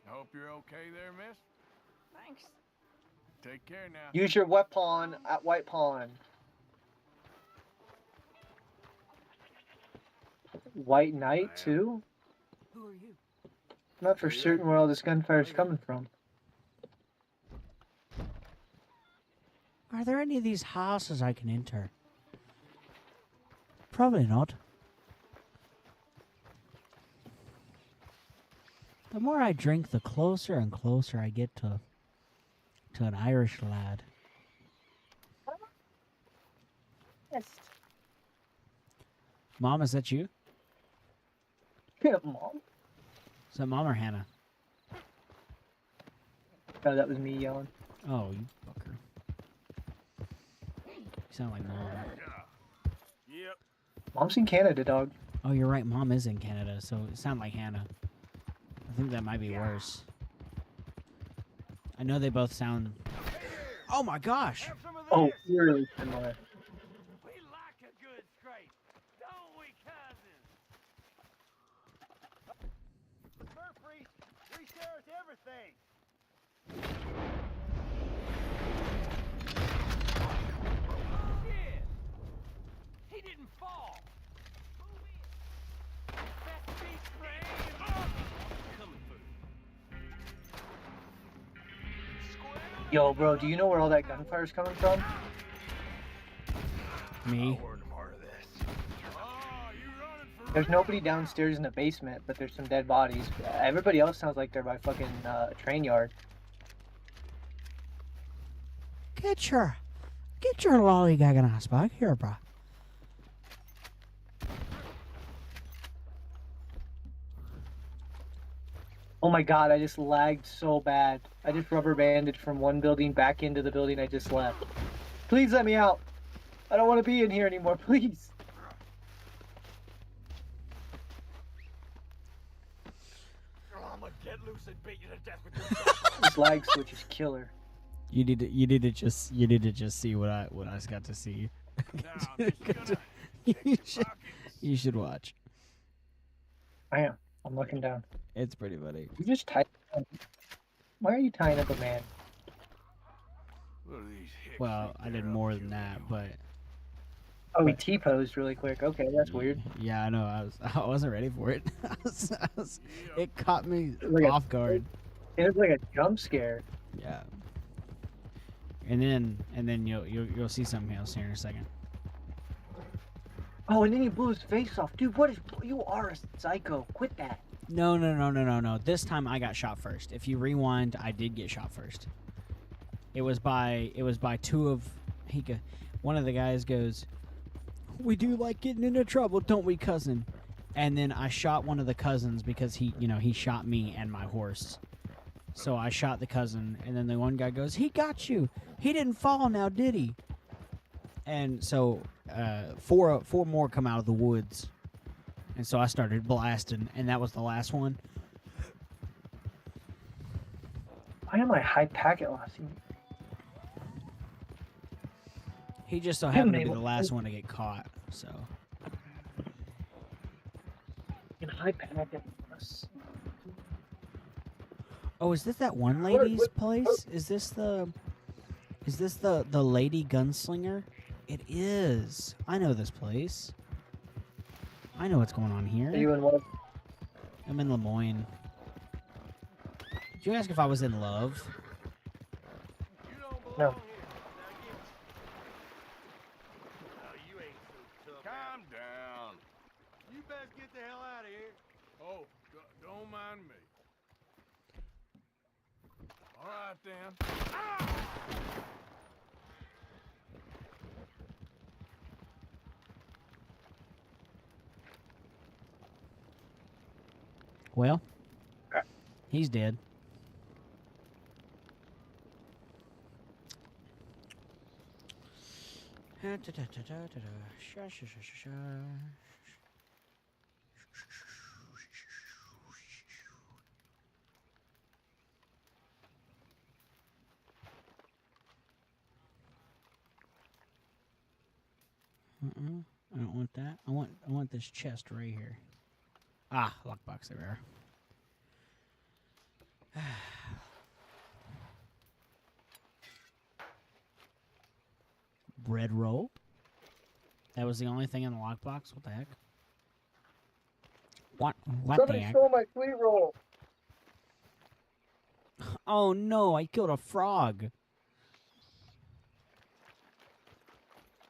I hope you're okay there, miss. Thanks. Take care now. Use your wet pawn at white pawn. White knight too? Who are you? Not for certain where all this gunfire's coming from. Are there any of these houses I can enter? Probably not. The more I drink, the closer and closer I get to an Irish lad. Yes. Mom, is that you? Mom? Is that Mom or Hannah? No, that was me yelling. Oh, you fucker. You sound like Mom. Yep. Mom's in Canada, dog. Oh, you're right. Mom is in Canada, so it sounds like Hannah. I think that might be worse. I know they both sound... Oh my gosh! Have some of this. Oh, really similar. We like a good scrape, don't we, cousins? Fur priest, we share us everything. Shit! He didn't fall. Move in. That beat train. Coming for you. Yo, bro, do you know where all that gunfire's coming from? Me? Oh, you running for There's nobody downstairs in the basement, but there's some dead bodies. Everybody else sounds like they're by fucking train yard. Get your lollygagging ass back here, bro. Oh my god, I just lagged so bad. I just rubber banded from one building back into the building I just left. Please let me out. I don't want to be in here anymore, please. I'm gonna get loose and beat you to death with this. This lag switch is killer. You need to just see what I got to see. Now, I'm just gonna you check should the pockets. you should watch. I am. I'm looking down. It's pretty funny. You just tied. Why are you tying up a man? What are these hicks Well, think I did they're more up than to that, anyway? but Oh, he T-posed really quick. Okay, that's weird. Yeah, I know. I wasn't ready for it. It caught me Like a- off guard. It was like a jump scare. Yeah. And then you'll see something else here in a second. Oh, and then he blew his face off. Dude, what is... You are a psycho. Quit that. No. This time I got shot first. If you rewind, I did get shot first. It was by two of one of the guys goes, "We do like getting into trouble, don't we, cousin?" And then I shot one of the cousins because he shot me and my horse. So I shot the cousin, and then the one guy goes, "He got you. He didn't fall now, did he?" And so four more come out of the woods. And so I started blasting, and that was the last one. Why am I high packet lossing? He just so happened to be name the it. last one to get caught, so. In high packet loss. Oh, is this that one lady's place? Is this the lady gunslinger? It is. I know this place. I know what's going on here. Are you in what? I'm in Lemoyne. Did you ask if I was in love? You don't No. belong here. Now you ain't so tough. Calm down. You best get the hell out of here. Oh, don't mind me. All right then. Well, he's dead. I don't want that. I want this chest right here. Ah, lockbox there. Bread roll. That was the only thing in the lockbox. What the heck? What the Somebody heck? stole my sweet roll. Oh no! I killed a frog.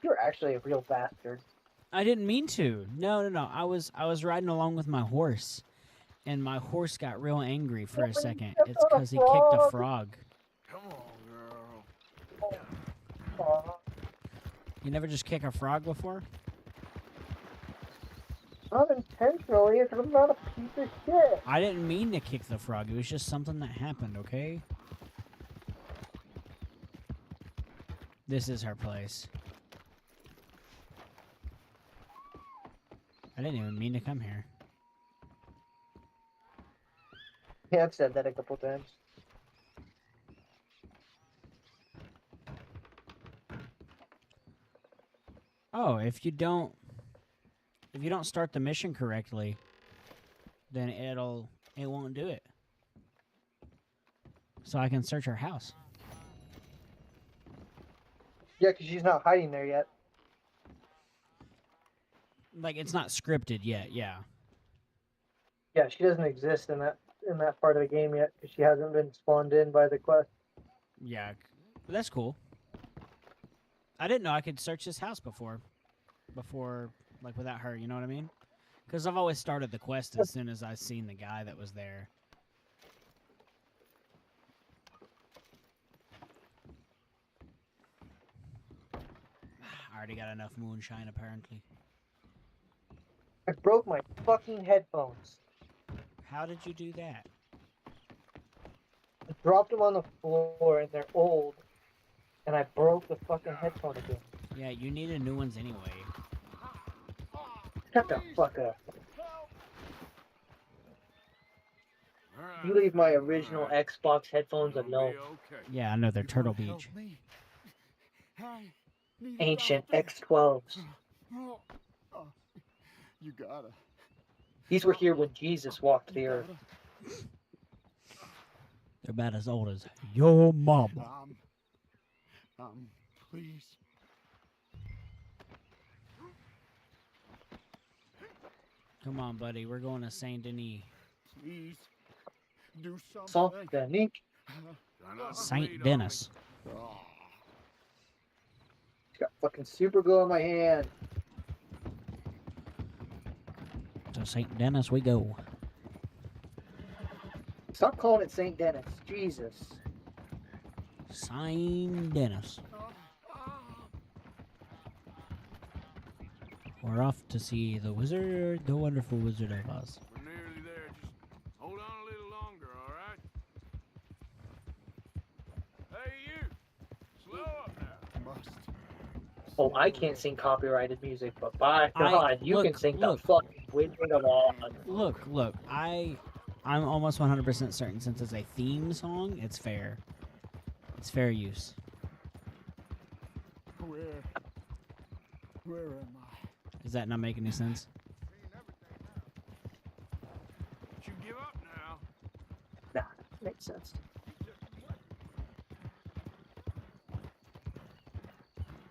You're actually a real bastard. I didn't mean to. No. I was riding along with my horse, and my horse got real angry for a second. It's because he kicked a frog. Come on, girl. You never just kick a frog before? Not intentionally, it's not a piece of shit. I didn't mean to kick the frog. It was just something that happened, okay? This is her place. I didn't even mean to come here. Yeah, I've said that a couple times. Oh, if you don't start the mission correctly, then it won't do it. So I can search her house. Yeah, because she's not hiding there yet. Like, it's not scripted yet, yeah. Yeah, she doesn't exist in that part of the game yet because she hasn't been spawned in by the quest. Yeah, but that's cool. I didn't know I could search this house before, like, without her, you know what I mean? Because I've always started the quest as soon as I seen the guy that was there. I already got enough moonshine, apparently. I broke my fucking headphones. How did you do that? I dropped them on the floor and they're old. And I broke the fucking headphone again. Yeah, you needed new ones anyway. Shut the fuck up. All right, You leave my all original right. Xbox headphones It'll be alone. okay. Yeah, I know they're You Turtle gonna help Beach. me? I need a Ancient doctor. X12s. Oh, you gotta. These were here when Jesus walked the You earth. gotta. They're about as old as your mama. Please. Come on, buddy. We're going to Saint Denis. Please. Do something. Salt Denis. Try not to Saint bleed on Denis. Oh. Got fucking super glue on my hand. To Saint Denis we go. Stop calling it St. Denis. Jesus. Saint Denis. We're off to see the wizard, the wonderful Wizard of Oz. me. We're nearly there. Just hold on a little longer, all right? Hey, you. Slow up now. Must. Oh, I can't sing copyrighted music, but by I- God, you can look, sing look. the fucking Wizard of Oz. Look, I'm almost 100% certain since it's a theme song, it's fair. It's fair use. Where am I? Does that not make any sense? Don't you give up now. Nah, makes sense.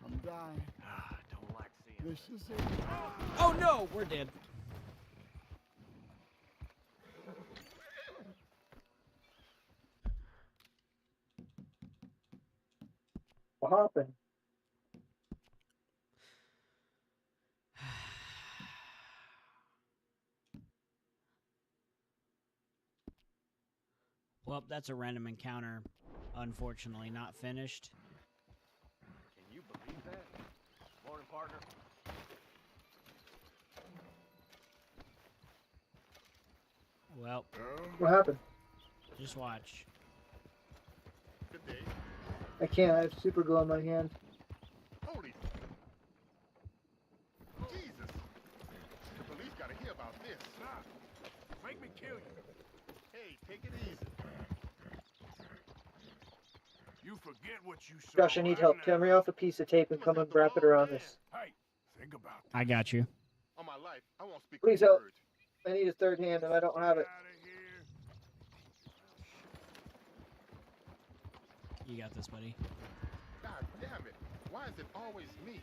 I'm dying. Don't like seeing This is it. Oh no, we're dead. What happened? Well, that's a random encounter. Unfortunately, not finished. Can you believe that? Morning, partner. Well, What happened? just watch. Good day. I can't. I have super glue on my hand. Holy Jesus! The police gotta hear about this. Stop. Make me kill you. Hey, take it easy. You forget what you saw. Josh, I need right help. now. Tear me off a piece of tape and come and wrap it around this. Hey, think about that. I got you. On my life, I won't speak Please a help. word. I need a third hand and I don't have it. Outta here. You got this, buddy. God damn it! Why is it always me?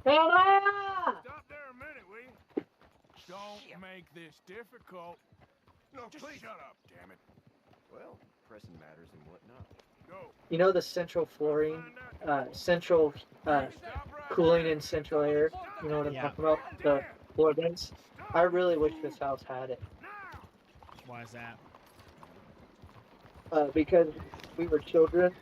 Stop there a minute, will you? Don't make this difficult. No, Just please. shut up, damn it. Well, pressing matters and whatnot. Go. You know the central flooring, central cooling and central air. You know what I'm Yeah. talking about? The floor vents. I really wish this house had it. Why is that? Because we were children.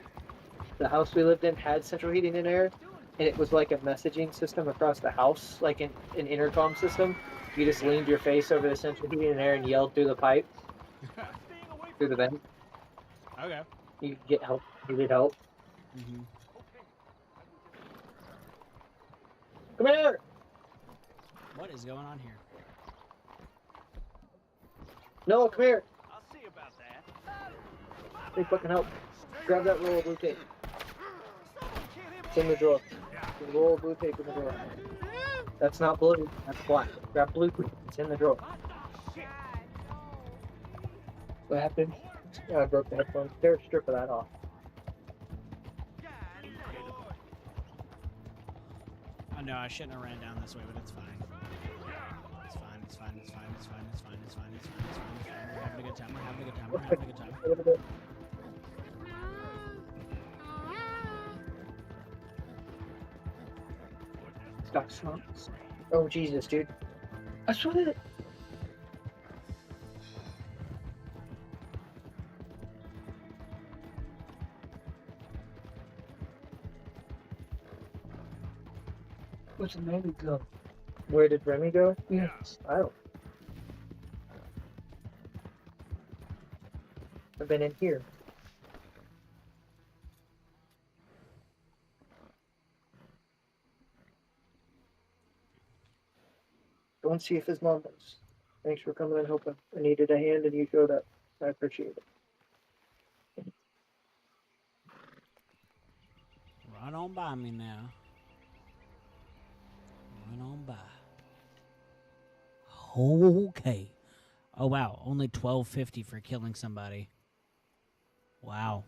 The house we lived in had central heating and air, and it was like a messaging system across the house, like an intercom system. You just leaned your face over the central heating and air and yelled through the pipe, through the vent. Okay. You could get help. You needed help. Mm-hmm. Come here! What is going on here? Noah, come here! I'll see about that. Need fucking help. Grab that roll of blue tape. It's in the drawer. There's a roll of blue tape in the drawer. That's not blue. That's black. Grab blue tape. It's in the drawer. What happened? Yeah, I broke the headphones. Tear a strip of that off. I know I shouldn't have ran down this way, but it's fine. It's fine. It's fine. It's fine. It's fine. It's fine. It's fine. It's fine. It's fine. It's fine. We're having a good time. We're having a good time. We're having a good time. A little bit. Stop smoking. Oh Jesus, dude. I swear that. Where's Remy go? Where did Remy go? Yes. Oh. I've been in here. Go and see if his mom knows. Thanks for coming and helping. I needed a hand and you showed up. I appreciate it. Right on by me now. Right on by. Okay. Oh wow, only $12.50 for killing somebody. Wow.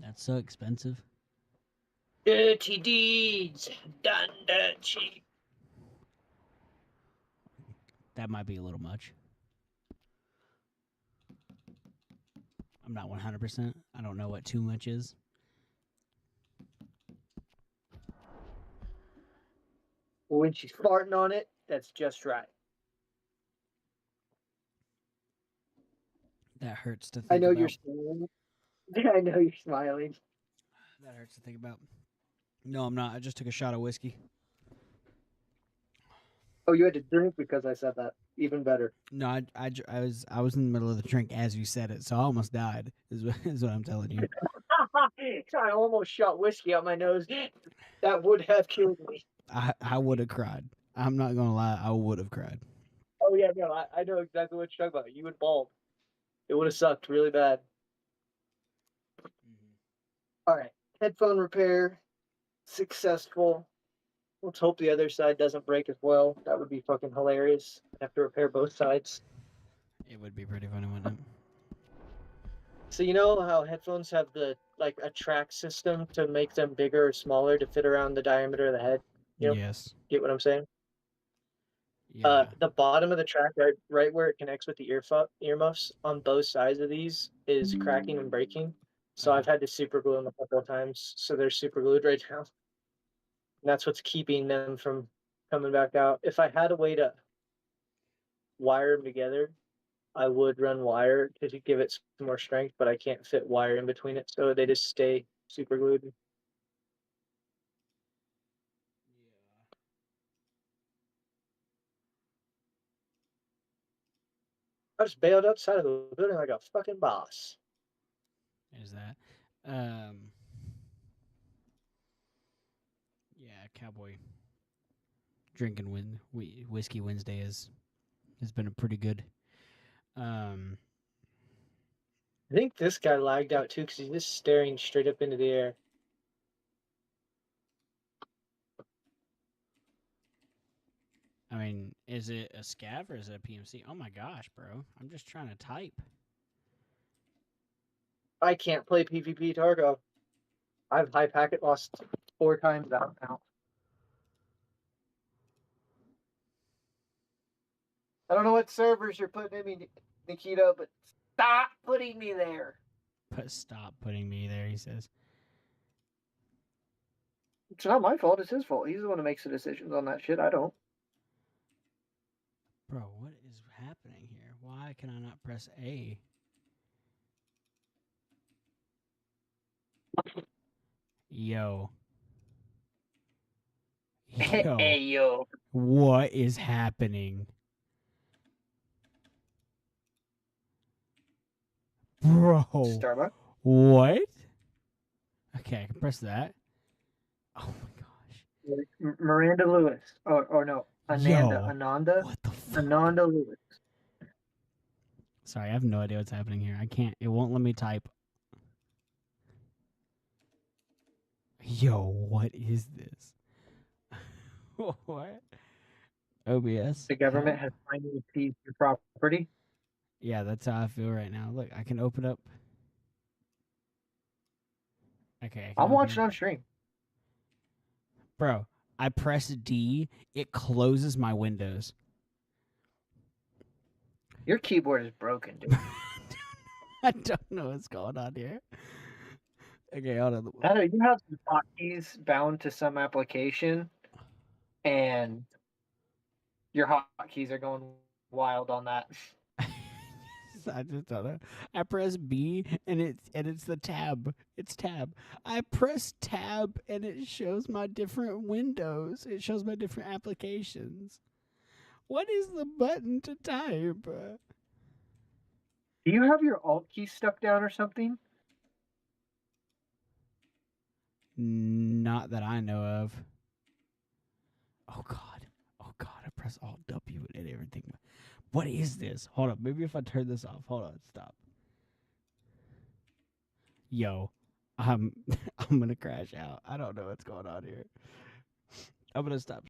That's so expensive. Dirty deeds done dirt cheap. That might be a little much. I'm not 100%. I don't know what too much is. When she's farting on it, that's just right. That hurts to think I know about. you're smiling. I know you're smiling. That hurts to think about. No, I'm not. I just took a shot of whiskey. Oh, you had to drink because I said that. Even better. No, I was in the middle of the drink as you said it, so I almost died. Is what I'm telling you. I almost shot whiskey out my nose. That would have killed me. I would have cried. I'm not gonna lie. I would have cried. Oh yeah, no, I know exactly what you're talking about. You would bald. It would have sucked really bad. All right, headphone repair successful. Let's hope the other side doesn't break as well. That would be fucking hilarious. Have to repair both sides. It would be pretty funny, wouldn't it? So you know how headphones have the like a track system to make them bigger or smaller to fit around the diameter of the head? You know, Yes. get what I'm saying? Yeah. The bottom of the track, right where it connects with the earmuffs on both sides of these is cracking and breaking. So I've had to super glue them a couple of times. So they're super glued right now. And that's what's keeping them from coming back out. If I had a way to wire them together, I would run wire to give it some more strength, but I can't fit wire in between it. So they just stay super glued. I just bailed outside of the building like a fucking boss. Is that? Yeah, Cowboy drinking whiskey Wednesday has been a pretty good. I think this guy lagged out too because he's just staring straight up into the air. I mean, is it a scav or is it a PMC? Oh my gosh, bro! I'm just trying to type. I can't play PvP Targo. I've high packet lost 4 times out now. I don't know what servers you're putting in me, Nikita, but stop putting me there. Stop putting me there. He says. It's not my fault. It's his fault. He's the one who makes the decisions on that shit. I don't. Bro, what is happening here? Why can I not press A? Yo. Yo. Hey, yo. What is happening? Bro. Starbucks. What? Okay, I can press that. Oh my gosh. Miranda Lewis. Or no. Yo, Ananda. what the fuck? Ananda Lewis. Sorry, I have no idea what's happening here. I can't. It won't let me type. Yo, what is this? What? OBS? The government has finally seized your property. Yeah, that's how I feel right now. Look, I can open up. Okay. I'm watching on stream. Bro, I press D, it closes my windows. Your keyboard is broken, dude. I don't know what's going on here. Okay, hold on. I know you have some hotkeys bound to some application, and your hotkeys are going wild on that. I just don't know. I press B and it's the tab. It's tab. I press tab and it shows my different windows. It shows my different applications. What is the button to type? Do you have your alt key stuck down or something? Not that I know of. Oh God. Oh God. I press Alt W and everything. What is this? Hold up. Maybe if I turn this off. Hold on. Stop. Yo, I'm I'm gonna crash out. I don't know what's going on here. I'm gonna stop